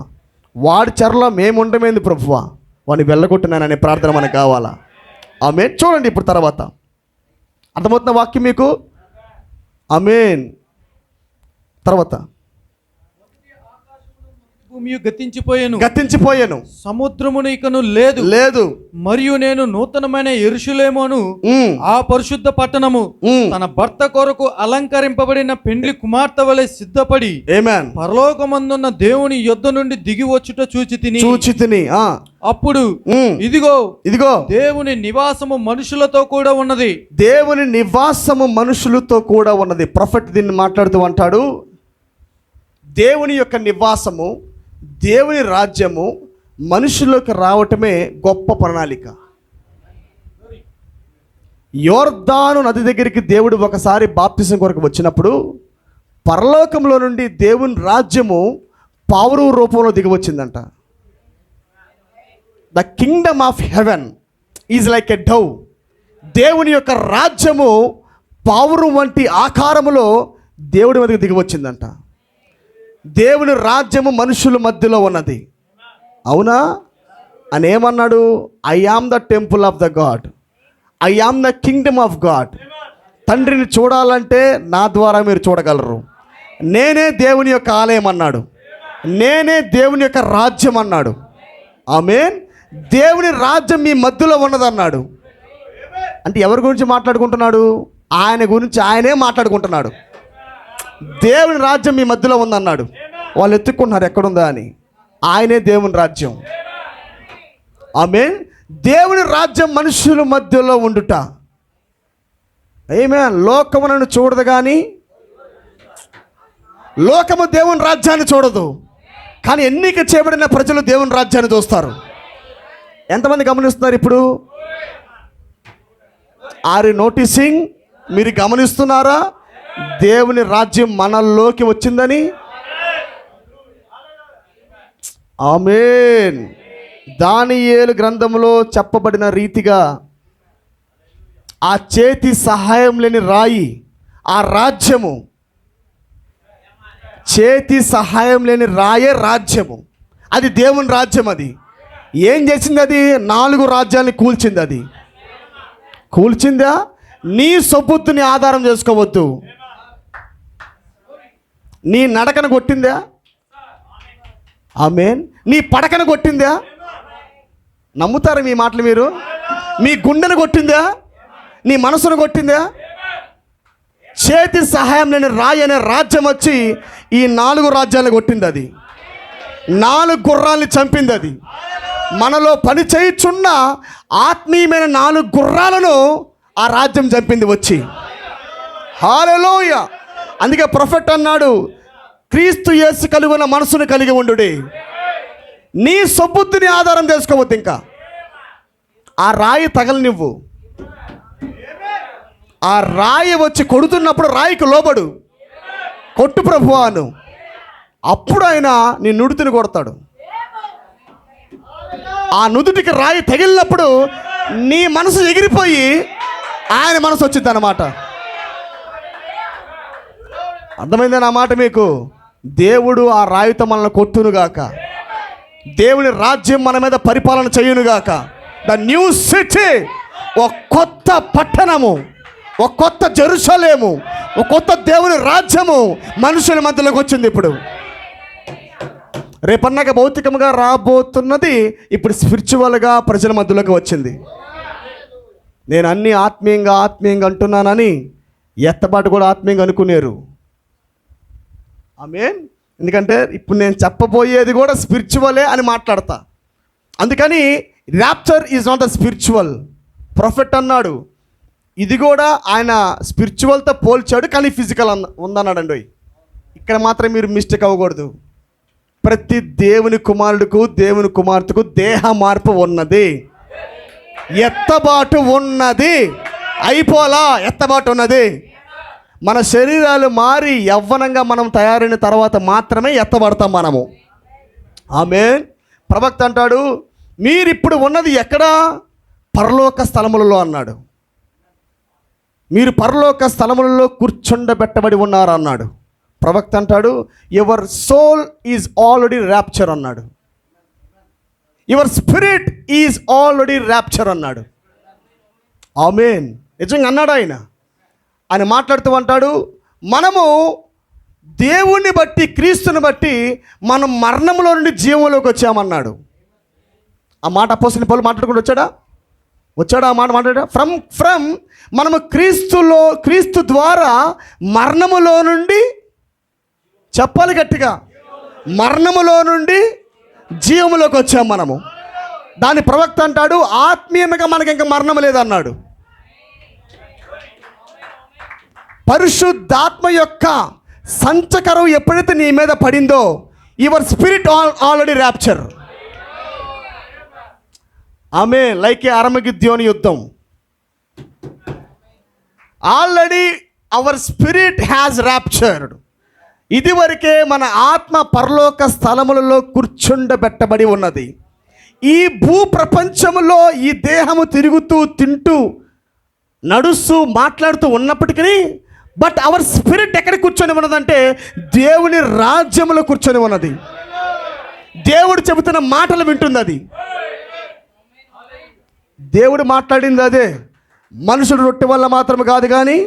వాడి చెరలో మేము ఉండమేంది ప్రభువా, వాడిని వెళ్ళగొట్టినాననే ప్రార్థన మనకు కావాలా. ఆమేన్. చూడండి ఇప్పుడు తర్వాత అర్థమవుతున్న వాక్యం మీకు. ఆమేన్. తర్వాత భూమి గతించిపోయాను, సముద్రమును ఇకను లేదు. మరియు నేను నూతనమైన యెరూషలేమును, ఆ పరిశుద్ధ పట్టణము తన భర్త కొరకు అలంకరింపబడిన పెండ్లి కుమార్తె వలె సిద్ధపడి ఆమేన్ పరలోకమందున్న దేవుని యొద్ద నుండి దిగి వచ్చుట చూచితిని. అప్పుడు ఇదిగో దేవుని నివాసము మనుషులతో కూడా ఉన్నది. దేవుని నివాసము మనుషులతో కూడా ఉన్నది. ప్రొఫెట్ దీన్ని మాట్లాడుతూ అంటాడు, దేవుని యొక్క నివాసము, దేవుని రాజ్యము మనుషుల్లోకి రావటమే గొప్ప ప్రణాళిక. యోర్దాను నది దగ్గరికి దేవుడు ఒకసారి బాప్తిసం కొరకు వచ్చినప్పుడు పరలోకంలో నుండి దేవుని రాజ్యము పావురు రూపంలో దిగివచ్చిందంట. The kingdom of heaven is like a dough. దేవుని యొక్క రాజ్యము పావురు వంటి ఆకారములో దేవుడి మీదకి దిగివచ్చిందంట. దేవుని రాజ్యము మనుషుల మధ్యలో ఉన్నది. అవునా అని ఏమన్నాడు? I am the temple of the God, I am the kingdom of God. తండ్రిని చూడాలంటే నా ద్వారా మీరు చూడగలరు. నేనే దేవుని యొక్క ఆలయం అన్నాడు, నేనే దేవుని యొక్క రాజ్యం అన్నాడు. ఆమేన్. దేవుని రాజ్యం మీ మధ్యలో ఉన్నదన్నాడు. అంటే ఎవరి గురించి మాట్లాడుకుంటున్నాడు? ఆయన గురించి ఆయనే మాట్లాడుకుంటున్నాడు. దేవుని రాజ్యం మీ మధ్యలో ఉందన్నాడు. వాళ్ళు ఎత్తుకుంటున్నారు ఎక్కడుందా అని. ఆయనే దేవుని రాజ్యం. ఆమేన్. దేవుని రాజ్యం మనుషుల మధ్యలో ఉండుట. ఆమేన్. లోకము నన్ను చూడదు, కానీ లోకము దేవుని రాజ్యాన్ని చూడదు. కానీ ఎన్నిక చేయబడిన ప్రజలు దేవుని రాజ్యాన్ని చూస్తారు. ఎంతమంది గమనిస్తున్నారు ఇప్పుడు? Are you noticing? మీరు గమనిస్తున్నారా దేవుని రాజ్యం మనల్లోకి వచ్చిందని? ఆమేన్. దానియేలు గ్రంథంలో చెప్పబడిన రీతిగా ఆ చేతి సహాయం లేని రాయి, ఆ రాజ్యము, చేతి సహాయం లేని రాయే రాజ్యము. అది దేవుని రాజ్యం. అది ఏం చేసింది? అది 4 రాజ్యాన్ని కూల్చింది. అది కూల్చిందా? నీ సొబుద్ధిని ఆధారం చేసుకోవద్దు. నీ నడకను కొట్టిందా? ఆమేన్. నీ పడకను కొట్టిందా? నమ్ముతారా మీ మాటలు మీరు? మీ గుండెను కొట్టిందా? నీ మనసును కొట్టిందా? చేతి సహాయం లేని రాయి అనే రాజ్యం వచ్చి ఈ 4 రాజ్యాలను కొట్టింది. అది 4 గుర్రాల్ని చంపింది. అది మనలో పని చేయుచున్న ఆత్మీయమైన 4 గుర్రాలను ఆ రాజ్యం చంపింది వచ్చి. హల్లెలూయా. అందుకే ప్రొఫెట్ అన్నాడు, క్రీస్తు యేసు కలిగి ఉన్న మనసును కలిగి ఉండుడి. నీ సొబుద్ధిని ఆధారం చేసుకోవద్దు. ఇంకా ఆ రాయి తగలనివ్వు. ఆ రాయి వచ్చి కొడుతున్నప్పుడు రాయికి లోబడు. కొట్టు ప్రభువా అను. అప్పుడు ఆయన నీ నుడితిని కొడతాడు. ఆ నుదుటికి రాయి తగిలినప్పుడు నీ మనసు ఎగిరిపోయి ఆయన మనసు వచ్చింది అన్నమాట. అర్థమైందా నా మాట మీకు? దేవుడు ఆ రాయితో మనల్ని కొట్టునుగాక. దేవుని రాజ్యం మన మీద పరిపాలన చేయునుగాక. ద న్యూ సిటీ, ఒక కొత్త పట్టణము, ఒక కొత్త జెరూసలేము, ఒక కొత్త దేవుని రాజ్యము మనుషుల మధ్యలోకి వచ్చింది. ఇప్పుడు రేపన్నాక భౌతికంగా రాబోతున్నది ఇప్పుడు స్పిరిచువల్గా ప్రజల మధ్యలోకి వచ్చింది. నేను అన్నీ ఆత్మీయంగా అంటున్నానని ఎత్తబాటు కూడా ఆత్మీయంగా అనుకునేరు. ఆమేన్. ఎందుకంటే ఇప్పుడు నేను చెప్పబోయేది కూడా స్పిరిచువలే అని మాట్లాడతా. అందుకని rapture is not the spiritual. Prophet అన్నాడు, ఇది కూడా ఆయన స్పిరిచువల్తో పోల్చాడు, కానీ ఫిజికల్ ఉందన్నాడండి. ఇక్కడ మాత్రం మీరు మిస్టేక్ అవ్వకూడదు. ప్రతి దేవుని కుమారుడికి, దేవుని కుమార్తెకు దేహ మార్పు ఉన్నది, ఎత్తబాటు ఉన్నది. అయిపోలా, ఎత్తబాటు ఉన్నది. మన శరీరాలు మారి యవ్వనంగా మనం తయారైన తర్వాత మాత్రమే ఎత్తబడతాం మనము. ఆమేన్. ప్రవక్త అంటాడు, మీరిప్పుడు ఉన్నది ఎక్కడా? పరలోక స్థలములలో అన్నాడు. మీరు పరలోక స్థలములలో కూర్చుండబెట్టబడి ఉన్నారు అన్నాడు. ప్రవక్త అంటాడు, your soul is already rapture అన్నాడు. Your spirit is already rapture అన్నాడు. ఆమేన్. నిజంగా అన్నాడు ఆయన. ఆయన మాట్లాడుతూ అంటాడు, మనము దేవుణ్ణి బట్టి, క్రీస్తుని బట్టి మనం మరణంలో నుండి జీవంలోకి వచ్చామన్నాడు. ఆ మాట అపోస్తలుని పౌలు మాట్లాడుకుంటూ వచ్చాడా? ఆ మాట మాట్లాడా? ఫ్రమ్ మనము క్రీస్తు ద్వారా మరణములో నుండి, చెప్పాలి గట్టిగా, మరణములో నుండి జీవములోకి వచ్చాం మనము. దాని ప్రవక్త అంటాడు, ఆత్మీయంగా మనకి ఇంకా మరణం లేదన్నాడు. పరిశుద్ధాత్మ యొక్క సంచకరం ఎప్పుడైతే నీ మీద పడిందో, యువర్ స్పిరిట్ ఆల్రెడీ ర్యాప్చర్. ఆమె లైక్ ఏ అర్మగిద్యోని యుద్ధం. Already hour spirit has raptured. ఇదివరకే మన ఆత్మ పరలోక స్థలములలో కూర్చుండబెట్టబడి ఉన్నది. ఈ భూ ప్రపంచములో ఈ దేహము తిరుగుతూ, తింటూ, నడుస్తూ, మాట్లాడుతూ ఉన్నప్పటికీ, బట్ అవర్ స్పిరిట్ ఎక్కడ కూర్చొని ఉన్నదంటే దేవుని రాజ్యములో కూర్చొని ఉన్నది. దేవుడు చెబుతున్న మాటలు వింటుంది. అది దేవుడు మాట్లాడింది అదే. మనుషుడు రొట్టె వల్ల మాత్రం కాదు, కానీ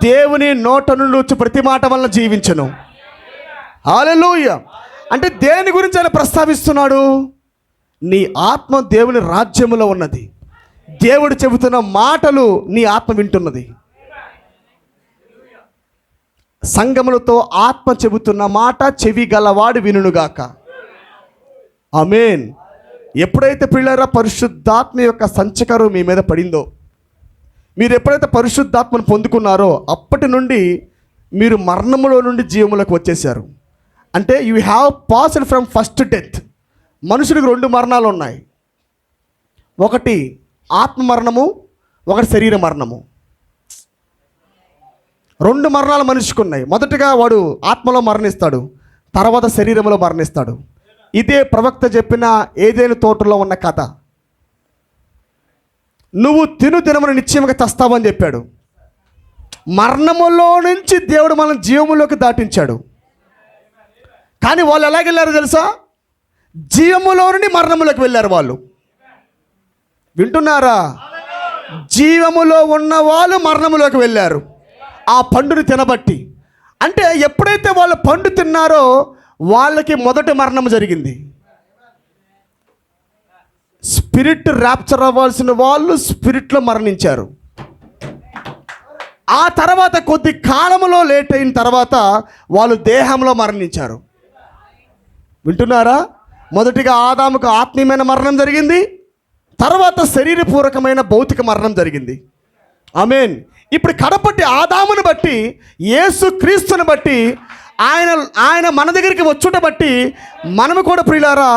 దేవుని నోట నుండి వచ్చి ప్రతి మాట వల్ల జీవించను. హల్లెలూయా. అంటే దేని గురించి ఆయన ప్రస్తావిస్తున్నాడు? నీ ఆత్మ దేవుని రాజ్యములో ఉన్నది. దేవుడు చెబుతున్న మాటలు నీ ఆత్మ వింటున్నది. సంగములతో ఆత్మ చెబుతున్న మాట చెవి గలవాడు వినుగాక. ఆమేన్. ఎప్పుడైతే పిల్లరా పరిశుద్ధాత్మ యొక్క సంచకరం మీ మీద పడిందో, మీరు ఎప్పుడైతే పరిశుద్ధాత్మను పొందుకున్నారో అప్పటి నుండి మీరు మరణములో నుండి జీవములకు వచ్చేసారు. అంటే you have passed from first death. మనుషుడికి 2 మరణాలు ఉన్నాయి. ఒకటి ఆత్మ మరణము, ఒకటి శరీర మరణము. 2 మరణాలు మనిషికి ఉన్నాయి. మొదటిగా వాడు ఆత్మలో మరణిస్తాడు, తర్వాత శరీరంలో మరణిస్తాడు. ఇదే ప్రవక్త చెప్పిన ఏదేను తోటలో ఉన్న కథ. నువ్వు దినమును నిశ్చయంగా చస్తావని చెప్పాడు. మరణములో నుంచి దేవుడు మనం జీవములోకి దాటించాడు. కానీ వాళ్ళు ఎలాగెళ్ళారో తెలుసా? జీవములో నుండి మరణములోకి వెళ్ళారు వాళ్ళు. వింటున్నారా? జీవములో ఉన్న వాళ్ళు మరణములోకి వెళ్ళారు ఆ పండుని తినబట్టి. అంటే ఎప్పుడైతే వాళ్ళు పండు తిన్నారో వాళ్ళకి మొదటి మరణం జరిగింది. స్పిరిట్ ర్యాప్చర్ అవ్వాల్సిన వాళ్ళు స్పిరిట్లో మరణించారు. ఆ తర్వాత కొద్ది కాలంలో లేట్ అయిన తర్వాత వాళ్ళు దేహంలో మరణించారు. వింటున్నారా? మొదటిగా ఆదాముకు ఆత్మీయమైన మరణం జరిగింది, తర్వాత శరీరపూర్వకమైన భౌతిక మరణం జరిగింది. ఆమేన్. ఇప్పుడు కడపట్టి ఆదామును బట్టి, యేసు క్రీస్తుని బట్టి, ఆయన మన దగ్గరికి వచ్చుట బట్టి మనము కూడా ప్రియులారా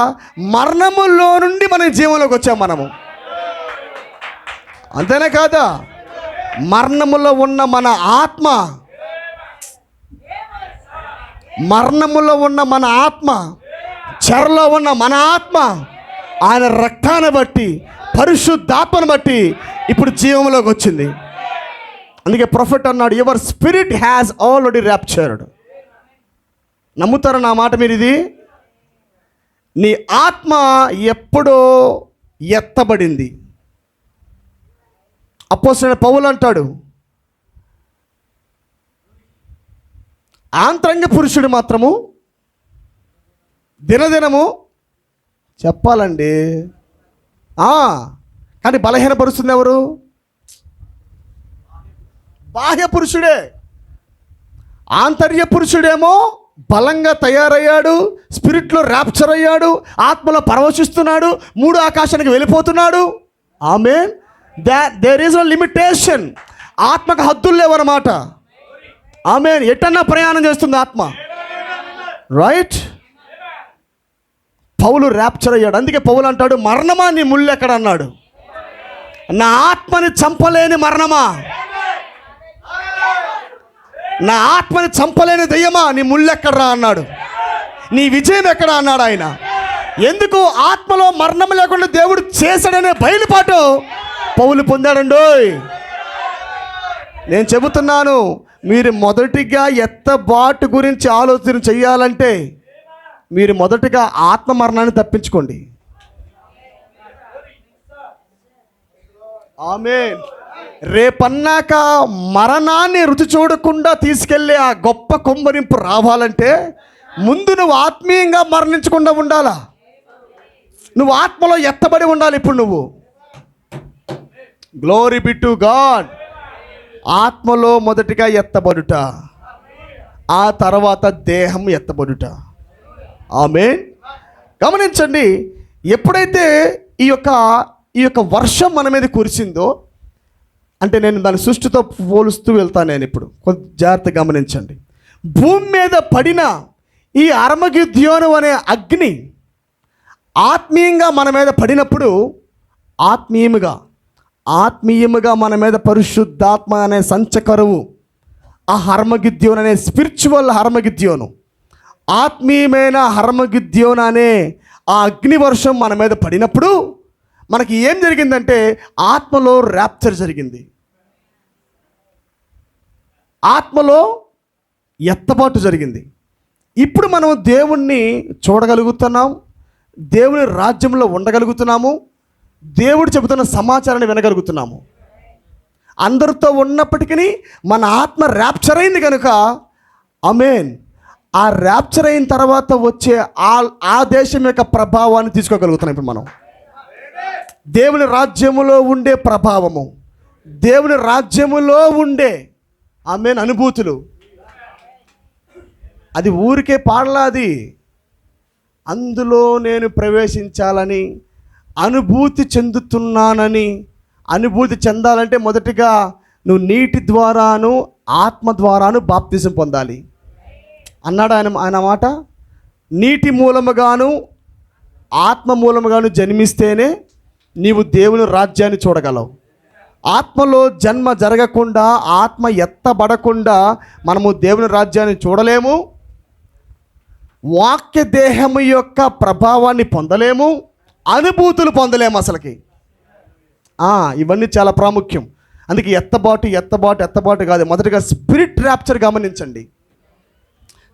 మరణములో నుండి మన జీవంలోకి వచ్చాం మనము. అంతేనే కాదా, మరణములో ఉన్న మన ఆత్మ, మరణములో ఉన్న మన ఆత్మ, చెరలో ఉన్న మన ఆత్మ ఆయన రక్తాన్ని బట్టి, పరిశుద్ధాత్మను బట్టి ఇప్పుడు జీవంలోకి వచ్చింది. అందుకే ప్రొఫెట్ అన్నాడు, your spirit has already raptured. నమ్ముతారా నా మాట మీరు? ఇది నీ ఆత్మ ఎప్పుడో ఎత్తబడింది. అపోస్తలుడైన పౌలు అంటాడు, ఆంతరంగ పురుషుడు మాత్రము దినదినము చెప్పాలండి, కానీ బలహీనపరుస్తుంది ఎవరు? బాహ్య పురుషుడే. ఆంతర్య పురుషుడేమో బలంగా తయారయ్యాడు, స్పిరిట్లో ర్యాప్చర్ అయ్యాడు, ఆత్మలో పరవశిస్తున్నాడు, మూడు ఆకాశానికి వెళ్ళిపోతున్నాడు. Amen. There is no limitation. ఆత్మకు హద్దులు లేవన్నమాట. ఆమేన్. ఎటన్నా ప్రయాణం చేస్తుంది ఆత్మ. రైట్. పౌలు ర్యాప్చర్ అయ్యాడు. అందుకే పౌలు అంటాడు, మరణమా నీ ముళ్ళు ఎక్కడ అన్నాడు. నా ఆత్మని చంపలేని మరణమా, నా ఆత్మని చంపలేని దెయ్యమా నీ ముళ్ళు ఎక్కడరా అన్నాడు. నీ విజయం ఎక్కడ అన్నాడు ఆయన. ఎందుకు? ఆత్మలో మరణం లేకుండా దేవుడు చేశాడనే బయలుపాటు పౌలు పొందాడండోయ్. నేను చెబుతున్నాను, మీరు మొదటిగా ఎత్తబాటు గురించి ఆలోచన చెయ్యాలంటే మీరు మొదటిగా ఆత్మ మరణాన్ని తప్పించుకోండి. ఆమేన్. రేపన్నాక మరణాన్ని రుచి చూడకుండా తీసుకెళ్ళే ఆ గొప్ప కుంభరింపు రావాలంటే ముందు నువ్వు ఆత్మీయంగా మరణించకుండా ఉండాలా. నువ్వు ఆత్మలో ఎత్తబడి ఉండాలి. ఇప్పుడు నువ్వు గ్లోరీ బి టు గాడ్. ఆత్మలో మొదటిగా ఎత్తబడుట, ఆ తర్వాత దేహం ఎత్తబడుట. ఆమేన్. గమనించండి, ఎప్పుడైతే ఈ యొక్క వర్షం మన మీద కురిసిందో, అంటే నేను దాని సృష్టితో పోలుస్తూ వెళ్తాను. నేను ఇప్పుడు కొంచెం జాగ్రత్తగా గమనించండి. భూమి మీద పడిన ఈ అర్మగిద్యోను అనే అగ్ని ఆత్మీయంగా మన మీద పడినప్పుడు, ఆత్మీయముగా మన మీద పరిశుద్ధాత్మ అనే సంచకరువు, ఆ హర్మగిద్యోను అనే స్పిరిచువల్ హర్మగిద్యోను, ఆత్మీయమైన హర్మగిద్యోను అనే ఆ అగ్ని వర్షం మన మీద పడినప్పుడు మనకి ఏం జరిగిందంటే ఆత్మలో ర్యాప్చర్ జరిగింది. ఆత్మలో ఎత్తబాటు జరిగింది. ఇప్పుడు మనం దేవుణ్ణి చూడగలుగుతున్నాం, దేవుని రాజ్యంలో ఉండగలుగుతున్నాము, దేవుడు చెబుతున్న సమాచారాన్ని వినగలుగుతున్నాము. అందరితో ఉన్నప్పటికీ మన ఆత్మ ర్యాప్చర్ అయింది కనుక ఆమేన్. ఆ ర్యాప్చర్ అయిన తర్వాత వచ్చే ఆ దేశం యొక్క ప్రభావాన్ని తీసుకోగలుగుతున్నాం. ఇప్పుడు మనం దేవుని రాజ్యములో ఉండే ప్రభావము, దేవుని రాజ్యములో ఉండే ఆమేన్ అనుభూతులు, అది ఊరికే పాడలాది. అందులో నేను ప్రవేశించాలని, అనుభూతి చెందుతున్నానని. అనుభూతి చెందాలంటే మొదటిగా నువ్వు నీటి ద్వారాను ఆత్మ ద్వారాను బాప్తిజం పొందాలి అన్నాడు ఆయన మాట. నీటి మూలముగాను ఆత్మ మూలముగాను జన్మిస్తేనే నీవు దేవుని రాజ్యాన్ని చూడగలవు. ఆత్మలో జన్మ జరగకుండా, ఆత్మ ఎత్తబడకుండా మనము దేవుని రాజ్యాన్ని చూడలేము, వాక్య దేహము యొక్క ప్రభావాన్ని పొందలేము, అనుభూతులు పొందలేము అసలుకి. ఇవన్నీ చాలా ప్రాముఖ్యం. అందుకే ఎత్తబాటు కాదు. మొదటిగా స్పిరిట్ ర్యాప్చర్ గమనించండి,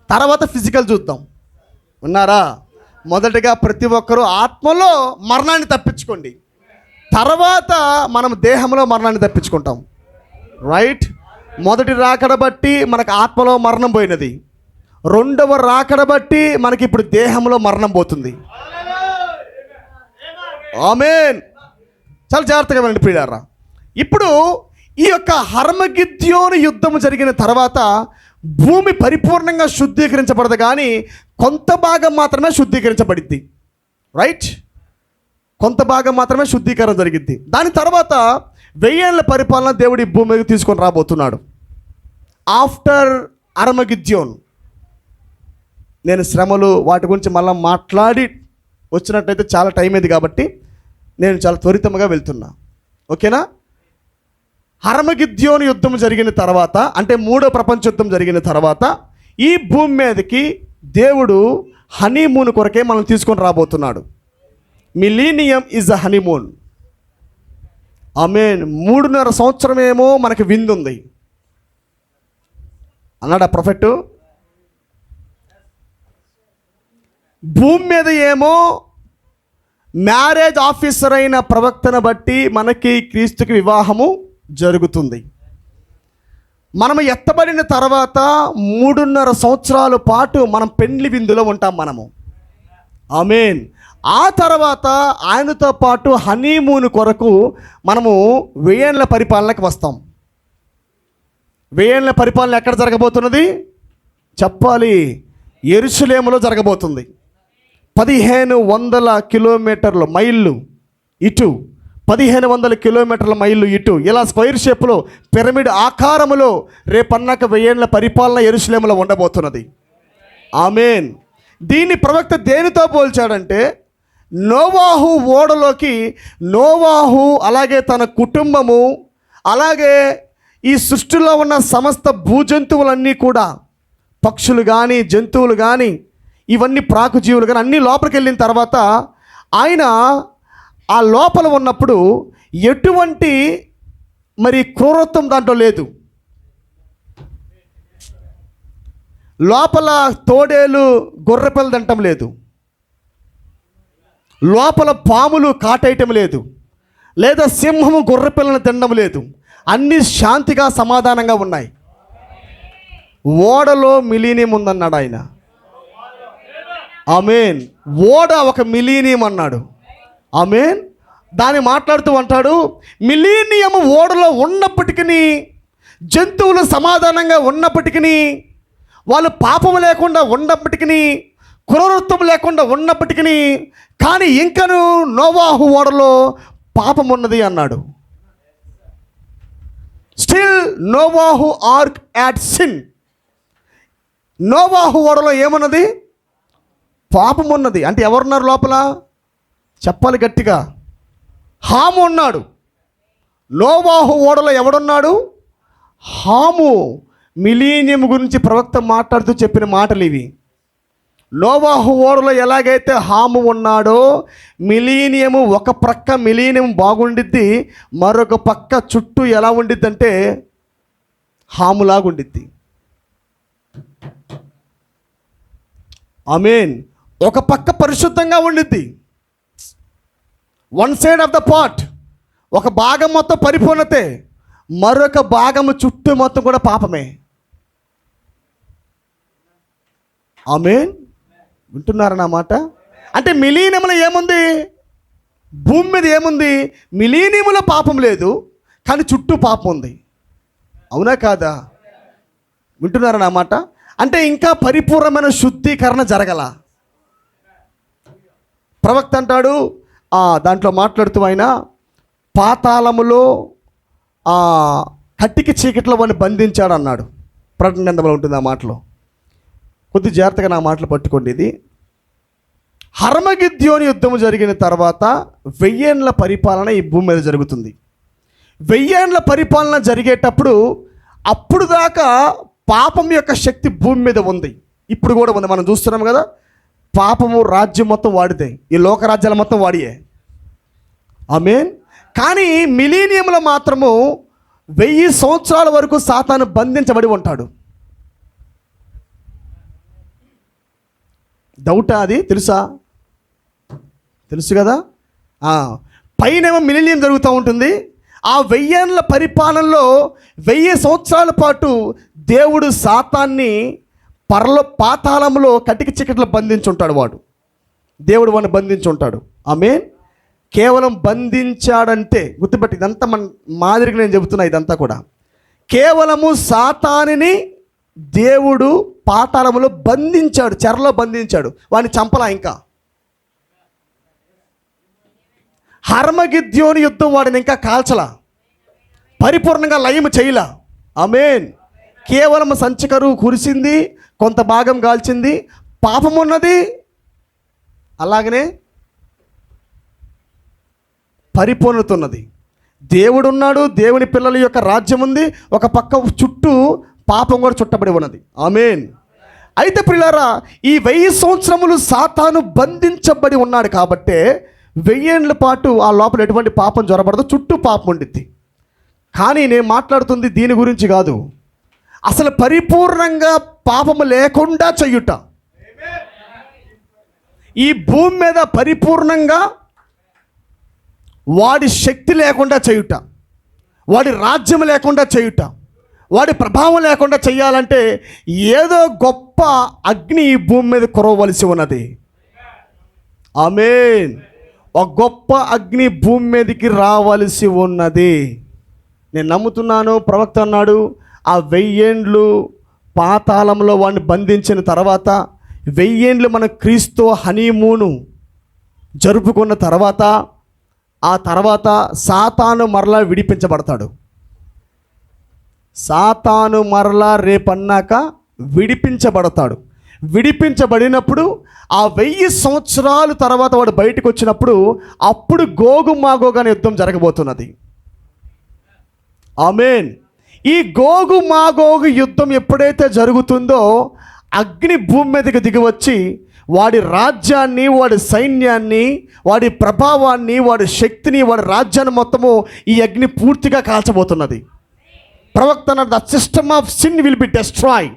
తర్వాత ఫిజికల్ చూద్దాం. ఉన్నారా? మొదటిగా ప్రతి ఒక్కరూ ఆత్మలో మరణాన్ని తప్పించుకోండి, తర్వాత మనం దేహంలో మరణాన్ని తప్పించుకుంటాం. రైట్. మొదటి రాకడ బట్టి మనకు ఆత్మలో మరణం పోయినది, రెండవ రాకడ బట్టి మనకి ఇప్పుడు దేహంలో మరణం పోతుంది. ఆమేన్. చాలా జాగ్రత్తగా వినండి ప్రియులారా. ఇప్పుడు ఈ యొక్క హర్మగిద్యోను యుద్ధము జరిగిన తర్వాత భూమి పరిపూర్ణంగా శుద్ధీకరించబడదు, కానీ కొంత భాగం మాత్రమే శుద్ధీకరించబడిద్ది. రైట్. కొంత భాగం మాత్రమే శుద్ధీకరణ జరిగిద్ది. దాని తర్వాత 1000 ఏళ్ల పరిపాలన దేవుడు ఈ భూమి మీదకి తీసుకొని రాబోతున్నాడు. ఆఫ్టర్ అర్మగిద్యోన్. నేను శ్రమలు వాటి గురించి మళ్ళీ మాట్లాడి వచ్చినట్టయితే చాలా టైం అయింది కాబట్టి నేను చాలా త్వరితంగా వెళ్తున్నా. ఓకేనా? అర్మగిద్యోన్ యుద్ధం జరిగిన తర్వాత, అంటే 3వ ప్రపంచ యుద్ధం జరిగిన తర్వాత ఈ భూమి మీదకి దేవుడు హనీమూన్ కొరకే మనం తీసుకొని రాబోతున్నాడు. Millennium is a honeymoon. Amen. 3.5 సంవత్సరమేమో మనకి విందుంది అన్నాడు ఆ ప్రొఫెట్. భూమి మీద ఏమో మ్యారేజ్ ఆఫీసర్ అయిన ప్రవక్తను బట్టి మనకి క్రీస్తుకి వివాహము జరుగుతుంది. మనము ఎత్తబడిన తర్వాత 3.5 సంవత్సరాల పాటు మనం పెండ్లి విందులో ఉంటాం మనము. ఆమేన్. ఆ తర్వాత ఆయనతో పాటు హనీమూన్ కొరకు మనము 1000 ఏళ్ల పరిపాలనకి వస్తాం. 1000 ఏళ్ల పరిపాలన ఎక్కడ జరగబోతున్నది చెప్పాలి? యెరూషలేములో జరగబోతుంది. 1500 కిలోమీటర్ల మైళ్ళు ఇటు, 1500 కిలోమీటర్ల మైళ్ళు ఇటు, ఇలా స్క్వైర్ షేప్లో పిరమిడ్ ఆకారములో రేపన్నాక 1000 ఏళ్ల పరిపాలన యెరూషలేములో ఉండబోతున్నది. ఆమేన్. దీన్ని ప్రవక్త దేనితో పోల్చాడంటే, నోవాహు ఓడలోకి నోవాహు అలాగే తన కుటుంబము అలాగే ఈ సృష్టిలో ఉన్న సమస్త భూజంతువులన్నీ కూడా, పక్షులు కానీ జంతువులు కానీ ఇవన్నీ ప్రాకుజీవులు కానీ అన్నీ లోపలికి వెళ్ళిన తర్వాత ఆయన ఆ లోపల ఉన్నప్పుడు ఎటువంటి మరి క్రూరత్వం దాంట్లో లేదు. లోపల తోడేలు గొర్రెపిల్ల తినటం లేదు, లోపల పాములు కాటేయటం లేదు, లేదా సింహము గొర్రెపిల్లను తినడం లేదు. అన్నీ శాంతిగా సమాధానంగా ఉన్నాయి. ఓడలో మిలీనియం ఉందన్నాడు ఆయన. ఆమేన్. ఓడ ఒక మిలీనియం అన్నాడు. ఆమేన్. దాన్ని మాట్లాడుతూ అంటాడు, మిలీనియం ఓడలో ఉన్నప్పటికీ, జంతువులు సమాధానంగా ఉన్నప్పటికీ, వాళ్ళు పాపం లేకుండా ఉన్నప్పటికీ, క్రూరత్వం లేకుండా ఉన్నప్పటికీ, కానీ ఇంకను నోవాహు ఓడలో పాపం ఉన్నది అన్నాడు. Still Novahu arc at sin. నోవాహు ఓడలో ఏమున్నది? పాపం ఉన్నది. అంటే ఎవరున్నారు లోపల చెప్పాలి గట్టిగా? హాము ఉన్నాడు. నోవాహు ఓడలో ఎవడున్నాడు? హాము. మిలీనియం గురించి ప్రవక్త మాట్లాడుతూ చెప్పిన మాటలు ఇవి. నోవాహు ఓడలో ఎలాగైతే హాము ఉన్నాడో, మిలీనియము ఒక ప్రక్క మిలీనియం బాగుండిద్ది, మరొక పక్క చుట్టూ ఎలా ఉండిద్ది అంటే హాములాగా ఉండిద్ది. ఆమేన్. ఒక పక్క పరిశుద్ధంగా ఉండిద్ది, one side of the pot, ఒక భాగం మొత్తం పరిపూర్ణతే, మరొక భాగము చుట్టూ మొత్తం కూడా పాపమే. ఆమేన్. వింటున్నారా నా మాట? అంటే మిలీనియంలో ఏముంది? భూమి మీద ఏముంది? మిలీనియంలో పాపం లేదు, కానీ చుట్టూ పాపం ఉంది. అవునా కాదా? వింటున్నారా నా మాట? అంటే ఇంకా పరిపూర్ణమైన శుద్ధీకరణ జరగల. ప్రవక్త అంటాడు దాంట్లో మాట్లాడుతూ ఆయన, పాతాళములో కట్టికి చీకట్లో వాడిని బంధించాడు అన్నాడు. ప్రకటన గ్రంథంలో ఉంటుంది ఆ మాటలో. కొద్ది జాగ్రత్తగా నా మాటలు పట్టుకోండి. ఇది హర్మగిద్యోని యుద్ధము జరిగిన తర్వాత 1000 ఏళ్ల పరిపాలన ఈ భూమి మీద జరుగుతుంది. 1000 ఏళ్ల పరిపాలన జరిగేటప్పుడు అప్పుడు దాకా పాపం యొక్క శక్తి భూమి మీద ఉంది, ఇప్పుడు కూడా ఉంది. మనం చూస్తున్నాం కదా, పాపము రాజ్యం మొత్తం వాడితే, ఈ లోక రాజ్యాల మొత్తం వాడియే. ఆమేన్. కానీ మిలీనియంలో మాత్రము 1000 సంవత్సరాల వరకు సాతాను బంధించబడి ఉంటాడు. డౌటా? అది తెలుసా? తెలుసు కదా. పైనేమో మిలీనియం జరుగుతూ ఉంటుంది. ఆ 1000 ఏళ్ల పరిపాలనలో 1000 సంవత్సరాల పాటు దేవుడు సాతాన్ని పాతాళంలో కటిక చీకట్లో బంధించుంటాడు. దేవుడు వాడిని బంధించుంటాడు. ఆమేన్. కేవలం బంధించాడంటే గుర్తుపెట్టి, ఇదంతా మన మాదిరిగా నేను చెబుతున్నా. ఇదంతా కూడా కేవలము సాతానిని దేవుడు పాతాళములో బంధించాడు, చెరలో బంధించాడు. వాడిని చంపలా. ఇంకా హర్మగిద్యోని యుద్ధం వాడిని ఇంకా కాల్చలా. పరిపూర్ణంగా లయం చేయలా. ఆమేన్. కేవలం సంచకరు కురిసింది, కొంత భాగం కాల్చింది, పాపం ఉన్నది, అలాగనే పరిపూర్ణత ఉన్నది. దేవుడు ఉన్నాడు, దేవుని పిల్లల యొక్క రాజ్యం ఉంది, ఒక పక్క చుట్టూ పాపం కూడా చుట్టబడి ఉన్నది. ఆమేన్. అయితే ప్రియులారా, ఈ 1000 సంవత్సరములు సాతాను బంధించబడి ఉన్నాడు కాబట్టే 1000 ఏళ్ళ పాటు ఆ లోపల ఎటువంటి పాపం జ్వరబడదు, చుట్టూ పాపం ఉండిద్ది. కానీ నేను మాట్లాడుతుంది దీని గురించి కాదు, అసలు పరిపూర్ణంగా పాపము లేకుండా చెయ్యుట. ఈ భూమి మీద పరిపూర్ణంగా వాడి శక్తి లేకుండా చేయుట, వాడి రాజ్యం లేకుండా చేయుట, వాడి ప్రభావం లేకుండా చెయ్యాలంటే ఏదో గొప్ప అగ్ని ఈ భూమి మీద కురవవలసి ఉన్నది. ఆమేన్. ఒక గొప్ప అగ్ని భూమి మీదకి రావలసి ఉన్నది. నేను నమ్ముతున్నాను. ప్రవక్త అన్నాడు, ఆ 1000 ఏండ్లు పాతాళంలో వాడిని బంధించిన తర్వాత 1000 ఏండ్లు మన క్రీస్తు హనీమూను జరుపుకున్న తర్వాత ఆ తర్వాత సాతాను మరలా విడిపించబడతాడు. సాతాను మరలా రేపన్నాక విడిపించబడతాడు. విడిపించబడినప్పుడు ఆ 1000 సంవత్సరాల తర్వాత వాడు బయటకు వచ్చినప్పుడు అప్పుడు గోగు మాగోగు అనే యుద్ధం జరగబోతున్నది. ఆమేన్. ఈ గోగు మాగోగు యుద్ధం ఎప్పుడైతే జరుగుతుందో అగ్ని భూమి మీదకి దిగివచ్చి వాడి రాజ్యాన్ని, వాడి సైన్యాన్ని, వాడి ప్రభావాన్ని, వాడి శక్తిని, వాడి రాజ్యాన్ని మొత్తము ఈ అగ్ని పూర్తిగా కాల్చబోతున్నది. ప్రవక్త అన్నాడు, the system of sin will be destroy.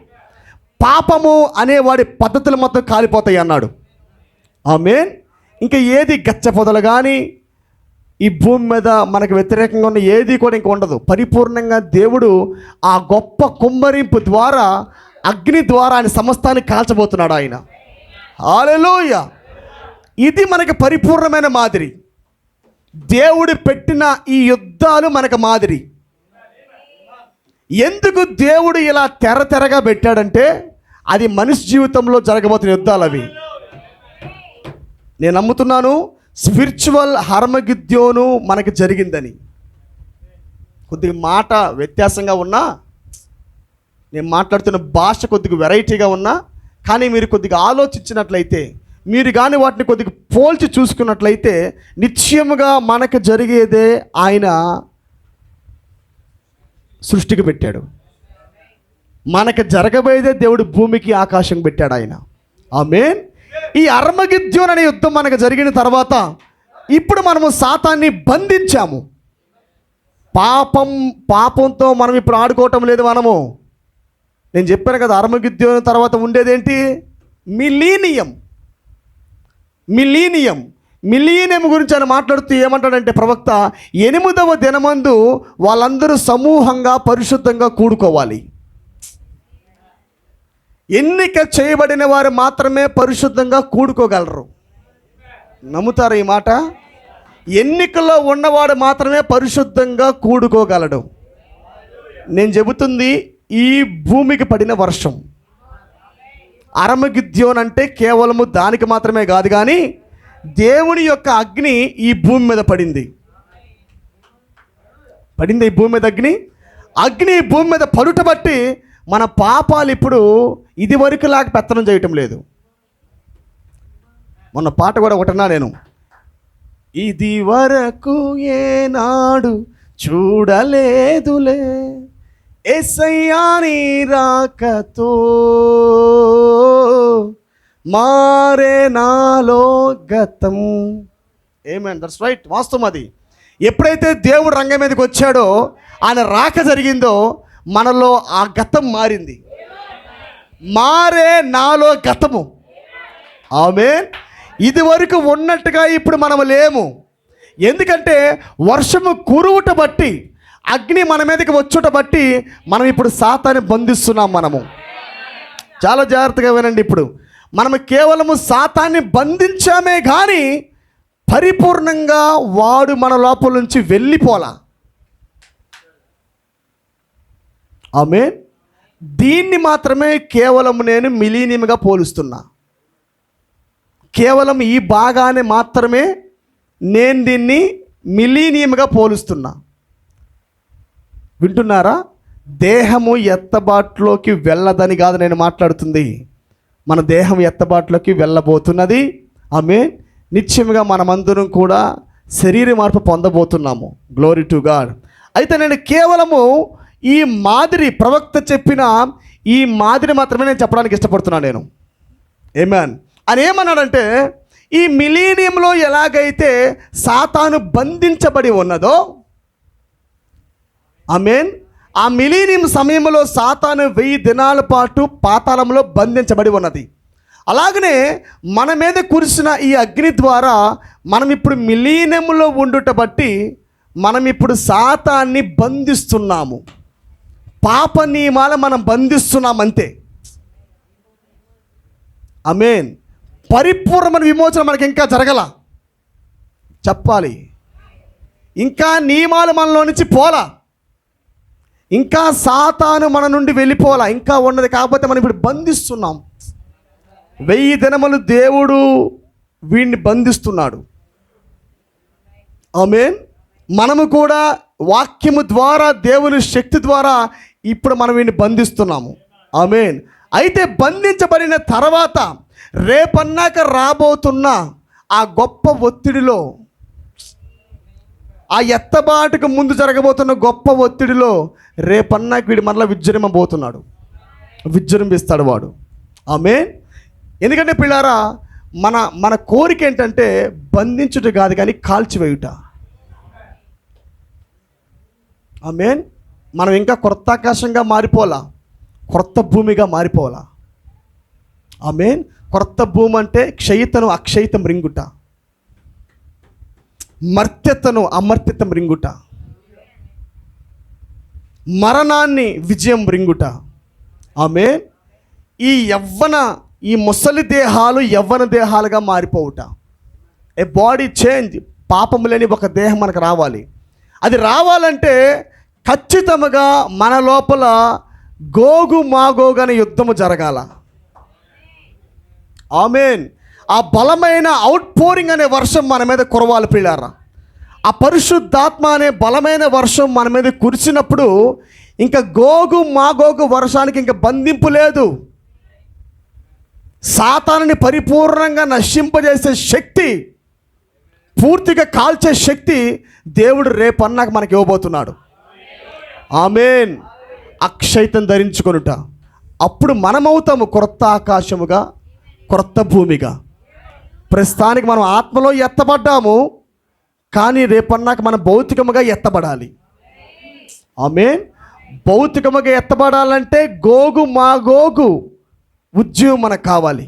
పాపము అనే వాడి పద్ధతులు మొత్తం కాలిపోతాయి అన్నాడు. ఆమేన్. ఇంకా ఏది గచ్చపొదలు కానీ ఈ భూమి మీద మనకు వ్యతిరేకంగా ఉన్న ఏది కూడా ఇంక ఉండదు. పరిపూర్ణంగా దేవుడు ఆ గొప్ప కుమ్మరింపు ద్వారా, అగ్ని ద్వారా ఆయన సమస్తాన్ని కాల్చబోతున్నాడు ఆయన. హల్లెలూయా. ఇది మనకి పరిపూర్ణమైన మాదిరి. దేవుడు పెట్టిన ఈ యుద్ధాలు మనకు మాదిరి. ఎందుకు దేవుడు ఇలా తెరగా పెట్టాడంటే అది మనిషి జీవితంలో జరగబోతున్న యుద్ధాలు అవి. నేను నమ్ముతున్నాను స్పిరిచువల్ హర్మగిద్యోను మనకి జరిగిందని. కొద్దిగా మాట వ్యత్యాసంగా ఉన్నా, నేను మాట్లాడుతున్న భాష కొద్దిగా వెరైటీగా ఉన్నా, కానీ మీరు కొద్దిగా ఆలోచించినట్లయితే, మీరు కానీ వాటిని కొద్దిగా పోల్చి చూసుకున్నట్లయితే నిశ్చయముగా మనకు జరిగేదే ఆయన సృష్టికి పెట్టాడు. మనకు జరగబోయేదే దేవుడు భూమికి ఆకాశం పెట్టాడు ఆయన. ఆమేన్. ఈ అర్మగిద్యోన్ అనే యుద్ధం మనకు జరిగిన తర్వాత ఇప్పుడు మనము సాతాన్ని బంధించాము. పాపంతో మనం ఇప్పుడు ఆడుకోవటం లేదు. నేను చెప్పాను కదా, అర్మగిద్యోన్ తర్వాత ఉండేదేంటి? మిలీనియం గురించి ఆయన మాట్లాడుతూ ఏమంటాడంటే ప్రవక్త, 8వ దినమందు వాళ్ళందరూ సమూహంగా పరిశుద్ధంగా కూడుకోవాలి. ఎన్నిక చేయబడిన వారు మాత్రమే పరిశుద్ధంగా కూడుకోగలరు. నమ్ముతారు ఈ మాట? ఎన్నికల్లో ఉన్నవాడు మాత్రమే పరిశుద్ధంగా కూడుకోగలడు. నేను చెబుతుంది ఈ భూమికి పడిన వర్షం. అర్మగిద్యోన్ అంటే కేవలము దానికి మాత్రమే కాదు, కానీ దేవుని యొక్క అగ్ని ఈ భూమి మీద పడింది. ఈ భూమి మీద అగ్ని ఈ భూమి మీద పడుట బట్టి మన పాపాలు ఇప్పుడు ఇది వరకులాగా పెత్తనం చేయటం లేదు. మొన్న పాట కూడా ఒకటన్నా నేను, ఇది వరకు ఏనాడు చూడలేదులే యేసయ్యా నీ రాకతో మారే నాలో గతం. ఏమేన్, దట్స్ రైట్, వాస్తవం అది. ఎప్పుడైతే దేవుడు రంగం మీదకి వచ్చాడో, ఆయన రాక జరిగిందో, మనలో ఆ గతం మారింది. మారే నాలో గతము. ఆమేన్. ఇది వరకు ఉన్నట్టుగా ఇప్పుడు మనము లేము. ఎందుకంటే వర్షము కురువుట బట్టి, అగ్ని మన మీదకి వచ్చుట బట్టి మనం ఇప్పుడు సాతాన్ని బంధిస్తున్నాం. మనము చాలా జాగ్రత్తగా వినండి. ఇప్పుడు మనము కేవలము సాతాన్ని బంధించామే కానీ పరిపూర్ణంగా వాడు మన లోపల నుంచి వెళ్ళిపోలా. ఆమేన్. దీన్ని మాత్రమే కేవలం నేను మిలీనియంగా పోలుస్తున్నా. కేవలం ఈ భాగాన్ని మాత్రమే నేను దీన్ని మిలీనియంగా పోలుస్తున్నా. వింటున్నారా? దేహము ఎత్తబాటులోకి వెళ్ళదని కాదు నేను మాట్లాడుతుంది. మన దేహం ఎత్తబాటులోకి వెళ్ళబోతున్నది. ఆమేన్. నిశ్చయముగా మనమందరం కూడా శరీర మార్పు పొందబోతున్నాము. Glory to God. అయితే నేను కేవలము ఈ మాదిరి, ప్రవక్త చెప్పిన ఈ మాదిరి మాత్రమే నేను చెప్పడానికి ఇష్టపడుతున్నాను నేను. ఆమేన్. అని ఏమన్నాడంటే, ఈ మిలీనియంలో ఎలాగైతే సాతాను బంధించబడి ఉన్నదో, ఆమేన్, ఆ మిలీనియం సమయంలో సాతాను 1000 దినాల పాటు పాతాళంలో బంధించబడి ఉన్నది. అలాగనే మన మీద కురిసిన ఈ అగ్ని ద్వారా మనం ఇప్పుడు మిలీనియంలో ఉండుట బట్టి మనం ఇప్పుడు సాతాన్ని బంధిస్తున్నాము. పాప నియమాలు మనం బంధిస్తున్నాం అంతే. ఆమేన్. పరిపూర్ణమైన విమోచన మనకి ఇంకా జరగల. చెప్పాలి, ఇంకా నియమాలు మనలో నుంచి పోలా, ఇంకా సాతాను మన నుండి వెళ్ళిపోలా, ఇంకా ఉన్నది. కాకపోతే మనం ఇప్పుడు బంధిస్తున్నాం. 1000 దినములు దేవుడు వీడిని బంధిస్తున్నాడు. ఆమేన్. మనము కూడా వాక్యము ద్వారా, దేవుని శక్తి ద్వారా ఇప్పుడు మనం వీడిని బంధిస్తున్నాము. ఆమేన్. అయితే బంధించబడిన తర్వాత రేపన్నాక రాబోతున్న ఆ గొప్ప ఒత్తిడిలో, ఆ ఎత్తబాటుకు ముందు జరగబోతున్న గొప్ప ఒత్తిడిలో రేపన్నాక వీడు మరలా విజృంభబోతున్నాడు, విజృంభిస్తాడు వాడు. ఆమేన్. ఎందుకంటే పిల్లారా, మన కోరిక ఏంటంటే బంధించుట కాదు కానీ కాల్చివేయుట. ఆమేన్. మనం ఇంకా కొత్త ఆకాశంగా మారిపోలా, కొత్త భూమిగా మారిపోవాలా. ఆమేన్. కొత్త భూమి అంటే క్షయితను అక్షయితం రింగుట, మర్త్యతను అమర్త్యతం రింగుట, మరణాన్ని విజయం రింగుట. ఆమేన్. ఈ ముసలి దేహాలు యవ్వన దేహాలుగా మారిపోవుట. ఏ బాడీ చేంజ్. పాపము లేని ఒక దేహం మనకు రావాలి. అది రావాలంటే ఖచ్చితంగా మన లోపల గోగు మాగోగు అనే యుద్ధము జరగాల. ఆమేన్. ఆ బలమైన అవుట్ పోరింగ్ అనే వర్షం మన మీద కురవాలి పిల్లారా. ఆ పరిశుద్ధాత్మ అనే బలమైన వర్షం మన మీద కురిసినప్పుడు ఇంకా గోగు మాగోగు వర్షానికి ఇంకా బంధింపు లేదు. సాతానుని పరిపూర్ణంగా నశింపజేసే శక్తి, పూర్తిగా కాల్చే శక్తి దేవుడు రేపన్నాక మనకి ఇవ్వబోతున్నాడు. ఆమేన్. అక్షయితం ధరించుకొనుట. అప్పుడు మనమవుతాము క్రొత్త ఆకాశముగా, క్రొత్త భూమిగా. ప్రస్తుతానికి మనం ఆత్మలో ఎత్తబడ్డాము, కానీ రేపన్నాక మనం భౌతికముగా ఎత్తబడాలి. ఆమేన్. భౌతికముగా ఎత్తబడాలంటే గోగు మాగోగు ఉద్యమం మనకు కావాలి.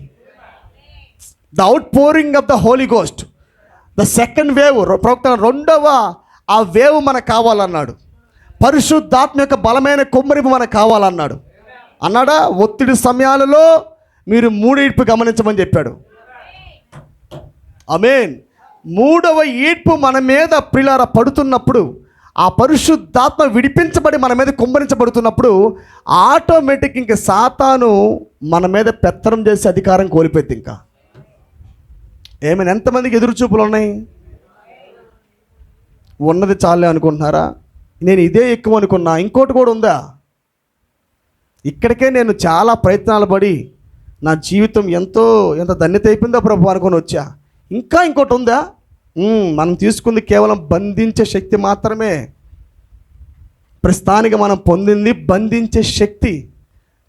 The outpouring of the Holy Ghost, the second wave, ప్రవక్త రెండవ ఆ వేవ్ మనకు కావాలన్నాడు. పరిశుద్ధాత్మ యొక్క బలమైన కొమ్మరింపు మనకు కావాలన్నాడు. అన్నాడా? ఒత్తిడి సమయాలలో మీరు 3 ఈడ్పు గమనించమని చెప్పాడు. ఆమేన్. 3వ ఈడ్పు మన మీద ప్రిలార పడుతున్నప్పుడు, ఆ పరిశుద్ధాత్మ విడిపించబడి మన మీద కుమ్మరించబడుతున్నప్పుడు ఆటోమేటిక్ ఇంక సాతాను మన మీద పెత్తనం చేసే అధికారం కోల్పోయింది. ఇంకా ఏమైనా ఎంతమందికి ఎదురు చూపులు ఉన్నాయి? ఉన్నది చాలే అనుకుంటున్నారా? నేను ఇదే ఎక్కువ అనుకున్నా, ఇంకోటి కూడా ఉందా? ఇక్కడికే నేను చాలా ప్రయత్నాలు పడి నా జీవితం ఎంత ధన్యత అయిపోయిందో ప్రభు అనుకొని వచ్చా. ఇంకా ఇంకోటి ఉందా? మనం తీసుకుంది కేవలం బంధించే శక్తి మాత్రమే. ప్రస్తుతానికి మనం పొందింది బంధించే శక్తి.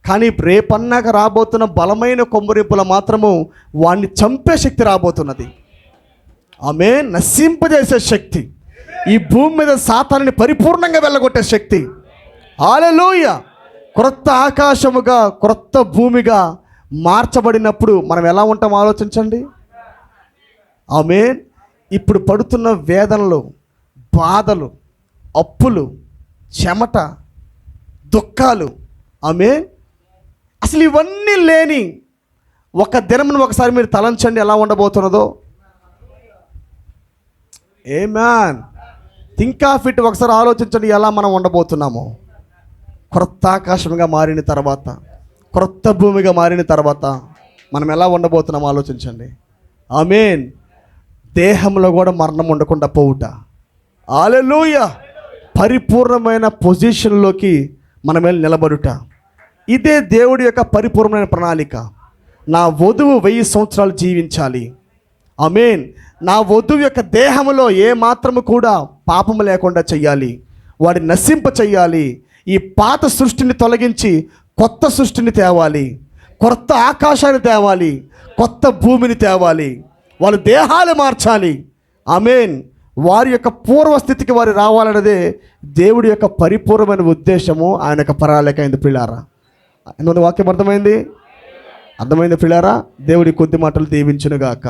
కానీ రేపన్నాక రాబోతున్న బలమైన కొమ్మరింపుల మాత్రము వాడిని చంపే శక్తి రాబోతున్నది. ఆమేన్. నశింపజేసే శక్తి, ఈ భూమి మీద సాతానుని పరిపూర్ణంగా వెళ్ళగొట్టే శక్తి. హల్లెలూయా. క్రొత్త ఆకాశముగా, క్రొత్త భూమిగా మార్చబడినప్పుడు మనం ఎలా ఉంటామో ఆలోచించండి. ఆమేన్. ఇప్పుడు పడుతున్న వేదనలు, బాధలు, అప్పులు, చెమట, దుఃఖాలు, ఆమేన్, అసలు ఇవన్నీ లేని ఒక దినమును ఒకసారి మీరు తలంచండి ఎలా ఉండబోతున్నదో. ఆమేన్. Think of it. ఒకసారి ఆలోచించండి ఎలా మనం ఉండబోతున్నామో. క్రొత్త ఆకాశంగా మారిన తర్వాత, క్రొత్త భూమిగా మారిన తర్వాత మనం ఎలా ఉండబోతున్నామో ఆలోచించండి. ఆమేన్. దేహంలో కూడా మరణం ఉండకుండా పోవుట. హల్లెలూయా. పరిపూర్ణమైన పొజిషన్లోకి మనం వెళ్ళి నిలబడుట. ఇదే దేవుడి యొక్క పరిపూర్ణమైన ప్రణాళిక. నా వధువు 1000 సంవత్సరాలు జీవించాలి. ఆమేన్. నా వధువు యొక్క దేహంలో ఏ మాత్రము కూడా పాపము లేకుండా చెయ్యాలి, వాడిని నశింప చెయ్యాలి. ఈ పాత సృష్టిని తొలగించి కొత్త సృష్టిని తేవాలి, కొత్త ఆకాశాన్ని తేవాలి, కొత్త భూమిని తేవాలి. వాళ్ళ దేహాలు మార్చాలి. ఆమేన్. వారి యొక్క పూర్వస్థితికి వారు రావాలన్నదే దేవుడి యొక్క పరిపూర్ణమైన ఉద్దేశము, ఆయన యొక్క ప్రణాళిక అయింది. ప్రియులారా, వాక్యం అర్థమైంది ప్రియులారా? దేవుడి కొద్ది మాటలు దీవించునుగాక.